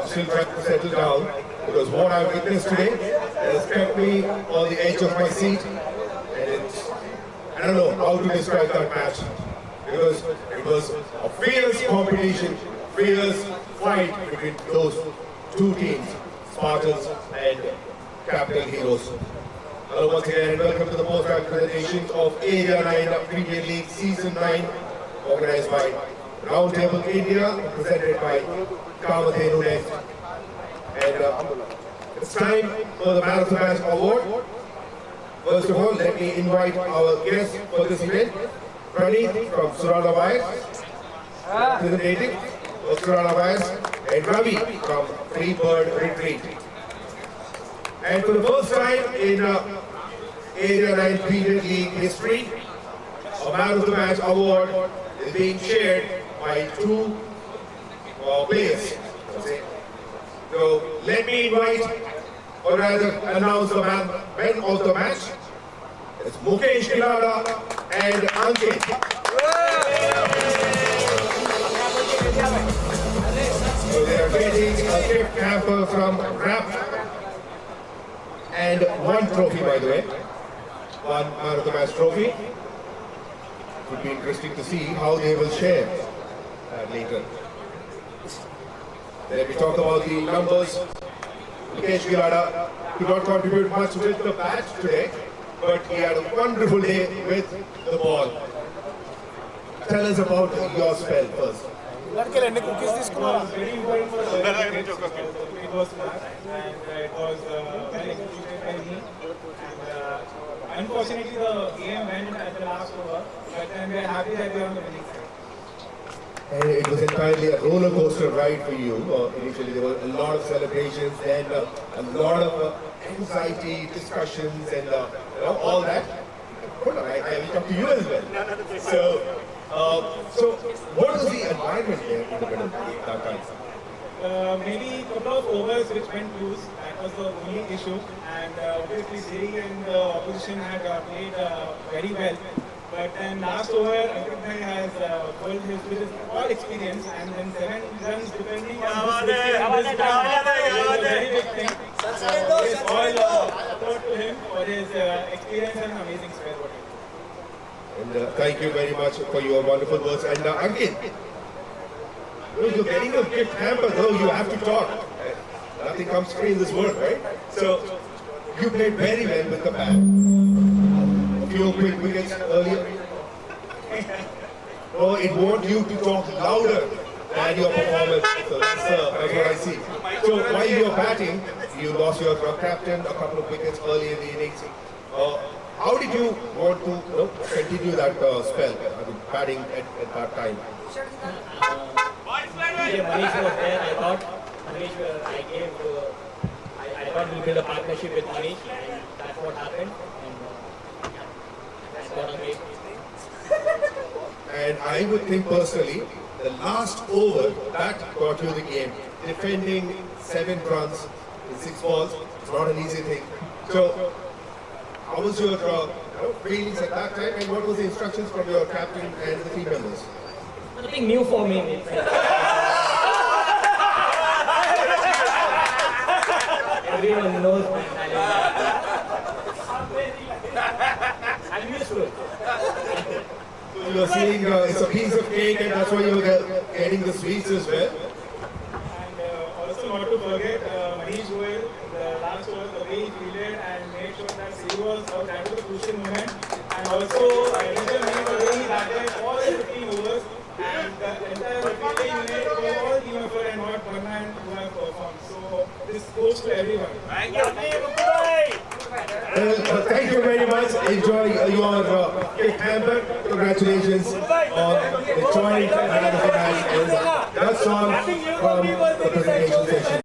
I'm still trying to settle down because what I witnessed today has kept me on the edge of my seat, and I don't know how to describe that match because it was a fierce competition, fierce fight between those two teams, Spartans and Capital Heroes. Hello once again and welcome to the post-match presentation of Area 9 Premier League Season 9, organized by Roundtable India, presented by 𝗃𝗏𝗃. And it's time for the Man of the Match award. First of all, let me invite our guest for this event, Pranit from 𝗃𝗏𝗃𝗏, representative of 𝗃𝗏𝗃𝗏, and Ravi from 𝗃𝗶𝗃𝗏. And for the first time in Area 9 Premier League history, a Man of the Match award is being shared by two players. So let me invite, or rather announce the man of the match. It's 𝗁𝗏𝗃𝗏 and Ankit. So they are getting a gift hamper from RAP and one trophy, by the way. One Man of the Match trophy. It would be interesting to see how they will share later. Let me talk about the numbers. 𝗁𝗏𝗃𝗏 could not contribute much with the bat today, but he had a wonderful day with the ball. Tell us about your spell first. It was very important for the it was fast and it was well executed by me. And unfortunately, the game went at the last over, but then we are happy that we are on the winning side. And it was entirely a roller coaster ride for you. Initially, there were a lot of celebrations and a lot of anxiety, discussions, and all that. Hold on, I will talk to you as well. So what was the environment there in the middle that time? Maybe a couple of overs which went loose. That was the only issue. And obviously, Siri and the opposition had played very well. But then last over, 𝗃𝗏𝗃𝗏 has pulled his with his all experience, and then 7 runs depending on this very big thing. It's all support to him for his experience and amazing spell. And thank you very much for your wonderful words. And Ankit, you're getting a gift hamper, though you have to talk. Nothing comes free in this world, right? So you played very well with the bat. A few quick wickets earlier. Oh, it wants you to talk louder than your performance. So that's what I see. So while you were batting, you lost your captain, a couple of wickets early in the innings. How did you want to continue that spell, batting at that time? Manish was there. I thought we'll build a partnership with Manish, and that's what happened. And that's got a great. And I would think personally, the last over that got you the game. Defending 7 runs in 6 balls, it's not an easy thing. So, how was your feelings at that time, and what was the instructions from your captain and the team members? Nothing new for me. Everyone knows my talent. I'm used to it. So you are saying it's a piece of cake, and that's why you were getting the sweets as well. And also not to forget 𝗏𝗏𝗃𝗏, the last over, the way he fielded and made sure that Siri was out. That was a crucial moment. And also, I did the way he batted all the 15 overs, and the entire fielding unit was all team effort and not one man who have performed. So this goes to everyone. Thank you. Well, thank you very much. Enjoy your gift hamper. Congratulations on the joint Man of the Match. And that's all from the presentation session.